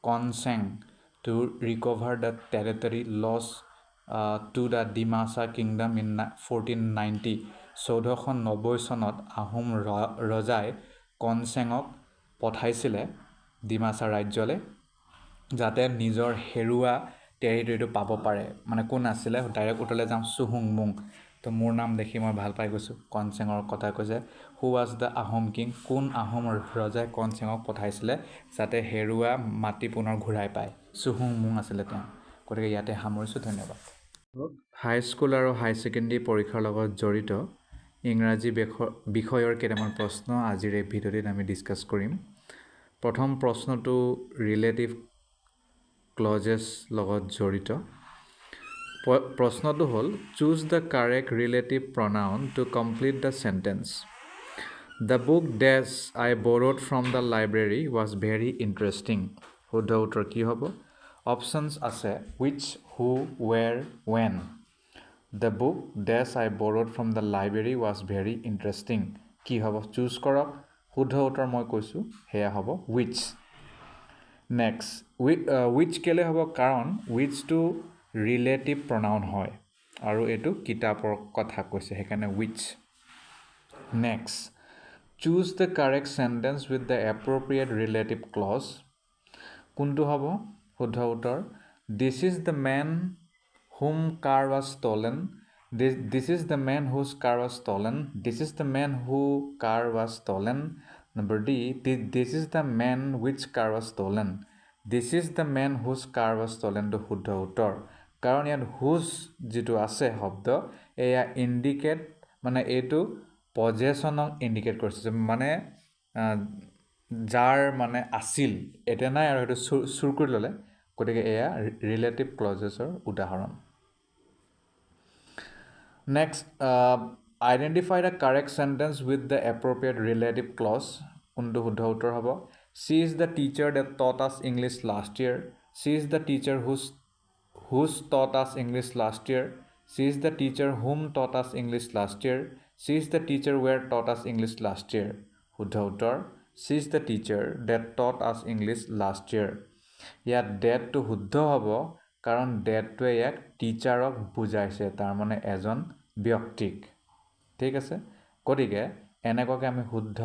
Konseng to recover the territory lost to the Dimasa kingdom in 1490? 1490 চনত আহোম ৰজাই কনচেঙক পঠাইছিলে ডিমাছা ৰাজ্যলৈ যাতে নিজৰ হেৰুৱা টেৰিটৰিটো পাব পাৰে. মানে কোন আছিলে? ডাইৰেক্ট উত্তৰলৈ যাম, চুহুংমুং. তো মোৰ নাম দেখি মই ভাল পাই গৈছোঁ. কনচেঙৰ কথা কৈছে. হু ৱাজ দ্য আহোম কিং? কোন আহোম ৰজাই কনচেঙক পঠাইছিলে যাতে হেৰুৱা মাটি পুনৰ ঘূৰাই পায়? চুহুংমুং আছিলে তেওঁ. গতিকে ইয়াতে সামৰিছোঁ. ধন্যবাদ. হাইস্কুল আৰু হাই ছেকেণ্ডেৰী পৰীক্ষাৰ লগত জড়িত ইংৰাজী বিষয়ৰ কেইটামান প্ৰশ্ন আজিৰ এই ভিডিঅ'টিত আমি ডিছকাছ কৰিম. প্ৰথম প্ৰশ্নটো ৰিলেটিভ ক্লজেছ লগত জড়িত. প্ৰশ্নটো হ'ল, choose the correct relative pronoun to complete the sentence. The book dash I borrowed from the library was very interesting. শুদ্ধ উত্তৰ কি হ'ব? অপশ্যনছ আছে which, who, where, when. The book dash I borrowed from the library was very interesting. কি হ'ব? Choose কৰক. শুদ্ধ উত্তৰ মই কৈছোঁ, সেয়া হ'ব which. নেক্সট, which কেলৈ হ'ব? কাৰণ whichটো ৰিলেটিভ প্ৰনাউন হয় আৰু এইটো কিতাপৰ কথা কৈছে, সেইকাৰণে which. Next, choose the correct sentence with the appropriate relative clause. কোনটো হ'ব? শুদ্ধ উত্তৰ, this is the man whom car was stolen. This is the man whose car was stolen. This is the man who car was stolen. Number D, this is the man which car was stolen. This is the man whose car was ষ্টলেনটো শুদ্ধ উত্তৰ. কাৰণ ইয়াত হুজ যিটো আছে শব্দ, এয়া indicate, মানে এইটো পজেশ্যনক ইণ্ডিকেট কৰিছে, মানে যাৰ মানে আছিল, এতিয়া নাই আৰু সেইটো চুৰ কৰি ল'লে. গতিকে এয়া ৰিলেটিভ ক্লজেছৰ উদাহৰণ. Next, identify the correct sentence with the appropriate relative clause. কোনটো শুদ্ধ উত্তৰ হ'ব? She is the teacher that taught us English last year. She is the teacher whose taught us English last year. She is the teacher whom taught us English last year. She is the teacher where taught us English last year. শুদ্ধ উত্তৰ, she is the teacher that taught us English last year. ইয়াত ডেটটো শুদ্ধ হ'ব কাৰণ ডেটটোৱে ইয়াক টিচাৰক বুজাইছে, তাৰমানে এজন ব্যক্তিক. ঠিক আছে? গতিকে এনেকুৱাকৈ আমি শুদ্ধ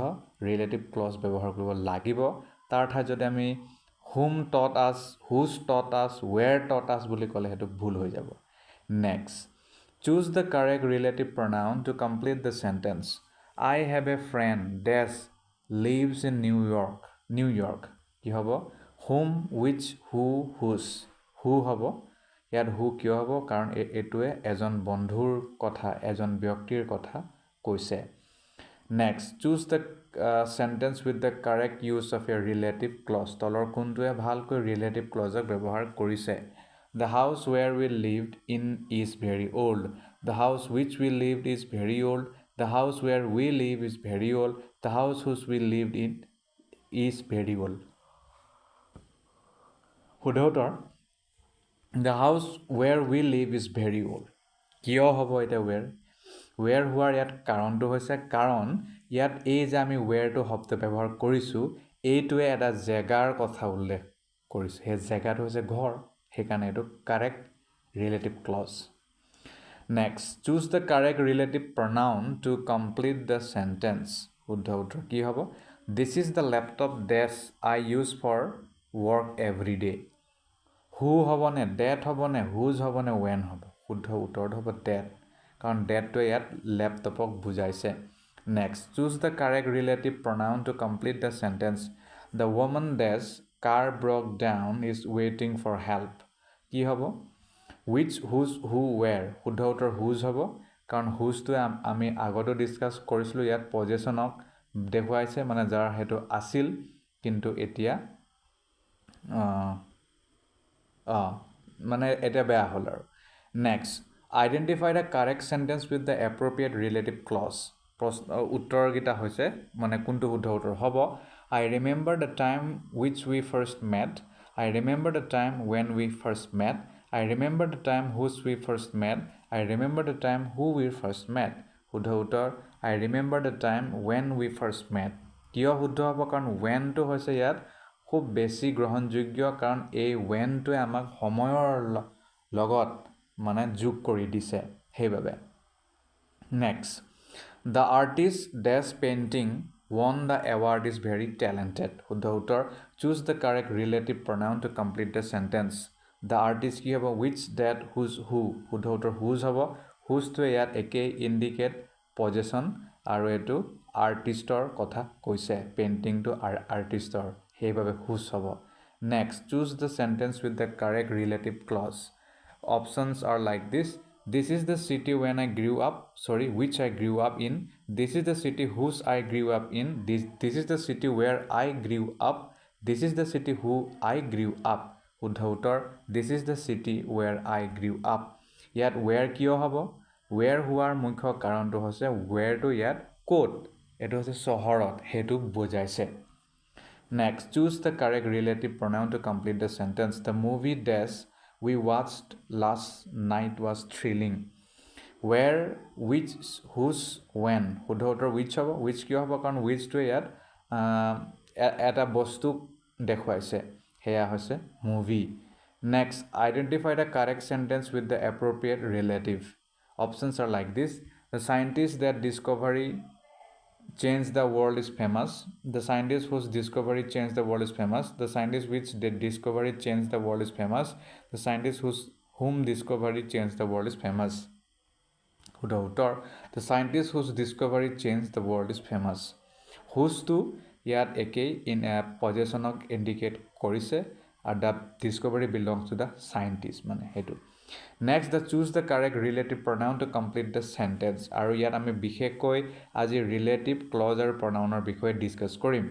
ৰিলেটিভ ক্লজ ব্যৱহাৰ কৰিব লাগিব. তাৰ ঠাইত যদি আমি whom taught us, whose taught us, where taught us বুলি ক'লে সেইটো ভুল হৈ যাব. Next, choose the correct relative pronoun to complete the sentence. I have a friend dash lives in New York. New York কি হ'ব? whom, which, who, whose. who হ'ব. ইয়াত who কিয় হ'ব? কাৰণ এইটোৱে এজন বন্ধুৰ কথা, এজন ব্যক্তিৰ কথা কৈছে. Next, choose the sentence with the correct use of a relative clause. তলৰ কোনটোৱে ভালকৈ relative clause ব্যৱহাৰ কৰিছে? The house where we lived in is very old. The house which we lived is very old. The house where we live is very old. The house whose we lived in is very old. শুদ্ধ উত্তৰ, the house where we live is very old. কিয় হ'ব এটা where হোৱাৰ ইয়াত কাৰণটো হৈছে কাৰণ ইয়াত এই যে আমি whereটো শব্দ ব্যৱহাৰ কৰিছোঁ এইটোৱে এটা জেগাৰ কথা উল্লেখ কৰিছে. সেই জেগাটো হৈছে ঘৰ, সেইকাৰণে এইটো correct relative clause. Next, choose the correct relative pronoun to complete the sentence. শুদ্ধ উত্তৰ কি হ'ব? This is the laptop dash I use for work every day. who হ'বনে, that হ'বনে, whose হ'বনে, when হ'ব? শুদ্ধ উত্তৰটো হ'ব that, কাৰণ thatটোৱে ইয়াত লেপটপক বুজাইছে. Next, choose the correct relative pronoun to complete the sentence. The woman dash car broke down is waiting for help. কি হ'ব? which, whose, who, where. শুদ্ধ উত্তৰ whose হ'ব, কাৰণ whoseটোৱে আমি আগতো ডিছকাছ কৰিছিলোঁ, ইয়াত পজিশ্যনক দেখুৱাইছে, মানে যাৰ সেইটো আছিল কিন্তু এতিয়া মানে এটা বেয়া হ'ল আৰু. Next, identify the correct sentence with the appropriate relative clause. উত্তৰকেইটা হৈছে মানে কোনটো শুদ্ধ উত্তৰ হ'ব? I remember the time which we first met. I remember the time when we first met. I remember the time whose we first met. I remember the time who we first met. শুদ্ধ উত্তৰ I remember the time when we first met. কিয় শুদ্ধ হ'ব? কাৰণ whenটো হৈছে ইয়াত খুব বেছি গ্ৰহণযোগ্য, কাৰণ এই whenটোৱে আমাক সময়ৰ লগত মানে যোগ কৰি দিছে, সেইবাবে. Next, the artist dash painting won the award is very talented. শুদ্ধ উত্তৰ choose the correct relative pronoun to complete the sentence. The artist কি হ'ব? which, that, whose, who. শুদ্ধ উত্তৰ whose হ'ব. whoseটোৱে ইয়াত একেই ইণ্ডিকেট পজিশ্যন আৰু এইটো আৰ্টিষ্টৰ কথা কৈছে, পেইণ্টিংটো আৰ্টিষ্টৰ, সেইবাবে whose হ'ব. Next, choose the sentence with the correct relative clause. Options are like this. This is the city when I grew up, which I grew up in. This is the city whose I grew up in. This is the city where I grew up. This is the city who I grew up. শুদ্ধ উত্তৰ this is the city where I grew up. ইয়াত where কিয় হ'ব? where হোৱাৰ মুখ্য কাৰণটো হৈছে whereটো ইয়াত ক'ত, এইটো হৈছে চহৰত, সেইটো বুজাইছে. Next, choose the correct relative pronoun to complete the sentence. The movie dash we watched last night was thrilling. Where, which, whose, when. শুদ্ধ উত্তৰ which হ'ব. which কিয় হ'ব? কাৰণ whichটোৱে ইয়াত এটা বস্তুক দেখুৱাইছে, সেয়া হৈছে movie. Next, identify the correct sentence with the appropriate relative. Options are like this. The scientist that discovery changed the world is famous. The scientist whose discovery changed the world is famous. The scientist which did discovery changed the world is famous. The scientist whom discovery changed the world is famous. শুদ্ধ উত্তৰ the scientist whose discovery changed the world is famous. whoseটো ইয়াত একেই পজিশ্যনক indicate কৰিছে আৰু the discovery belongs to the scientist, মানে সেইটো. Next, choose the correct relative pronoun to complete the sentence. আৰু ইয়াত আমি বিশেষকৈ আজি relative clause আৰু pronounৰ বিষয়ে ডিছকাছ কৰিম.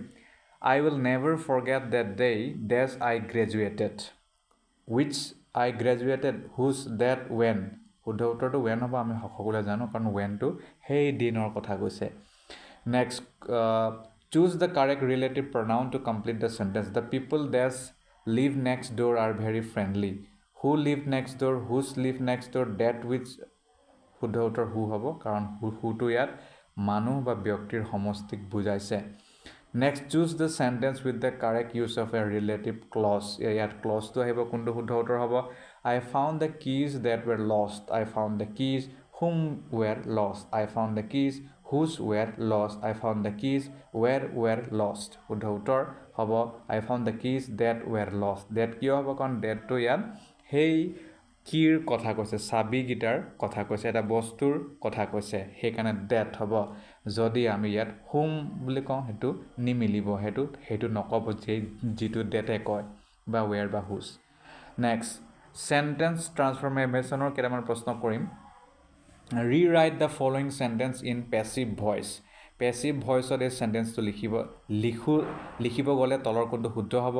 I will never forget that day dash I graduated. which I graduated, whose, that, when. শুদ্ধ উত্তৰটো when হ'ব, আমি সকলোৱে জানো, কাৰণ whenটো সেই দিনৰ কথা কৈছে. Next, choose the correct relative pronoun to complete the sentence. The people dash live next door are very friendly. who live next door, whose live next door, that which. শুদ্ধ উত্তৰ who হ'ব, কাৰণ whoটো ইয়াত মানুহ বা ব্যক্তিৰ সমষ্টিক বুজাইছে. Next, choose the sentence with the correct use of a relative clause. ইয়াত ক্লজটো আহিব, কোনটো শুদ্ধ উত্তৰ হ'ব? I found the keys that were lost. I found the keys whom were lost. I found the keys whose were lost. I found the keys where were lost. শুদ্ধ উত্তৰ হ'ব I found the keys that were lost that কিয় হ'ব কাৰণ thatটো ইয়াত সেই কিৰ কথা কৈছে চাবি গিটাৰ কথা কৈছে এটা বস্তুৰ কথা কৈছে সেইকাৰণে that হ'ব যদি আমি ইয়াত whom বুলি কওঁ হেতু নিমিলিব হেতু নকব যে যেটো that কয় বা where বা whose next sentence transformation or কেটামান প্ৰশ্ন কৰিম rewrite the following sentence in passive voice passive voice of this sentence to লিখিব গলে তলৰ কোনটো শুদ্ধ হ'ব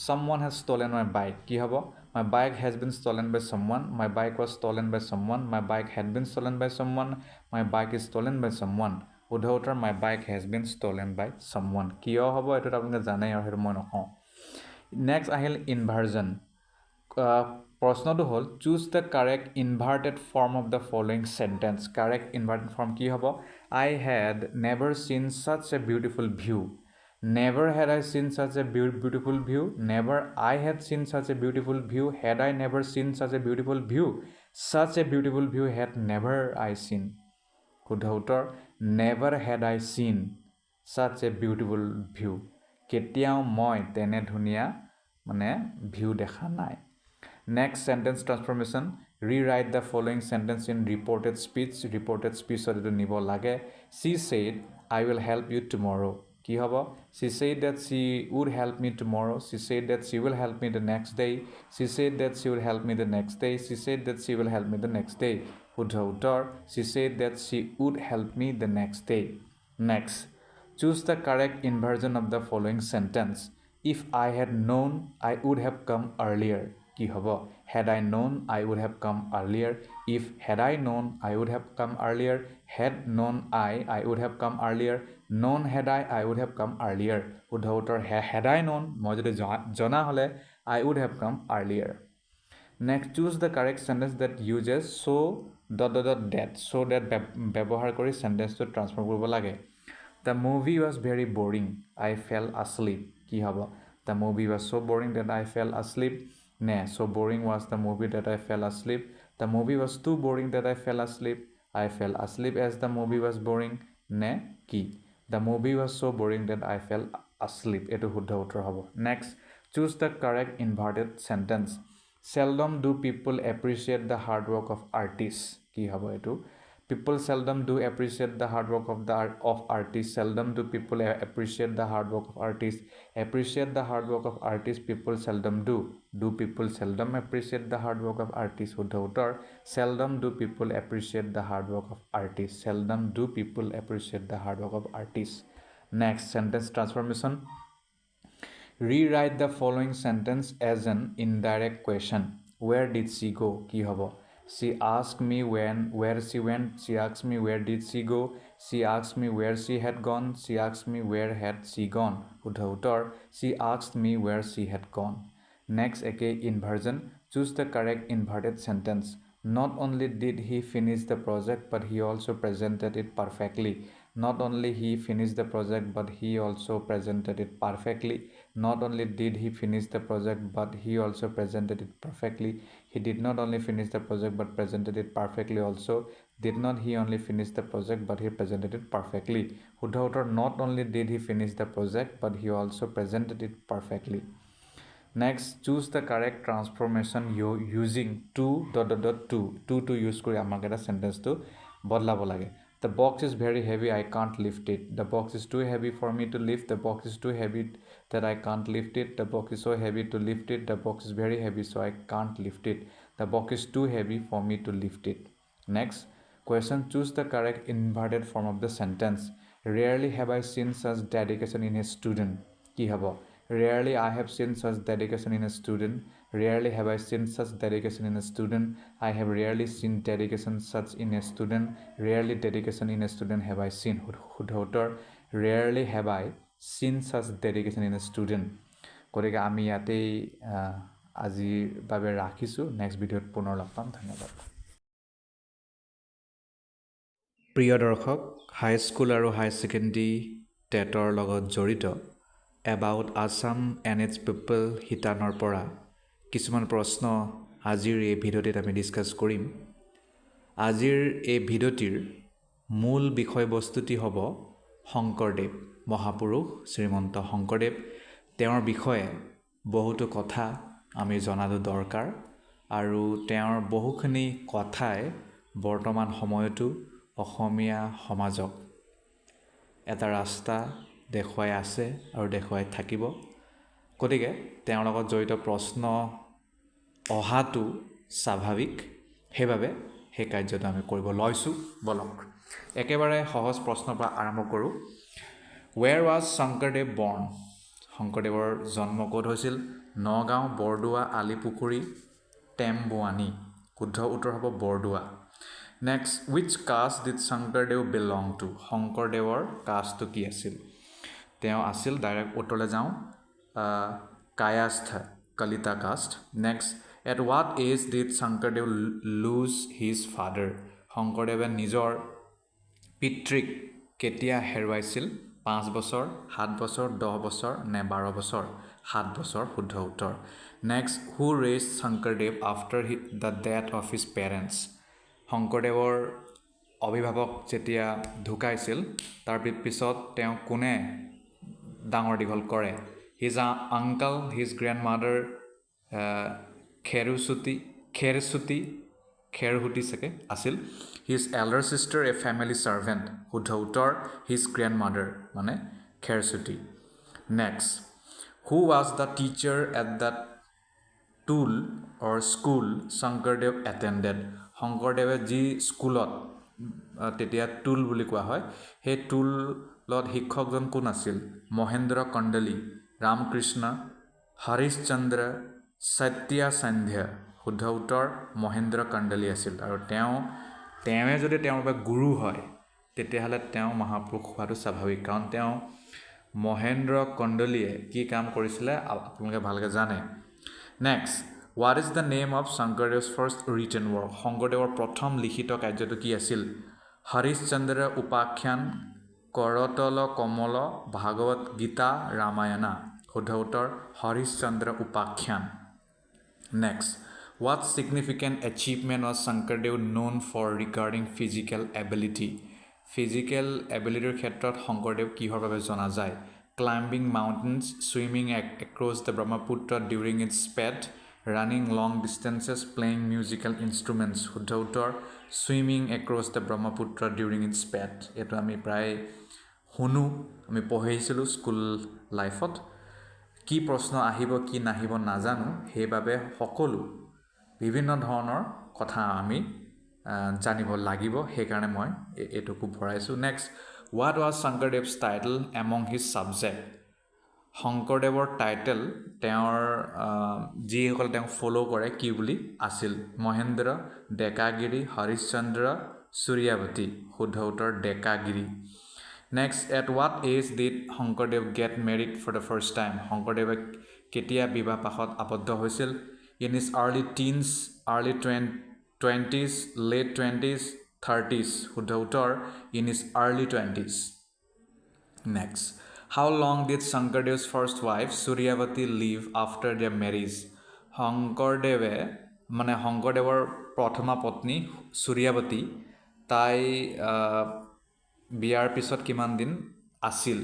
someone has stolen my bike কি হ'ব my bike has been stolen by someone my bike was stolen by someone my bike had been stolen by someone my bike is stolen by someone শুদ্ধ উত্তৰ my bike has been stolen by someone কিয় হ'ব এটো আপোনালোকে জানে আৰু হেতু মই নকওঁ next আহিল inversion প্ৰশ্নটো হ'ল choose the correct inverted form of the following sentence correct inverted form কি হ'ব I had never seen such a beautiful view never had I seen such a beautiful view never I had seen such a beautiful view had I never seen such a beautiful view such a beautiful view had never I seen শুদ্ধ উত্তৰ never had I seen such a beautiful view কেতিয়াও মই তেনে ধুনীয়া মানে view দেখা নাই next sentence transformation rewrite the following sentence in reported speech auto নিব লাগে she said I will help you tomorrow কি হ'ব she said that she would help me tomorrow she said that she will help me the next day she said that she will help me the next day she said that she will help me the next day শুদ্ধ উত্তৰ she said that she would help me the next day next choose the correct inversion of the following sentence if I had known I would have come earlier কি হ'ব had I known I would have come earlier if had I known I would have come earlier had known I would have come earlier known had I would have come earlier শুদ্ধ উত্তৰ had I known মই যদি জনা হলে I would have come earlier next choose the correct sentence that uses so ... that so that ব্যৱহাৰ কৰি sentence to transform কৰিব লাগে the movie was very boring I fell asleep কি হ'ব the movie was so boring that I fell asleep ne so boring was the movie that I fell asleep the movie was too boring that I fell asleep I fell asleep as the movie was boring ne ki the movie was so boring that I fell asleep etu শুদ্ধ উত্তৰ হ'ব next choose the correct inverted sentence seldom do people appreciate the hard work of artists কি হ'ব এটো people seldom do appreciate the hard work of artists seldom do people appreciate the hard work of artists appreciate the hard work of artists people seldom do people seldom appreciate the hard work of artists শুদ্ধ উত্তৰ seldom do people appreciate the hard work of artists seldom do people appreciate the hard work of artists next sentence transformation rewrite the following sentence as an indirect question where did she go কি হ'ব she asked me where she went she asked me where did she go she asked me where she had gone she asked me where had she gone শুদ্ধ উত্তৰ she asked me where she had gone next inversion choose the correct inverted sentence not only did he finish the project but he also presented it perfectly not only he finished the project but he also presented it perfectly not only did he finish the project but he also presented it perfectly he did not only finish the project but presented it perfectly also did not he only finish the project but he presented it perfectly শুদ্ধ উত্তৰ not only did he finish the project but he also presented it perfectly next choose the correct transformation using to ... to use কৰি আমাক এটা sentence to বদলাব লাগে the box is very heavy I can't lift it the box is too heavy for me to lift the box is too heavy that I can't lift it the box is so heavy to lift it the box is very heavy so I can't lift it the box is too heavy for me to lift it next question choose the correct inverted form of the sentence rarely have I seen such dedication in a student কি হ'ব rarely I have seen such dedication in a student rarely have I seen such dedication in a student I have rarely seen dedication such in a student rarely dedication in a student have I seen শুদ্ধ উত্তৰ rarely have I seen such dedication in a student গতিকে আমি ইয়াতেই আজিৰ বাবে ৰাখিছোঁ next ভিডিঅ'ত পুনৰ লগ পাম ধন্যবাদ প্ৰিয় দৰ্শক হাই স্কুল আৰু হাই ছেকেণ্ডেৰী টেটৰ লগত জড়িত about Assam and its people শিতানৰ পৰা কিছুমান প্ৰশ্ন আজিৰ এই ভিডিঅ'টিত আমি ডিসকাস কৰিম আজিৰ এই ভিডিঅ'টিৰ মূল বিষয়বস্তুটি হ'ব শংকৰদেৱ মহাপুৰুষ শ্ৰীমন্ত শংকৰদেৱ তেওঁৰ বিষয়ে বহুতো কথা আমি জনাটো দৰকাৰ আৰু তেওঁৰ বহুখিনি কথাই বৰ্তমান সময়তো অসমীয়া সমাজক এটা ৰাস্তা দেখুৱাই আছে আৰু দেখুৱাই থাকিব গতিকে তেওঁৰ লগত জড়িত প্ৰশ্ন অহাটো স্বাভাৱিক সেইবাবে সেই কাৰ্যটো আমি কৰিব লৈছোঁ বলক একেবাৰে সহজ প্ৰশ্নৰ পৰা আৰম্ভ কৰোঁ Where was Shankardev born? শংকৰদেৱৰ জন্ম ক'ত হৈছিল নগাঁও বৰদোৱা আলিপুখুৰী টেমবোৱানী শুদ্ধ উত্তৰ হ'ব Bardowa next which caste did Shankardev belong to শংকৰদেৱৰ কাষ্টটো কি আছিল তেওঁ আছিল ডাইৰেক্ট উত্তৰলৈ যাওঁ Kayastha Kalita caste next at what age did Shankardev lose his father শংকৰদেৱে নিজৰ পিতৃক কেতিয়া হেৰুৱাইছিল 5 বছৰ 7 বছৰ 10 বছৰ নে 12 বছৰ 7 বছৰ শুদ্ধ উত্তৰ next who raised Shankardev after the death of his parents শংকৰদেৱৰ অভিভাৱক যেতিয়া ঢুকাইছিল তাৰ পিছত তেওঁ কোনে ডাঙৰ দীঘল কৰে his uncle his grandmother খেৰহুতি চাগে আছিল his elder sister a family servant শুদ্ধ উত্তৰ his grandmother মানে Khersuti next who was the teacher at that tool or school Shankardev attended শংকৰদেৱে যি স্কুলত তেতিয়া টুল বুলি কোৱা হয় সেই টুলত শিক্ষকজন কোন আছিল মহেন্দ্ৰ কণ্ডলী ৰামকৃষ্ণ হৰিশচন্দ্ৰ সত্যা সন্ধ্যা শুদ্ধ উত্তৰ মহেন্দ্ৰ কণ্ডলী আছিল আৰু তেওঁৱে যদি তেওঁৰ বাবে গুৰু হয় তেতিয়াহ'লে তেওঁ মহাপুৰুষ হোৱাটো স্বাভাৱিক কাৰণ তেওঁ মহেন্দ্ৰ কণ্ডলীয়ে কি কাম কৰিছিলে আপোনালোকে ভালকৈ জানে next what is the name of Shankardev's first written work শংকৰদেৱৰ প্ৰথম লিখিত কাৰ্যটো কি আছিল হৰিশচন্দ্ৰ উপাখ্যান কৰতল কমল ভাগৱত গীতা ৰামায়ণা শুদ্ধ উত্তৰ হৰিশচন্দ্ৰ উপাখ্যান next what significant achievement was Shankardev known for regarding physical ability physical ability ক্ষেত্ৰত শংকৰদেৱ কিহৰ বাবে জনা যায় climbing mountains swimming across the Brahmaputra during its sped running long distances playing musical instruments শুদ্ধ উত্তৰ swimming across the Brahmaputra during its sped এটো আমি প্ৰায় শুনো আমি পঢ়িছিলোঁ স্কুল লাইফত কি প্ৰশ্ন আহিব কি নাহিব নাজানো সেইবাবে সকলো বিভিন্ন ধৰণৰ কথা আমি জানিব লাগিব সেইকাৰণে মই এটুকু ভৰাইছো next what was Shankardev's title among his subject শংকৰদেৱৰ টাইটেল তেওঁৰ যিসকল তেওঁ ফলো কৰে কি বুলি আছিল মহেন্দ্ৰ ডেকাগিৰি হৰিশচন্দ্ৰ সূৰ্যাৱতী শুদ্ধ উত্তৰ ডেকাগিৰি next at what age did Shankardev get married for the first time শংকৰদেৱে কেতিয়া বিবাহ পাশত আবদ্ধ হৈছিল in his early teens early 20s late 20s 30s শুদ্ধ উত্তৰ in his early 20s next how long did Shankardev's first wife Suryavati live after their marriage শংকৰদেৱৰ প্ৰথমা পত্নী সূৰ্যাৱতী তাই বিয়াৰ পিছত কিমান দিন আছিল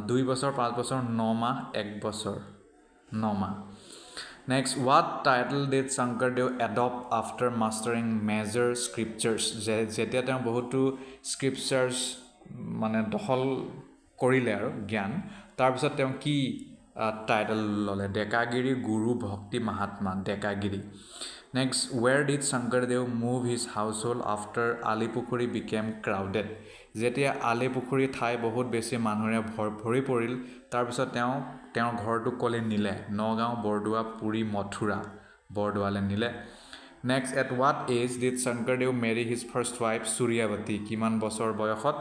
2 বছৰ 5 বছৰ 9 মাহ 1 বছৰ 9 মাহ next what title did Shankardev adopt after mastering major scriptures যেতিয়া তেওঁ বহুতো scriptures মানে দখল কৰিলে আৰু জ্ঞান তাৰ পিছত তেওঁ কি টাইটেল ললে ডেকাগিৰি গুৰু ভক্তি Mahatma ডেকাগিৰি next where did Shankardev move his household after Alipukhuri became crowded যেতিয়া আলিপুখুৰী ঠাই বহুত বেছি মানুহে ভৰি পৰিল তাৰ পিছত তেওঁৰ ঘৰটো কলে নিলে নগাঁও বৰদোৱা পুৰী মথুৰা বৰদোৱালে নিলে next at what age did Shankardev marry his first wife Suryavati কিমান বছৰ বয়সত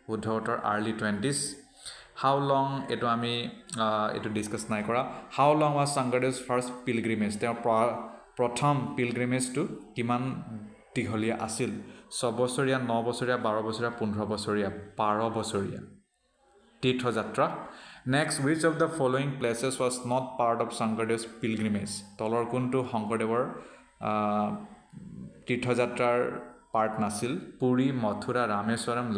শুদ্ধ উত্তৰ early 20s how long এটো আমি এটো ডিসকাস নাই কৰা how long was Shankardev's first pilgrimage তেওঁৰ প্ৰথম pilgrimage to কিমান দীঘলীয়া আছিল 6 বছৰীয়া 9 বছৰীয়া 12 বছৰীয়া 15 বছৰীয়া 12 বছৰীয়া তীৰ্থযাত্ৰা next which of the following places was not part of Shankardev's pilgrimage তলৰ কোনটো শংকৰদেৱৰ তীৰ্থযাত্ৰাৰ পাৰ্ট নাছিল পুৰী মথুৰা ৰামেশ্বৰম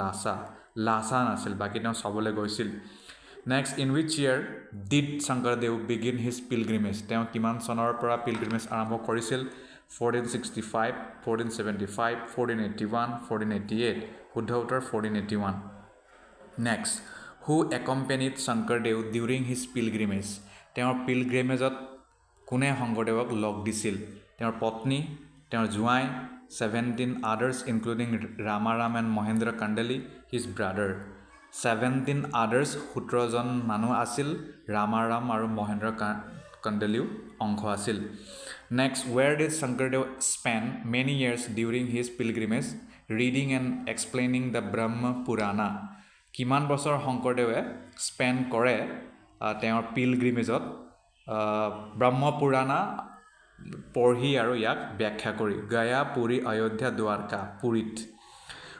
লাসা নাছিল বাকি তেওঁ সবলে গৈছিল Next, in which year did Shankardev begin his pilgrimage? তেওঁ কিমান চনৰ পৰা pilgrimage আৰম্ভ কৰিছিল? 1465, 1475, 1481, 1488. শুদ্ধ উত্তৰ 1481. Next, who accompanied Shankardev during his pilgrimage? তেওঁৰ pilgrimageত কোনে শংকৰদেৱক লগ দিছিল? তেওঁৰ পত্নী, তেওঁৰ জোঁৱাই, 17 others including Ramaram and Mahendra Kandali, his brother. 17 others 17 জন মানুহ আছিল, Ramaram আৰু Mahendra Kandaliও অংশ আছিল. Next, where did Shankardev spend many years during his pilgrimage reading and explaining the Brahma Purana? কিমান বছৰ শংকৰদেৱে স্পেণ্ড কৰে তেওঁৰ পিলগ্ৰিমেজত ব্ৰহ্ম পুৰাণা পঢ়ি আৰু ইয়াক ব্যাখ্যা কৰি? গয়া, পুৰী, অযোধ্যা, দ্বাৰকা, পুৰীত.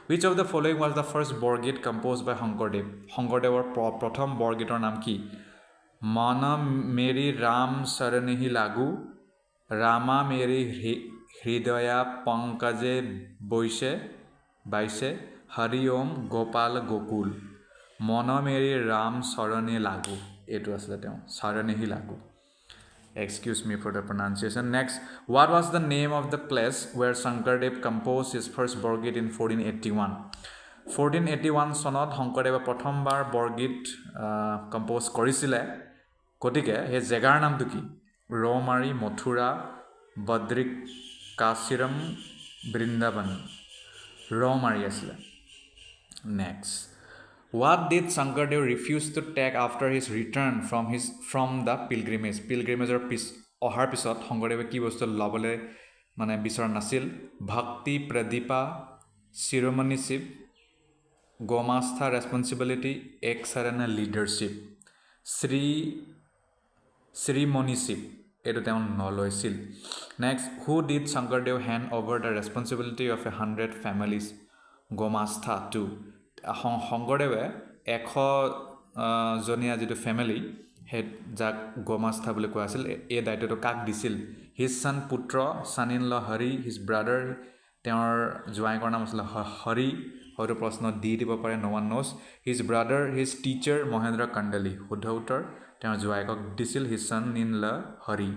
Which of the following was the first Borgeet composed by Sankardev? শংকৰদেৱৰ প্ৰথম বৰগীতৰ নাম কি? মন মেৰি ৰাম শৰণহি লাগু, ৰামা মেৰি হৃদয়া পংকজে বাইছে, হৰি ওম গোপাল গোকুল. মন মেৰি ৰাম শৰণে লাগু, এইটো আছিলে তেওঁ শৰণহি লাগু. Excuse me for the pronunciation. Next, what was the name of the place where Shankardev composed his first Borgeet in 1481? 1481 চনত শংকৰদেৱে প্ৰথমবাৰ বৰগীত কম্প'জ কৰিছিলে. গতিকে সেই জেগাৰ নামটো কি? ৰৌমাৰী, মথুৰা, বদ্ৰিক, কাশীৰাম, বৃন্দাবন. ৰৌমাৰী আছিলে. Next, what did Shankardev refuse to take after his return from the pilgrimage? Pilgrimageৰ অহাৰ পিছত শংকৰদেৱে কি বস্তু ল'বলৈ মানে বিচৰা নাছিল? Bhakti, Pradipa, Shiromani Shiva, Gomastha responsibility, Ek Sharana leadership. শ্ৰীমণি শিৱ এইটো তেওঁ নলৈছিল. Next, who did Shankardev hand over the responsibility of 100 families? Gomastha টু. শংকৰদেৱে 100 জনীয়া যিটো ফেমিলি, সেই যাক গোমাস্থা বুলি কোৱা আছিল, এই দায়িত্বটো কাক দিছিল? হিজ সন, পুত্ৰ, San in law Hari, his brother, তেওঁৰ জোঁৱাইকৰ নাম আছিলে হৰি. হয়তো প্ৰশ্ন দি দিব পাৰে, no one knows. His brother, his teacher Mahendra Kandali. শুদ্ধ উত্তৰ, তেওঁৰ জোঁৱাইকক দিছিল his son in law Hari.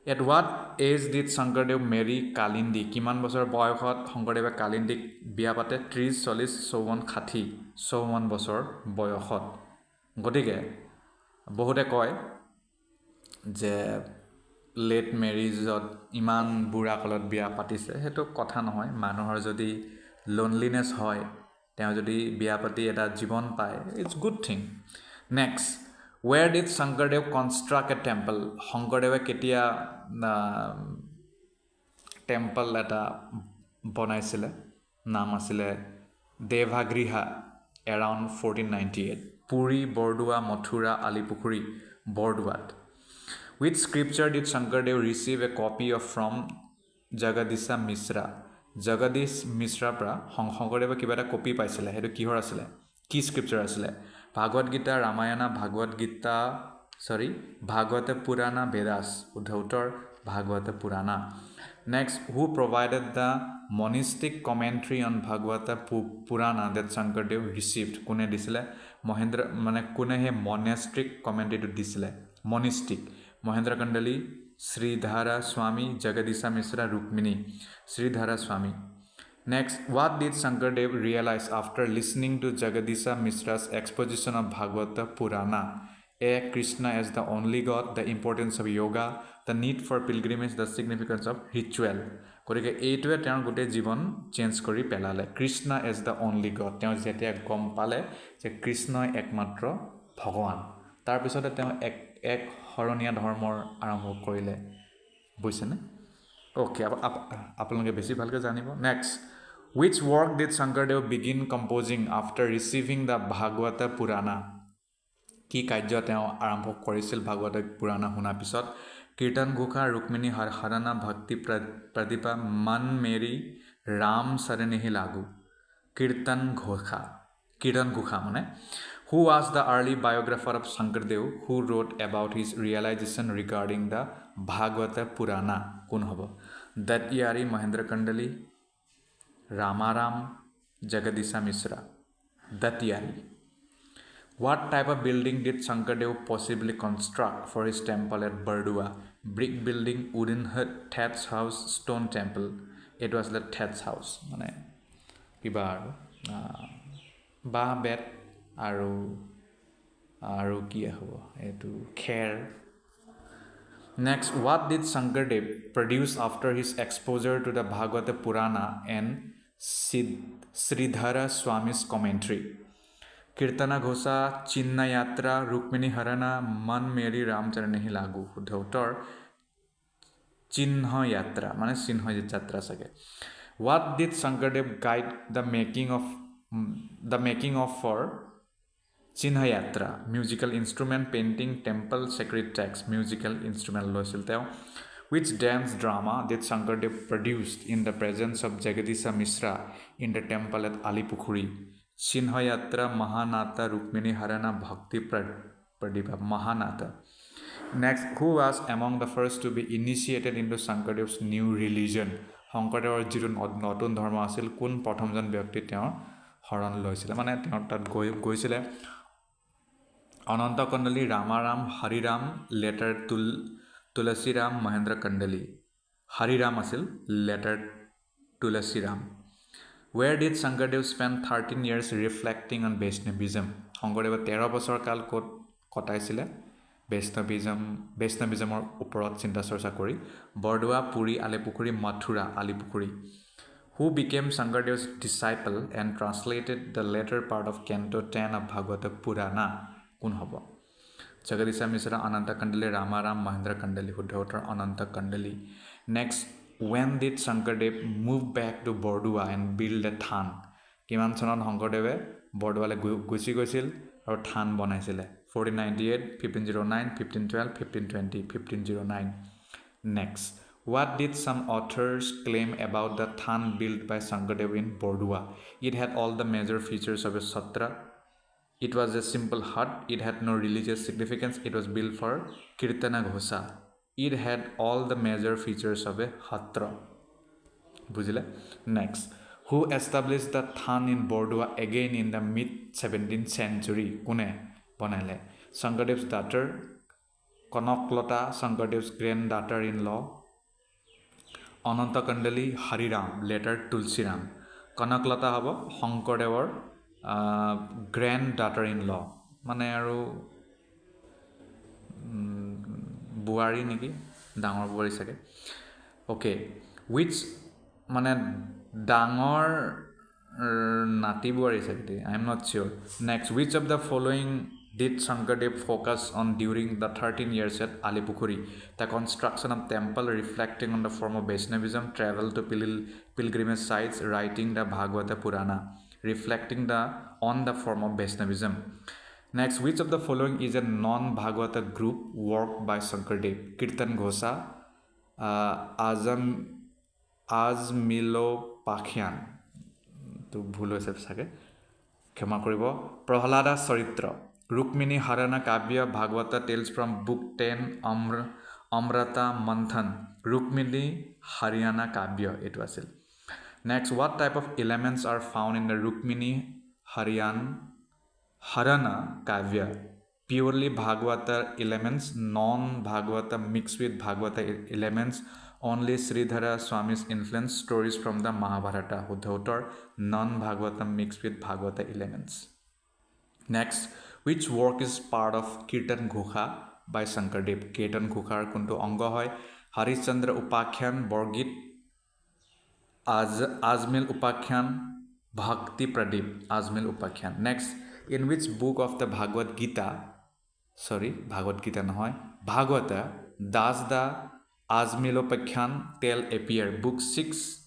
At what age did Shankardev marry Kalindi? কিমান বছৰ বয়সত শংকৰদেৱে কালিন্দীক বিয়া পাতে? 30, 40, 54, 60. 54 বছৰ বয়সত. গতিকে বহুতে কয় যে লেট মেৰিজত ইমান বুঢ়া কালত বিয়া পাতিছে. সেইটো কথা নহয়. মানুহৰ যদি লোনলিনেছ হয়, তেওঁ যদি বিয়া পাতি এটা জীৱন পায়, it's good thing. Next, where did Shankardev construct a temple? শংকৰদেৱে কেতিয়া টেম্পল এটা বনাইছিলে? নাম আছিলে দেৱাগৃহা, এৰাউণ্ড 1498. পুৰী, বৰদোৱা, মথুৰা, আলিপুখুৰী. বৰদোৱাত. Which scripture did Shankardev receive a copy of from Jagadisa Mishra? Jagdish মিশ্ৰাৰ পৰা শংকৰদেৱে কিবা এটা কপি পাইছিলে. সেইটো কিহৰ আছিলে? কি স্ক্ৰিপচাৰ আছিলে? ভাগৱত গীতা, ৰামায়ণা, ভাগৱত পুৰাণা, বেদাস. শুদ্ধ উত্তৰ Bhagavata Purana. Next, who provided the monistic commentary on Bhagavata Purana that Shankardev received? কোনে দিছিলে? কোনে সেই মনেষ্ট্ৰিক কমেণ্ট্ৰিটো দিছিলে? মনিষ্টিক. মহেন্দ্ৰ কণ্ডলী, শ্ৰীধাৰা স্বামী, জগদীশা মিশ্ৰা, ৰুক্মিণী. শ্ৰীধাৰা স্বামী. Next, what did Shankardev realize after listening to Jagadisha Mishra's exposition of Bhagavata Purana? A. Krishna as the only God, the importance of yoga, the need for pilgrimage, the significance of ritual. গতিকে এইটোৱে তেওঁৰ গোটেই জীৱন change কৰি পেলালে. Krishna as the only god. তেওঁ যেতিয়া গম পালে যে কৃষ্ণই একমাত্ৰ ভগৱান, তাৰপিছতে তেওঁ এক শৰণীয়া ধৰ্মৰ আৰম্ভ কৰিলে. বুজিছেনে? অ'কে, আপোনালোকে বেছি ভালকৈ জানিব. Next, which work did Shankardev begin composing after receiving the Bhagavata Purana? কি কাৰ্য তেওঁ আৰম্ভ কৰিছিল ভাগৱত পুৰাণা শুনাৰ পিছত? কীৰ্তন ঘোষা, ৰুক্মিণী হৰণা, ভক্তি প্ৰদীপা, মন মেৰি ৰাম শৰণহি লাগু. কীৰ্তন ঘোষা মানে. Who was the early biographer of Shankardev who wrote about his realization regarding the Bhagavata Purana? কোন হ'ব? দত্তিয়াৰী, Mahendra Kandali, ৰামাৰাম, জগদীশা Mishra. দত্তিয়াৰী. What type of building did Shankardev possibly construct for his temple at Bardua? Brick building, wooden hut, thatch house, stone temple. It was the thatch house. মানে কিবা আৰু বাঁহ বেত আৰু কি হ'ব এইটো খেৰ Next, what did Shankardev produce after his exposure to the Bhagavata Purana and Sridhara Swami's commentary? Kirtana Ghosa, Chinna Yatra, Rukmini Harana, Man Meri Ramcharanihi Lagu. Udhautor Chinha Yatra, mane Sinha Yatra sage. What did Shankardev guide the making of for Chinha Yatra? Musical instrument, painting, temple, sacred text, musical instrument loisil teo. Which dance drama did Shankardev produce in the presence of Jagadisha Mishra in the temple at Alipukhuri? Chinha Yatra, Mahanata, Rukmini Harana, Bhakti Pradipa, Mahanata. Next, who was among the first to be initiated into Shankardev's new religion? Shankardevar jiru notun dharma asil kun prothomjon byakti teor haran loisile mane teor tat goisile Ananta Kandali, Ramaram, Hariram, later Tulasiram, Mahendra Kandali. Hariram asil, later Tulasiram. Where did Shankardev spend 13 years reflecting on Vaishnavism? Shankardev 13 বছৰ কাল ক'ত কটাইছিলে Vaishnavismৰ ওপৰত চিন্তা চৰ্চা কৰি Bordowa Puri Alipukhuri Mathura Alipukhuri Who became Shankardev's disciple and translated the later part of Canto 10 of Bhagavata Purana? কোন হ'ব Jagadisha Mishra, Ananta Kandali, Ramaram, Mahendra Kandali, Huddhotar, Ananta Kandali. Next, when did Shankardev move back to Bordua and build a than? কিমান চনত শংকৰদেৱে বৰদোৱালৈ গুচি গৈছিল আৰু থান বনাইছিলে 1498, 1509, 1512, 1520, 1509. Next, what did some authors claim about the than built by Shankardev in Bordua? It had all the major features of a satra. It was a simple hut. It had no religious significance. It was built for Kirtana Ghosa. It had all the major features of a hatra. Bujile? Next, who established the than in Bordua again in the mid-17th century? Kune banaile? Shankardev's daughter, Konoklata, Shankardev's granddaughter-in-law, Ananta Kandali, Hariram, later Tulsiram. Konoklata habo Shankardevar granddaughter-in-law মানে আৰু বুৱাৰী নেকি ডাঙৰ বুৱাৰী চাগে okay which মানে ডাঙৰ নাতি বুৱাৰী চাগে I am not sure. Next, which of the following did Shankardev focus on during the 13 years at Alipukhuri? The construction of temple, reflecting on the form of Vaishnavism, travel to pilgrimage sites, writing the Bhagavata Purana, reflecting on the form of Vaishnavism. Next, which of the following is a non-Bhagavata group work by Shankardev? Kirtan Ghosa, Azmilopakhian. To bhulo sab sage. Khema koribo. Prahlada Saritra. Rukmini Harana Kavya, Bhagavata tales from book 10, Amrata Manthan. Rukmini Haryana Kavya it was it. Next, what type of elements are found in the Rukmini Harana Kavya? Purely Bhagavata elements, non-Bhagavata mixed with Bhagavata elements, only Sridhara Swami's influence, stories from the Mahabharata, Huddhotar, non-Bhagavata mixed with Bhagavata elements. Next, which work is part of Kirtan Ghokha by Shankardev? Kirtan Ghokhar kuntu anga hoy? Harishchandra Upakhyan, Borgit, Azmil Upakhyan, Bhakti Pradip, Azmil Upakhyan. Next, in which book of the Bhagavad Gita nahoy, Bhagavata does the Azmil Upakhyan tale appear? Book 6,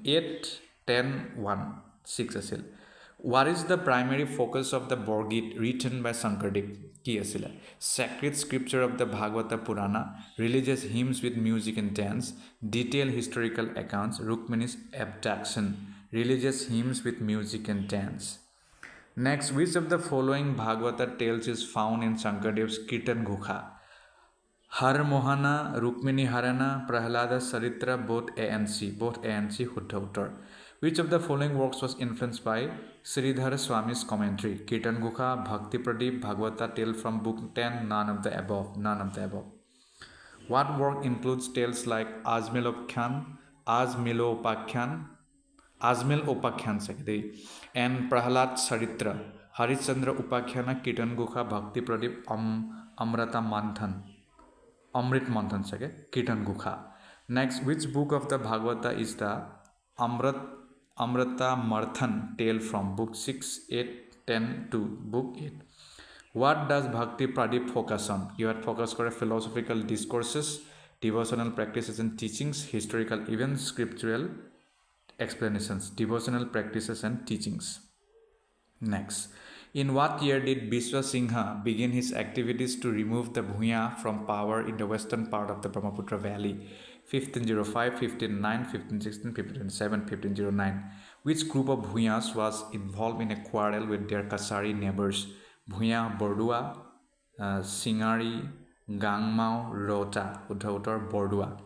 8, 10, 1, 6 asil. What is the primary focus of the Borgit written by Shankardev? Ki asila? Sacred scripture of the Bhagavata Purana, religious hymns with music and dance, detailed historical accounts, Rukmini's abduction, religious hymns with music and dance. Next, which of the following Bhagavata tales is found in Shankardeva's Kirtan Ghokha? Har Mohana, Rukmini Harana, Prahlada Saritra, both A and C Huddhotar. Which of the following works was influenced by Sridhar Swami's commentary? Kirtan Gukha, Bhakti Pradip, Bhagavata tale from book 10, none of the above. None of the above. What work includes tales like Azmilopakhan, Azmil Upakhyan Sakde, and Prahalad Saritra, Harishchandra Upakhyana, Kirtan Gukha, Bhakti Pradip, Amrita Manthan, Amrit Manthan Sake, Kirtan Gukha. Next, which book of the Bhagavata is the Amrita Marthan tale from? Book 6, 8, 10 to book 8. What does Bhakti Pradip focus on? You had focus on philosophical discourses, devotional practices and teachings, historical events, scriptural explanations, devotional practices and teachings. Next, in what year did Biswa Singha begin his activities to remove the Bhuya from power in the western part of the Brahmaputra Valley? 1505, 1509, 1516, 1527, 1509. Which group of Bhuyas was involved in a quarrel with their Kasari neighbors? Bhuya Bordua, Singari, Gangmao, Rota, Uddhautar, Bordua.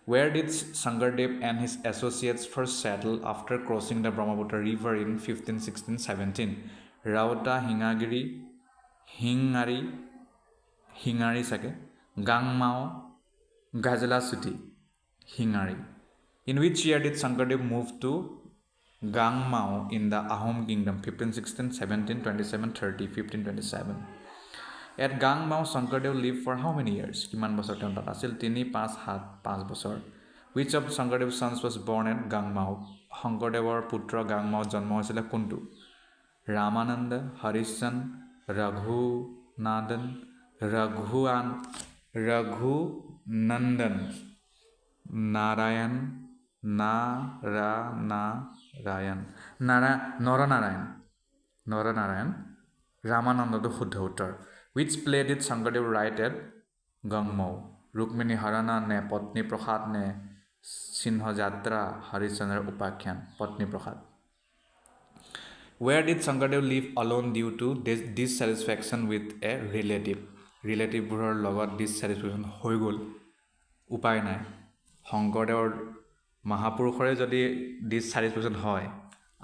Where did Sangardev and his associates first settle after crossing the Brahmaputra River in 1516-17? Rauta, Hingari Sake, Gangmao, Gajala Suti, Hingari. In which year did Sangardev move to Gangmao in the Ahom kingdom? 1516, 17, 27, 30, 1527. At Gangmao, Sankardev lived for how many years? Kiman bosor teon tat asil 3, 5, 7, 5 bosor. Which of Sankardev's sons was born at Gangmao? Sankardevar putra Gangmao janma hoisile kuntu? Ramananda, Harishchandra, Raghunandan, Raghunandan, Naranaran, Ramananda the Huddhautar. Which play did Sankardev write at Gangmao? Rukmini Harana ne Patni Prasad ne Sinha Jatra Harishchandra Upakhyan Patni Prasad. Where did Sankardev live alone due to dissatisfaction with a relative? Relative buhor logot dissatisfaction hoi gol upay nai. Sankardev Mahapurukhore jodi dissatisfaction hoy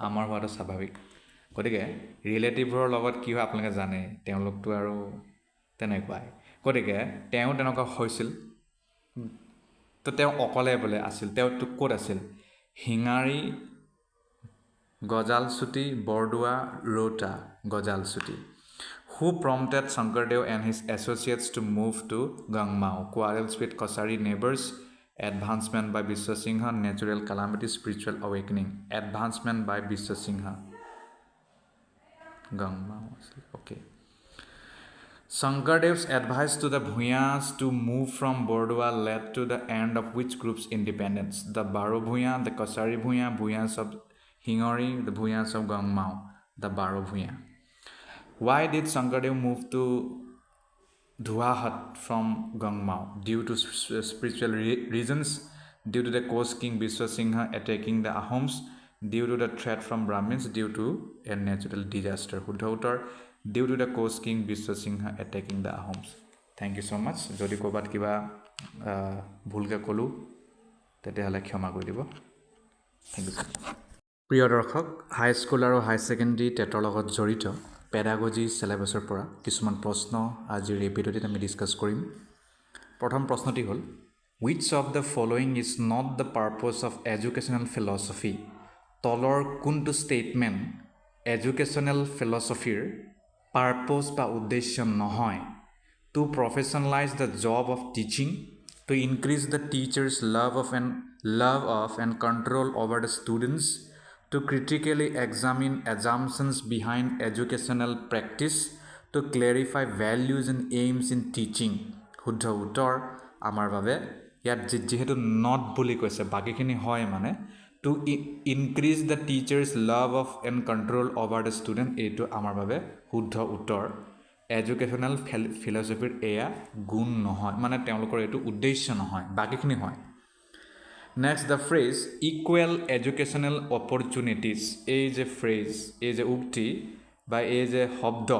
amar hoato স্বাভাৱিক গতিকে ৰিলেটিভৰ লগত কি হয় আপোনালোকে জানে তেওঁলোকটো আৰু তেনেকুৱাই গতিকে তেওঁ তেনেকুৱা হৈছিল তো তেওঁ অকলে বলে আছিল তেওঁটো ক'ত আছিল হিঙাৰী গজালসুতি Bordowa ৰোটা গজালসুতি who prompted Sankardev and his associates to move to Gangmao quarrels with Kasari neighbors advancement by Biswa Singha natural calamity spiritual awakening advancement by Biswa Singha Gangmao. Okay. Sankardev's advice to the Bhuyas to move from Bordua led to the end of which group's independence? The Baro Bhuya, the Kasari Bhuya, Bhuyas of Hingori, the Bhuyas of Gangmao, the Baro Bhuya. Why did Sankardev move to Dhuahat from Gangmao? Due to spiritual reasons, due to the Kos king Biswa Singha attacking the Ahoms, due to the threat from Brahmins, due to a natural disaster. Huddhautar, due to the Kos king Biswa Singha attacking the Ahoms. Thank you so much. Jodi kobat kiba bhulke kolu tete hale khyama kori dibo. Thank you so much. প্ৰিয় দৰ্শক হাই school আৰু হাই secondary টেটৰ লগত জড়িত pedagogy সিলেবাছৰ পৰা কিছুমান প্ৰশ্ন আজিৰ এই ভিডিঅ'টিত আমি ডিসকাস কৰিম প্ৰথম প্ৰশ্নটি হ'ল which of the following is not the purpose of educational philosophy তলৰ কোনটো ষ্টেটমেন্ট এডুকেশ্যনাল ফিলসফিৰ পাৰপ'জ বা উদ্দেশ্য নহয় to professionalize the job of teaching to increase the teacher's love of and control over the students to critically examine assumptions behind educational practice to clarify values and aims in teaching শুদ্ধ উত্তৰ আমাৰ বাবে ইয়াত যেহেতু not বুলি কৈছে বাকিখিনি হয় মানে to increase the teacher's love of and control over the student এইটো আমাৰ বাবে শুদ্ধ উত্তৰ educational philosophy এয়া গুণ নহয় মানে তেওঁলোকৰ এইটো উদ্দেশ্য নহয় বাকিখিনি হয় next the phrase equal educational opportunities এই যে phrase এই যে উক্তি বা এই যে শব্দ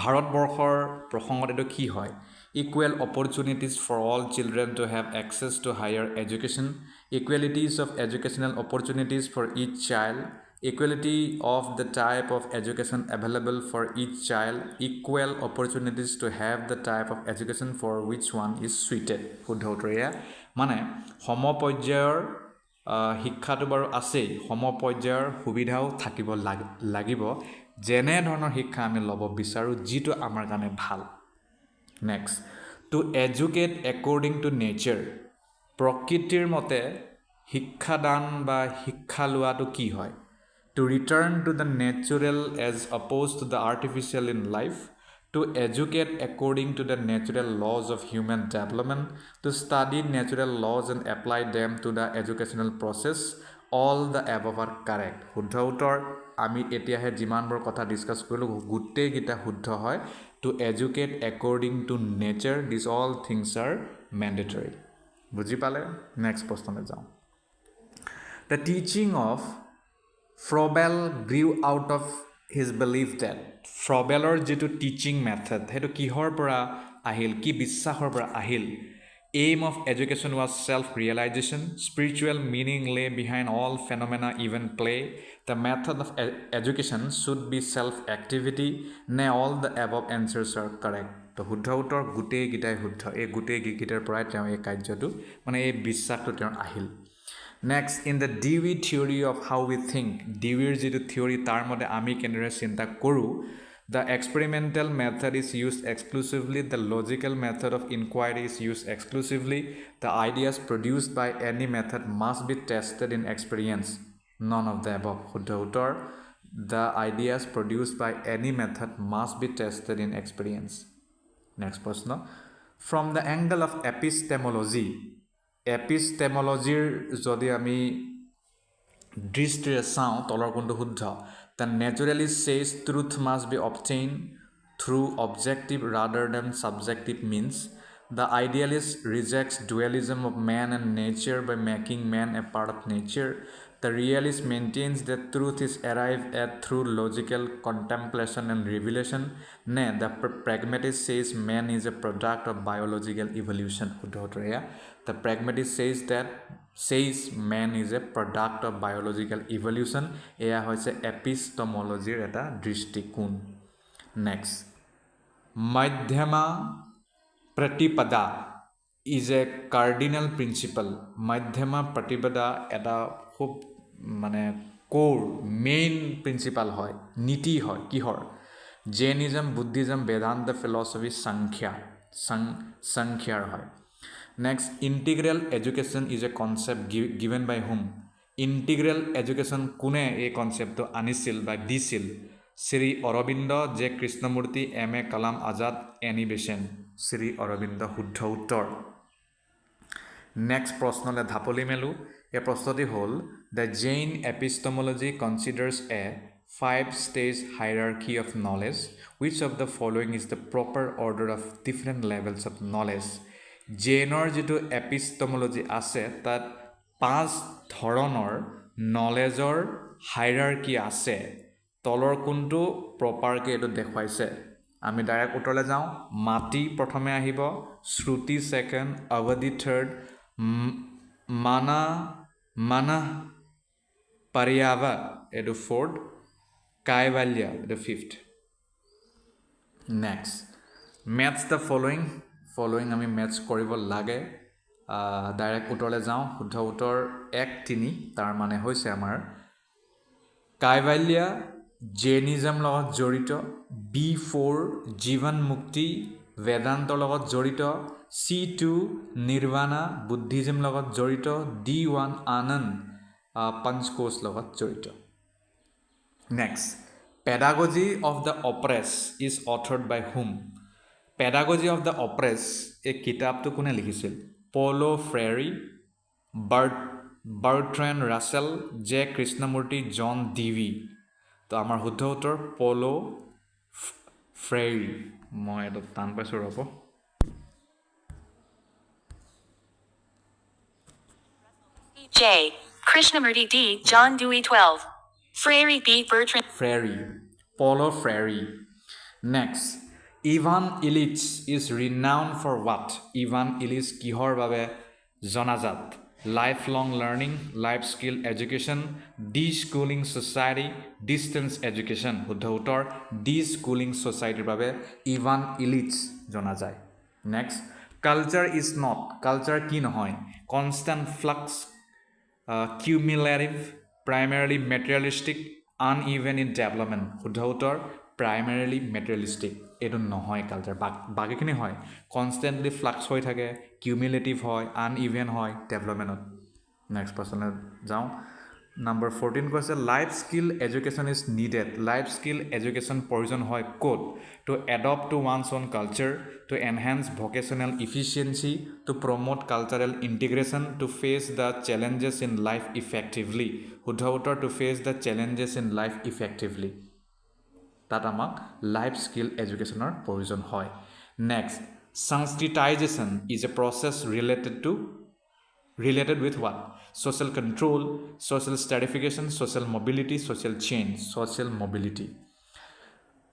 ভাৰতবৰ্ষৰ প্ৰসংগত এটো কি হয় equal opportunities for all children to have access to higher education equalities of educational opportunities for each child, equality of the type of education available for each child, equal opportunities to have the type of education for which one is suited. শুদ্ধ উত্তৰ এয়া মানে সমপৰ্যায়ৰ শিক্ষাটো বাৰু আছেই, সমপৰ্যায়ৰ সুবিধাও থাকিব লাগিব যেনে ধৰণৰ শিক্ষা আমি ল'ব বিচাৰোঁ যিটো আমাৰ কাৰণে ভাল। Next, two educate according to nature, প্ৰকৃতিৰ মতে শিক্ষাদান বা শিক্ষা লোৱাটো কি হয়? To return to the natural as opposed to the artificial in life, to educate according to the natural laws of human development, to study natural laws and apply them to the educational process, all the above are correct. শুদ্ধ উত্তৰ আমি এতিয়াহে যিমানবোৰ কথা discuss কৰিলোঁ গোটেইকেইটা শুদ্ধ হয়। To educate according to nature, these all things are mandatory. বুজি পালে? নেক্সট প্ৰশ্নলৈ যাওঁ। The teaching of Froebel grew out of his belief that Froebelৰ যিটো টিচিং মেথড সেইটো কিহৰ পৰা আহিল, কি বিশ্বাসৰ পৰা আহিল? Aim of education was self-realization. Spiritual meaning lay behind all phenomena, even play. The method of education should be self-activity. নে all the above answers are correct. তো শুদ্ধ উত্তৰ গোটেইকেইটাই শুদ্ধ। এই গোটেইকেইটাৰ পৰাই তেওঁ এই কাৰ্যটো মানে এই বিশ্বাসটো তেওঁৰ আহিল। Next, in the Dewey theory of how we think, ডিউইৰ যিটো থিয়ৰী তাৰ মতে আমি কেনেদৰে চিন্তা কৰোঁ। The experimental method is used exclusively. The logical method of inquiry is used exclusively. The ideas produced by any method must be tested in experience. None of the above. শুদ্ধ উত্তৰ the ideas produced by any method must be tested in experience. Next প্ৰশ্ন, from the angle of epistemology, epistemologyৰ যদি আমি দৃষ্টিৰে চাওঁ তলৰ কোনটো শুদ্ধ? The naturalist says truth must be obtained through objective rather than subjective means. The idealist rejects dualism of man and nature by making man a part of nature. The realist maintains that truth is arrived at through logical contemplation and revelation. Nay, the pragmatist says man is a product of biological evolution. The pragmatist says man is a product of biological evolution. এয়া হৈছে এপিষ্টমলজিৰ এটা দৃষ্টিকোণ। Next, মধ্যমা প্ৰতিপদা is a cardinal principal. মধ্যমা প্ৰতিপদা এটা খুব মানে কোৰ মেইন প্ৰিন্সিপাল হয়, নীতি হয় কিহৰ? জৈনিজম, বুদ্ধিজম, বেদান্ত, ফিলচফি, সংখ্যাৰ হয়। Next, integral education is a concept given by whom? Integral education কোনে এই কনসেপ্টটো আনিছিল বা দিছিল? Shri Aurobindo, J Krishnamurti, M A Kalam Azad, Annie Besant. Shri Aurobindo শুদ্ধ উত্তৰ। নেক্সট প্ৰশ্নলৈ ঢাপলি মেলো। এই প্ৰশ্নটি হ'ল the Jain epistemology considers a 5-stage hierarchy of knowledge. Which of the following is the proper order of different levels of knowledge? জৈনৰ যিটো এপিষ্টমলজি আছে তাত 5 ধৰণৰ নলেজৰ হাইৰাৰ্কি আছে। তলৰ কোনটো প্ৰপাৰকৈ এইটো দেখুৱাইছে? আমি ডাইৰেক্ট উত্তৰলৈ যাওঁ। মাটি প্ৰথমে আহিব, শ্ৰুতি ছেকেণ্ড, অৱধি থাৰ্ড, মানা পাৰিয়াৱা এইটো ফ'ৰ্থ, কাইভাল্য এইটো fifth. Next, maths the following আমি মেথছ কৰিব লাগে। ডাইৰেক্ট উত্তৰলৈ যাওঁ। শুদ্ধ উত্তৰ 1-3, তাৰ মানে হৈছে আমাৰ কাইভাল্য জৈনিজম লগত জড়িত, B4 জীৱন মুক্তি বেদান্তৰ লগত জড়িত, C2 নিৰ্বাণা বুদ্ধিজম লগত জড়িত, D1 আনন্দ পঞ্চকোশ লগত জড়িত। Next, pedagogy of the oppressed is authored by whom? Pedagogy of the oppressed এই কিতাপটো কোনে লিখিছিল? Paulo Freire, Bertrand Russell, J Krishnamurti, John Dewey. তো আমাৰ শুদ্ধ উত্তৰ প'লো ফ্ৰেৰী। মই এইটো টান পাইছোঁ ৰ'ব। J. Krishnamurti D. John Dewey 12. Freire B. Bertrand. Freire. Paulo Freire. Next. Ivan Illich is renowned for what? Ivan Illich কিহৰ বাবে জনাজাত? lifelong learning, life skill education, de-schooling society, distance education. শুদ্ধ উত্তৰ de-schooling society বাবে Ivan Illich জনা যায় next culture is not culture কি নহয় constant flux cumulative, primarily materialistic, uneven in development. শুদ্ধ উত্তৰ primarily materialistic. এইটো নহয় কালচাৰ বাকীখিনি হয় কনষ্টেণ্টলি ফ্লাক্স হৈ থাকে কিউমুলেটিভ হয় আনইভেন হয় ডেভেলপমেণ্টত নেক্সট পাৰ্চনলৈ যাওঁ নাম্বাৰ 14 কৈছে life skill education is needed life skill education প্ৰয়োজন হয় ক'ত to adapt to once on culture to enhance vocational efficiency to promote cultural integration to face the challenges in life effectively শুদ্ধ উত্তৰ to face the challenges in life effectively তাত আমাক life skill এডুকেশ্যনৰ প্ৰয়োজন হয় next Sanskritization is a process related with what social control social stratification social mobility social change social mobility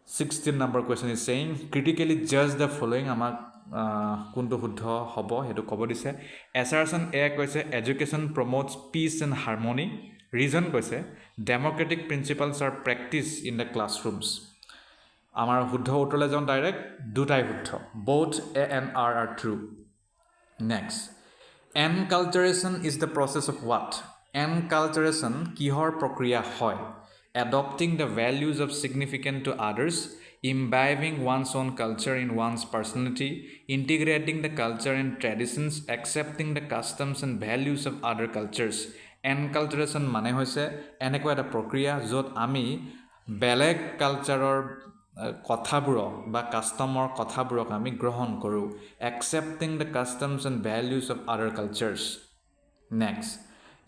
16 number question is saying critically judge the following আমাক কোনটো শুদ্ধ হ'ব হেতু ক'ব দিছে assertion a কৈছে education promotes peace and harmony reason কৈছে democratic principles are practiced in the classrooms আমাৰ শুদ্ধ উত্তৰলৈ যাওঁ ডাইৰেক্ট দুটাই শুদ্ধ both a and r are true next Enculturation is the process of what? Enculturation কিহৰ প্ৰক্ৰিয়া হয় adopting the values of significant to others imbibing one's own culture in one's personality integrating the culture and traditions accepting the customs and values of other cultures enculturation মানে হৈছে এনেকুৱা এটা প্ৰক্ৰিয়া য'ত আমি বেলেগ কালচাৰৰ কথাবোৰক বা কাষ্টমৰ কথাবোৰক আমি গ্ৰহণ কৰোঁ accepting the customs and values of other cultures next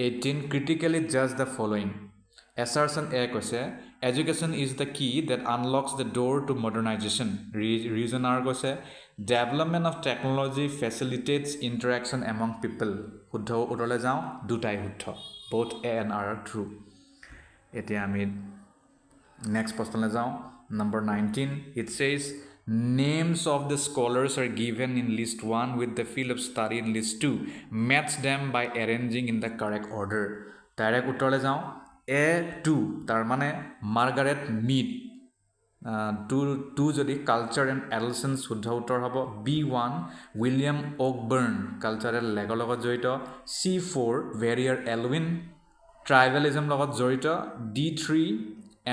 18 critically judge the following assertion a কৈছে education is the key that unlocks the door to modernization reason r কৈছে development of technology facilitates interaction among people শুদ্ধ উত্তৰলৈ যাওঁ দুটাই শুদ্ধ both a and r are true এতিয়া আমি next প্ৰশ্নলৈ যাওঁ number 19 it says names of the scholars are given in list 1 with the field of study in list 2 match them by arranging in the correct order direct uttorle jao a2 tar mane margaret mead to jodi culture and adolescence শুদ্ধ উত্তৰ হ'ব b1 william oakburn cultural legor logot joito c4 verrier elwin tribalism logot joito d3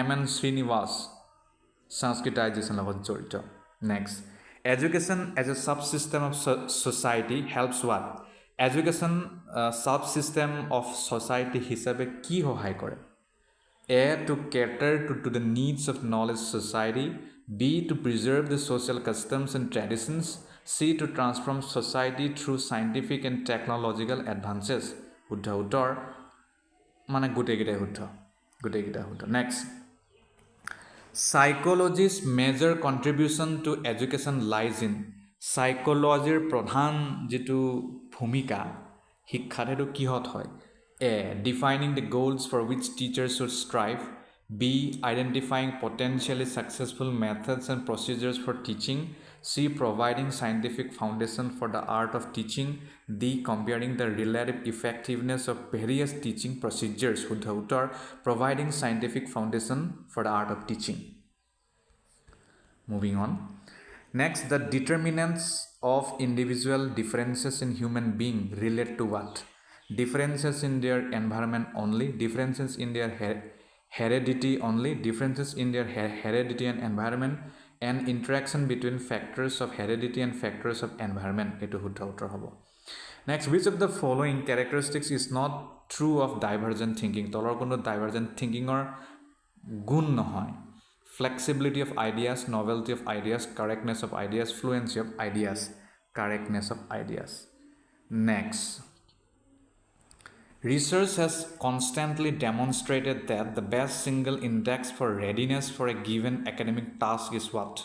mn srinivas Sanskritization লগত জড়িত next education as a subsystem of society helps what education subsystem of society হিচাপে কি সহায় কৰে A to cater to the needs of knowledge society B to preserve the social customs and traditions C to transform society through scientific and technological advances শুদ্ধ উত্তৰ মানে গোটেইকেইটাই শুদ্ধ next Psychology's major contribution to education lies in psychologyৰ প্ৰধান যেটো ভূমিকা শিক্ষাত হেতু কিহত হয় a defining the goals for which teachers should strive b identifying potentially successful methods and procedures for teaching c providing scientific foundation for the art of teaching d comparing the relative effectiveness of various teaching procedures শুদ্ধ উত্তৰ providing scientific foundation for the art of teaching moving on next the determinants of individual differences in human being relate to what differences in their environment only differences in their heredity only differences in their heredity and environment and interaction between factors of heredity and factors of environment etu শুদ্ধ উত্তৰ হ'ব next which of the following characteristics is not true of divergent thinking তলৰ কোনো divergent thinking or গুণ নহয় flexibility of ideas novelty of ideas correctness of ideas fluency of ideas correctness of ideas next research has constantly demonstrated that the best single index for readiness for a given academic task is what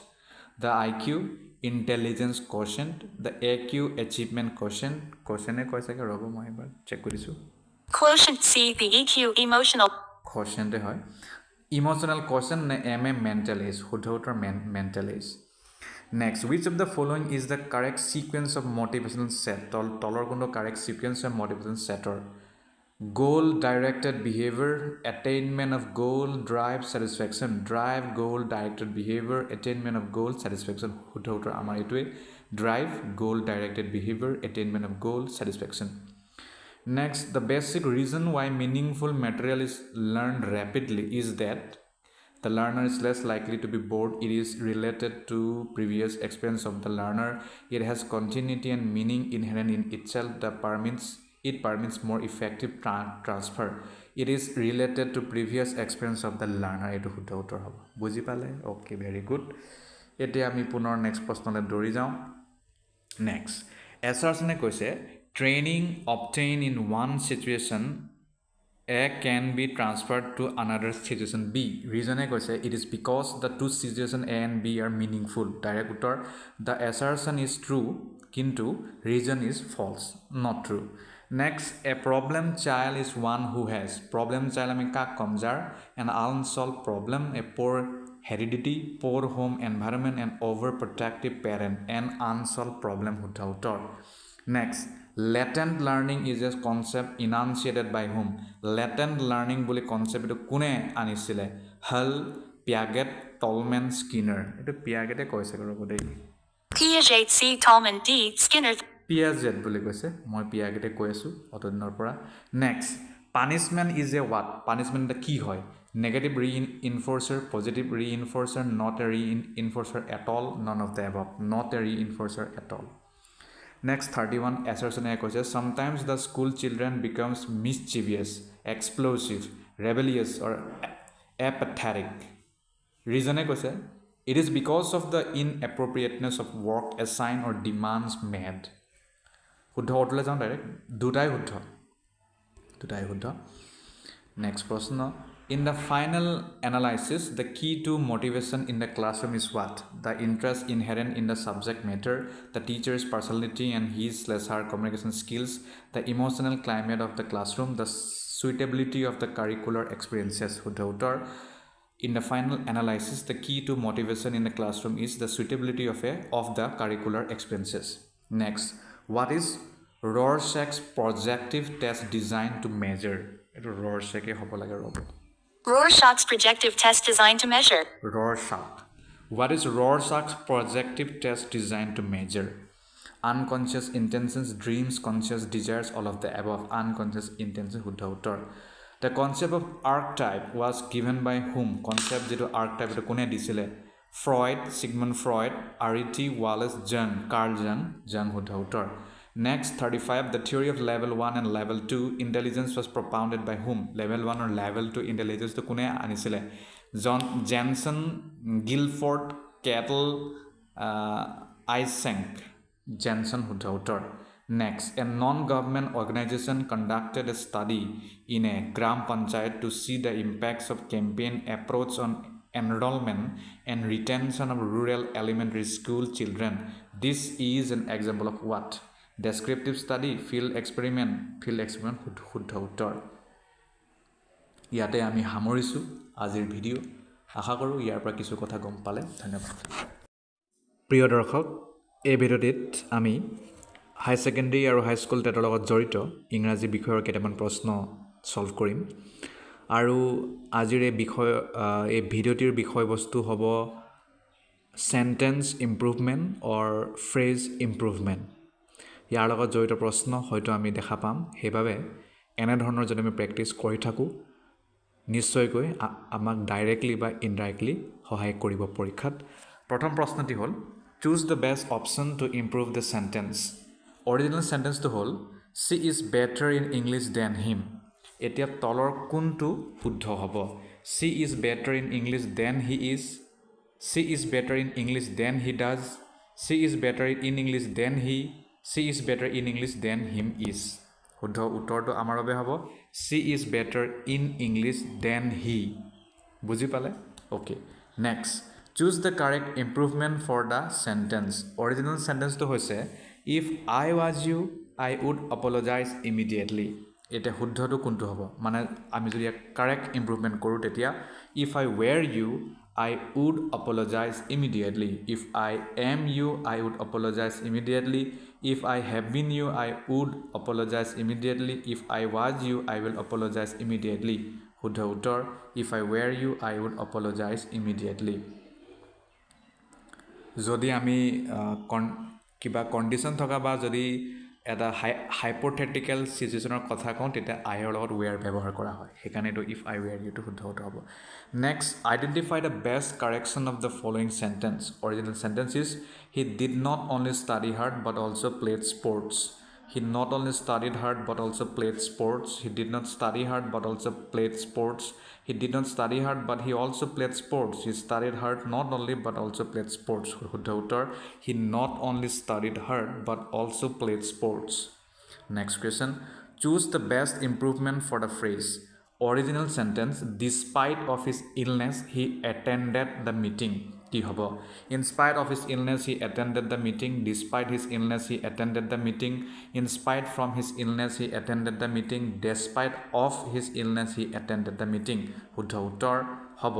the IQ intelligence quotient the AQ achievement quotient e koise ke robo moi ebar check korisu Quotient C the EQ emotional quotient e hoy emotional quotient ne ma mental age শুদ্ধ উত্তৰ mental age Next, which of the following is the correct sequence of motivational set? Tolor kondo correct sequence of motivational setter. Goal directed behavior, attainment of goal, drive, satisfaction. Drive, goal directed behavior, attainment of goal, satisfaction. Hutter amar etue. Drive, goal directed behavior, attainment of goal, satisfaction. Next, the basic reason why meaningful material is learned rapidly is that the learner is less likely to be bored. It is related to previous experience of the learner. It has continuity and meaning inherent in itself. It permits more effective transfer. It is related to previous experience of the learner. Etu hudda uttor hobo. Buji pale? Okay, very good. Etia ami punor next proশ্নলে দৌৰি যাওঁ. Next, এছাৰছনে কৈছে training obtained in one situation A can be transferred to another situation B. Reason is it is because the two situations A and B are meaningful. Direct uttor, the assertion is true, kintu reason is false, not true. Next, a problem child is one who has. Problem child ami kak komjar, an unsolved problem, a poor heredity, poor home environment, and overprotective parent, an unsolved problem hutta uttor. Next, latent learning is a concept enunciated by whom? Latent learning বুলি concept এটো কোনে আনিছিলে? Hull, Piaget, Tolman, Skinner. এটো Piaget কৈছে ৰব দেই. Piaget C. Tolman D. Skinner. Piaget বুলি কৈছে, মই Piaget কৈ আছো অতদিনৰ পৰা. Next, punishment is a what? Punishment কি হয়? Negative reinforcer, positive reinforcer, not a reinforcer at all, none of the above. Not a reinforcer at all. Next, 31 assertion কৈছে sometimes the school children becomes mischievous, explosive, rebellious or apathetic. Reason কৈছে it is because of the inappropriateness of work assigned or demands made. শুদ্ধ অৰ্থলৈ যাওঁ direct দুটাই শুদ্ধ. Next প্ৰশ্ন, in the final analysis, the key to motivation in the classroom is what? The interest inherent in the subject matter, the teacher's personality and his/her communication skills, the emotional climate of the classroom, the suitability of the curricular experiences. Hudautor. In the final analysis, the key to motivation in the classroom is the suitability of the curricular experiences. Next, what is Rorschach's projective test designed to measure? Rorschach hobo lage robo. Rorschach's projective test designed to measure. Rorschach. What is Rorschach's projective test designed to measure? Unconscious intentions, dreams, conscious desires, all of the above. Unconscious intentions, huddha uttor. The concept of archetype was given by whom? Concept jeto archetype eto kone disile? Freud, Sigmund Freud, R.E.T. Wallace, Jung, Carl Jung huddha uttor. Next, 35, the theory of level 1 and level 2 intelligence was propounded by whom? Level 1 or level 2 intelligence to kune anisile? Jensen, Guilford, Kettle, Eysenck. Jensen huddha uttor. Next, a non-government organization conducted a study in a Gram Panchayat to see the impacts of campaign approach on enrollment and retention of rural elementary school children. This is an example of what? Descriptive study, field experiment শুদ্ধ উত্তৰ. ইয়াতে আমি সামৰিছোঁ আজিৰ video'. আশা কৰোঁ ইয়াৰ পৰা কিছু কথা গম পালে. ধন্যবাদ. প্ৰিয় দৰ্শক, এই ভিডিঅ'টিত আমি হাই ছেকেণ্ডেৰী আৰু হাইস্কুল টেটৰ লগত জড়িত ইংৰাজী বিষয়ৰ কেইটামান প্ৰশ্ন সলভ কৰিম. আৰু আজিৰ এই ভিডিঅ'টিৰ বিষয়বস্তু হ'ব চেণ্টেন্স ইম্প্ৰুভমেণ্ট অৰ ফ্ৰেজ ইম্প্ৰুভমেণ্ট. ইয়াৰ লগত জড়িত প্ৰশ্ন হয়তো আমি দেখা পাম. সেইবাবে এনেধৰণৰ যদি আমি প্ৰেক্টিছ কৰি থাকোঁ নিশ্চয়কৈ আমাক ডাইৰেক্টলি বা ইনডাইৰেক্টলি সহায় কৰিব পৰীক্ষাত. প্ৰথম প্ৰশ্নটি হ'ল choose the best option to improve the sentence. Original চেণ্টেন্সটো হ'ল she is better in English than him. এতিয়া তলৰ কোনটো শুদ্ধ হ'ব? She is better in English than he is, she is better in English than he does, she is better in English than he, she is better in English than him is. শুদ্ধ উত্তৰটো আমাৰ বাবে হ'ব she is better in English than হি. বুজি পালে? Okay. Next, choose the correct improvement for the sentence. Original চেণ্টেন্সটো হৈছে if I was you I would apologize immediately. এতিয়া শুদ্ধটো কোনটো হ'ব? মানে আমি যদি ইয়াক কাৰেক্ট ইম্প্ৰুভমেণ্ট কৰোঁ তেতিয়া if I were you I would apologize immediately. If I am you, I would apologize immediately. If I have been you, I would apologize immediately. If I was you, I will apologize immediately. শুদ্ধ উত্তৰ if I were you, I would apologize immediately. যদি আমি কিবা condition থকা বা যদি এটা hypothetical চিটুৱেশ্যনৰ কথা কওঁ তেতিয়া আইৰ লগত ৱেৰ ব্যৱহাৰ কৰা হয়, সেইকাৰণে এইটো ইফ আই ৱেৰ ইউটো শুদ্ধ উত্তৰ হ'ব. Next, identify the best correction of the following sentence. Original sentence is he did not only study hard but also' played sports. He not only studied hard but also played sports. He did not study hard but also played sports. He did not study hard but he also played sports. He studied hard not only but also played sports. He not only studied hard but also played sports. Next question. Choose the best improvement for the phrase. Original sentence, despite of his illness, he attended the meeting. কি হ'ব? In spite of his illness, he attended the meeting. Despite his illness, he attended the meeting. In spite from his illness, he attended the meeting. Despite of his illness, he attended the meeting. শুদ্ধ উত্তৰ হ'ব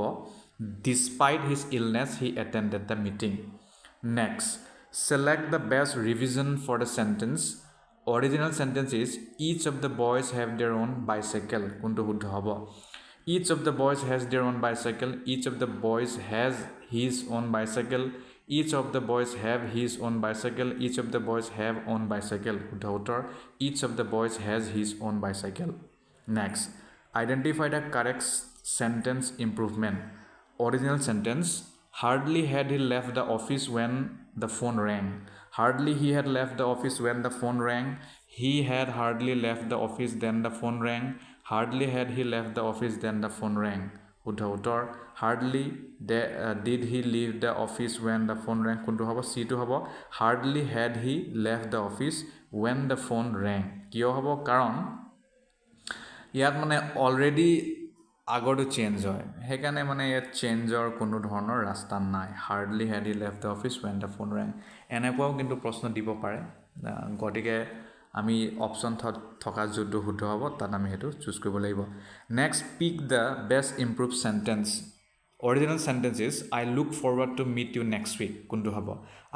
despite his illness, he attended the meeting. Next, select the best revision for the sentence. Original sentence is each of the boys have their own bicycle. কোনটো শুদ্ধ হ'ব? Each of the boys has their own bicycle. Each of the boys has his own bicycle. Each of the boys have his own bicycle. Each of the boys have own bicycle. শুদ্ধ উত্তৰ each of the boys has his own bicycle. Next, identify the correct sentence improvement. Original sentence, hardly had he left the office when the phone rang. Hardly he had left the office when the phone rang. He had hardly left the office then the phone rang. Hardly had he left the office then the phone rang. শুদ্ধ উত্তৰ hardly did he leave the office when the phone rang. কোনটো হ'ব? চিটো হ'ব hardly had he left the office when the phone rang. কিয় হ'ব? কাৰণ ইয়াত মানে অলৰেডি আগৰটো চেঞ্জ হয়, সেইকাৰণে মানে ইয়াত চেঞ্জৰ কোনো ধৰণৰ ৰাস্তা নাই. Hardly had he left the office when the phone rang, এনেকুৱাও কিন্তু প্ৰশ্ন দিব পাৰে. গতিকে আমি অপশ্যন থকা যোনটো শুদ্ধ হ'ব তাত আমি সেইটো চুজ কৰিব লাগিব. Next, pick the best improve sentence. Original sentence is I look forward to meet you next week. কোনটো হ'ব?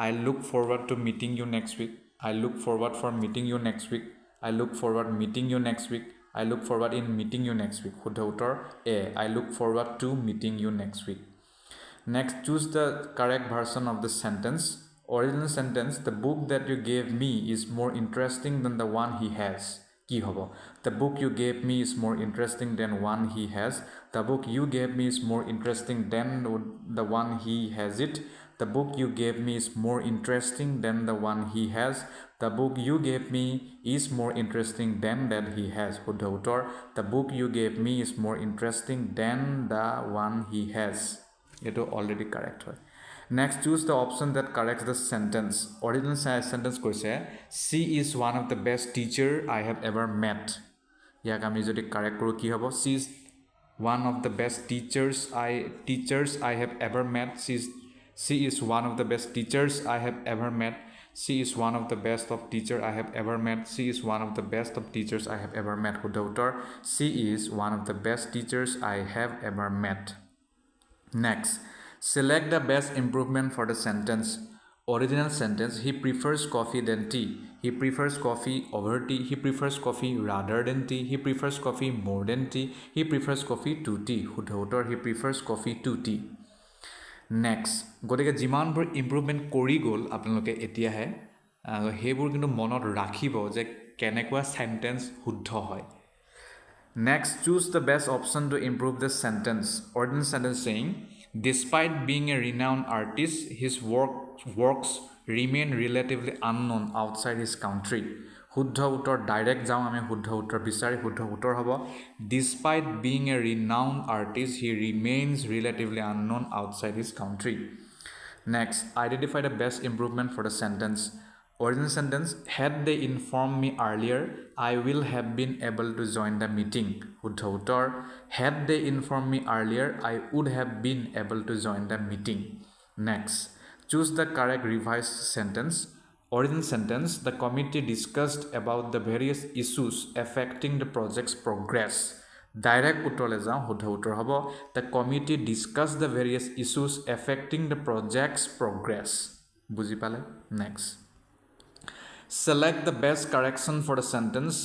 I look forward to meeting you next week. I look forward for meeting you next week. I look forward meeting you next week. I look forward in meeting you next week. শুদ্ধ উত্তৰ A. I look forward to meeting you next week. Next, choose the correct version of the sentence. Original sentence, the book that you gave me is more interesting than the one he has. কি হ'ব? The book you gave me is more interesting than one he has. The book you gave me is more interesting than the one he has it. The book you gave me is more interesting than the one he has. The book you gave me is more interesting than that he has. শুদ্ধ উত্তৰ the book you gave me is more interesting than the one he has. এইটো already correct হয়. Next, choose the option that corrects the sentence. Original sentence কৈছে she is one of the best teacher I have ever met. ইয়াক আমি যদি correct কৰোঁ কি হ'ব? she is one of the best teachers I have ever met. She is one of the best teachers I have ever met. She is one of the best of teacher I have ever met. She is one of the best of teachers I have ever met. শুদ্ধ উত্তৰ she is one of the best teachers I have ever met. Next, select the best improvement for the sentence. Original sentence, he prefers coffee than tea. He prefers coffee over tea. He prefers coffee rather than tea. He prefers coffee more than tea. He prefers coffee to tea. শুদ্ধ উত্তৰ he prefers coffee to tea. Next, গতিকে যিমানবোৰ improvement কৰি গ'ল আপোনালোকে এতিয়াহে সেইবোৰ কিন্তু মনত ৰাখিব যে কেনেকুৱা চেণ্টেন্স শুদ্ধ হয়. Next, choose the best option to improve the sentence. Original sentence saying, despite being a renowned artist, his works remain relatively unknown outside his country. শুদ্ধ উত্তৰ ডাইৰেক্ট যাওঁ আমি শুদ্ধ উত্তৰ বিচাৰি. শুদ্ধ উত্তৰ হ'ব despite being a renowned artist, he remains relatively unknown outside his country. Next, identify the best improvement for the sentence. Original sentence, had they informed me earlier, I will have been able to join the meeting. শুদ্ধ উত্তৰ had they informed me earlier, I would have been able to join the meeting. Next, choose the correct revised sentence. Original sentence, the committee discussed about the various issues affecting the project's progress. Direct উত্তৰলৈ যাওঁ শুদ্ধ উত্তৰ হ'ব the committee discuss the various issues affecting the project's progress বুজি পালে next select the best correction for the sentence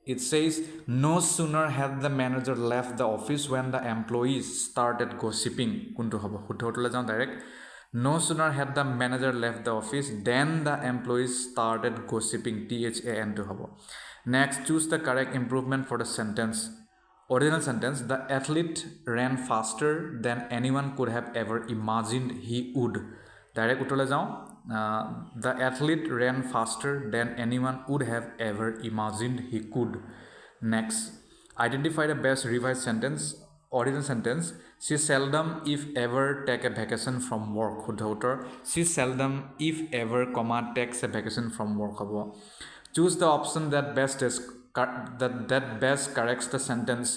it says no sooner had the manager left the office when the employees started gossiping কোনটো হ'ব শুদ্ধ উত্তৰলৈ যাওঁ direct no sooner had the manager left the office then the employees started gossiping THAN to হ'ব next choose the correct improvement for the sentence original sentence the athlete ran faster than anyone could have ever imagined he would direct uttorle jao the athlete ran faster than anyone would have ever imagined he could next identify the best revised sentence original sentence she seldom if ever take a vacation from work শুদ্ধ উত্তৰ she seldom if ever comma takes a vacation from work হ'ব choose the option that best corrects the sentence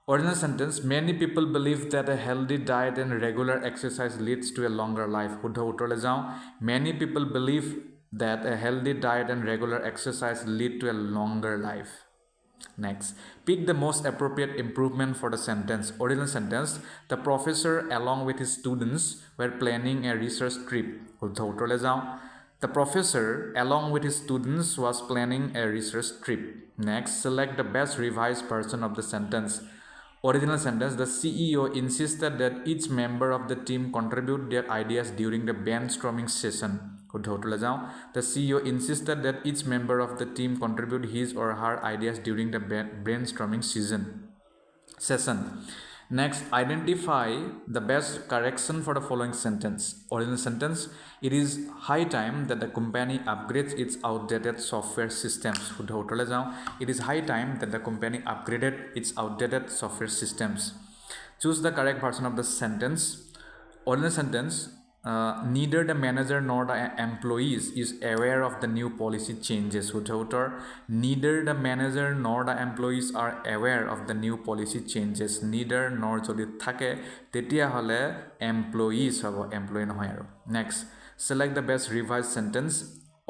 original sentence many people believe that a healthy diet and regular exercise leads to a longer life শুদ্ধ উত্তৰলৈ যাওঁ many people believe that a healthy diet and regular exercise lead to a longer life next pick the most appropriate improvement for the sentence original sentence the professor along with his students were planning a research trip শুদ্ধ উত্তৰলৈ যাওঁ the professor along with his students was planning a research trip next select the best revised version of the sentence original sentence the CEO insisted that each member of the team contribute their ideas during the brainstorming session শুদ্ধ উত্তৰলৈ যাওঁ the CEO insisted that each member of the team contribute his or her ideas during the brainstorming session next identify the best correction for the following sentence original sentence it is high time that the company upgrades its outdated software systems শুদ্ধ উত্তৰলৈ যাওঁ it is high time that the company upgraded its outdated software systems choose the correct version of the sentence original sentence neither the manager nor the employees is aware of the new policy changes শুদ্ধ উত্তৰ neither the manager nor the employees are aware of the new policy changes neither nor যদি থাকে তেতিয়া হলে employees হ'ব employee নহয় আৰু next select the best revised sentence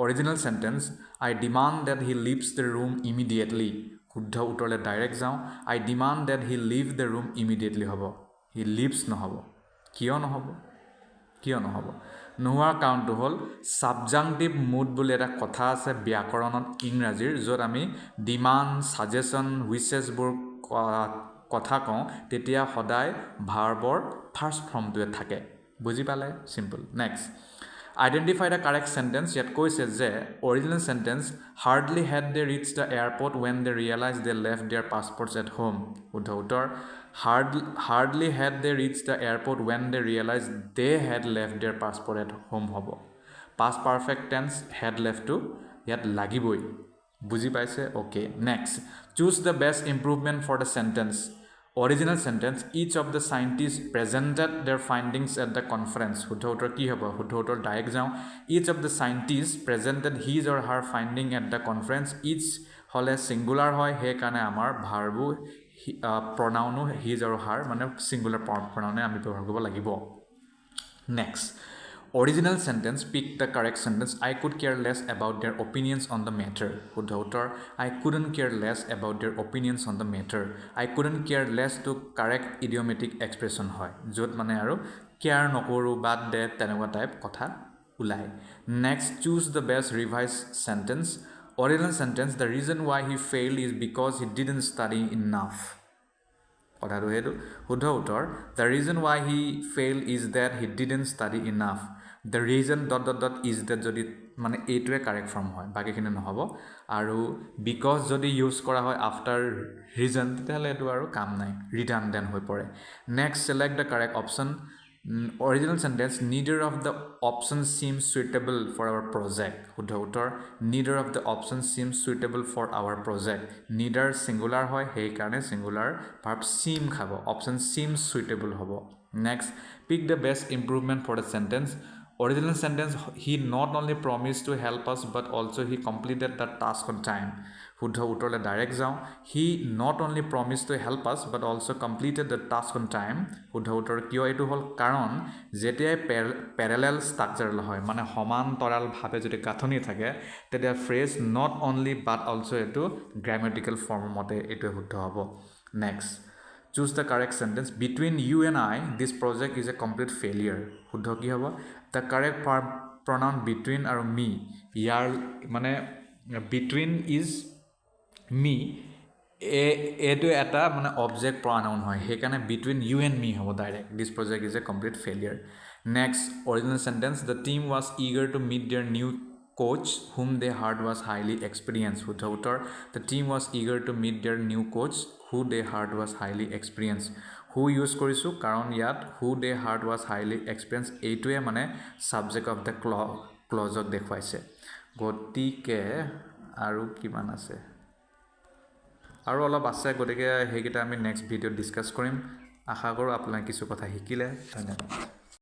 original sentence I demand that he leaves the room immediately শুদ্ধ উত্তৰলৈ direct যাওঁ I demand that he leave the room immediately হ'ব he leaves নহ'ব কিয় নহ'ব নোহোৱাৰ কাৰণটো হ'ল সাবজাংটিভ মুড বুলি এটা কথা আছে ব্যাকৰণত ইংৰাজীৰ য'ত আমি ডিমাণ্ড সাজেশন উইচেছবোৰ কথা কওঁ তেতিয়া সদায় ভাৰ্বৰ ফাৰ্ষ্ট ফৰ্মটোৱে থাকে বুজি পালে simple next identify the correct sentence ইয়াত কৈছে যে original sentence hardly had they reached the airport when they realized they left their passports at home শুদ্ধ উত্তৰ hardly had they reached the airport when they realized they had left their passport at home হ'ব past perfect tense had left to ইয়াত লাগিবই বুজি পাইছে okay next choose the best improvement for the sentence original sentence each of the scientists presented their findings at the conference শুদ্ধ উত্তৰ কি হ'ব শুদ্ধ উত্তৰ ডাইৰেক্ট যাওঁ each of the scientists presented his or her finding at the conference each হলে singular হয় সেই কাৰণে আমাৰ ভাৰ্বো pronoun his or her মানে singular pronoun আমি ব্যৱহাৰ কৰিব লাগিব next original sentence pick the correct sentence I could care less about their opinions on the matter শুদ্ধ উত্তৰ I couldn't care less about their opinions on the matter I couldn't care less to correct idiomatic expression হয় য'ত মানে আৰু care নকৰো বাদ দে তেনেকুৱা type কথা ওলাই next choose the best revised sentence original sentence the reason why he failed is because he didn't study enough কথাটো হেতু শুদ্ধ উত্তৰ the reason why he failed is that he didn't study enough the reason ... is that যদি মানে এইটোৱে correct form হয় বাকিখিনি নহব আৰু because যদি ইউজ কৰা হয় after reason তেতিয়াহলে এটো আৰু কাম নাই redundant হৈ পৰে next select the correct option original sentence neither of the options seems suitable for our project শুদ্ধ উত্তৰ neither of the options seems suitable for our project neither singular হয় সেই কাৰণে singular verb seem খাব option seems suitable হ'ব next pick the best improvement for the sentence original sentence he not only promised to help us but also he completed the task on time শুদ্ধ উত্তৰলৈ direct যাওঁ he not only promised to help us but also completed the task on time শুদ্ধ উত্তৰ কিয় এইটো হ'ল কাৰণ যেতিয়া parallel structural হয় মানে সমান্তৰাল ভাৱে যদি গাঁথনি থাকে তেতিয়া phrase not only but also এটো grammatical form মতে এটো শুদ্ধ হ'ব Next, choose the correct sentence. Between you and I, this project is a complete failure. শুদ্ধ কি হ'ব? The correct pronoun between আৰু me. ইয়াৰ মানে between is me. এইটো এটা মানে অবজেক্ট pronoun হয় সেইকাৰণে between you and me হ'ব direct. This project is a complete failure. Next, original sentence. The team was eager to meet their new coach whom they heard was highly experienced. শুদ্ধ উত্তৰ. The team was eager to meet their new coach who they heard was highly experienced. Who use কৰিছোঁ কাৰণ ইয়াত who they heard was highly experienced এইটোৱে মানে subject of the clauseক দেখুৱাইছে. গতিকে আৰু কিমান আছে আৰু অলপ আছে গতিকে সেইকেইটা আমি নেক্সট ভিডিঅ'ত ডিছকাছ কৰিম আশা কৰোঁ আপোনালোকে কিছু কথা শিকিলে ধন্যবাদ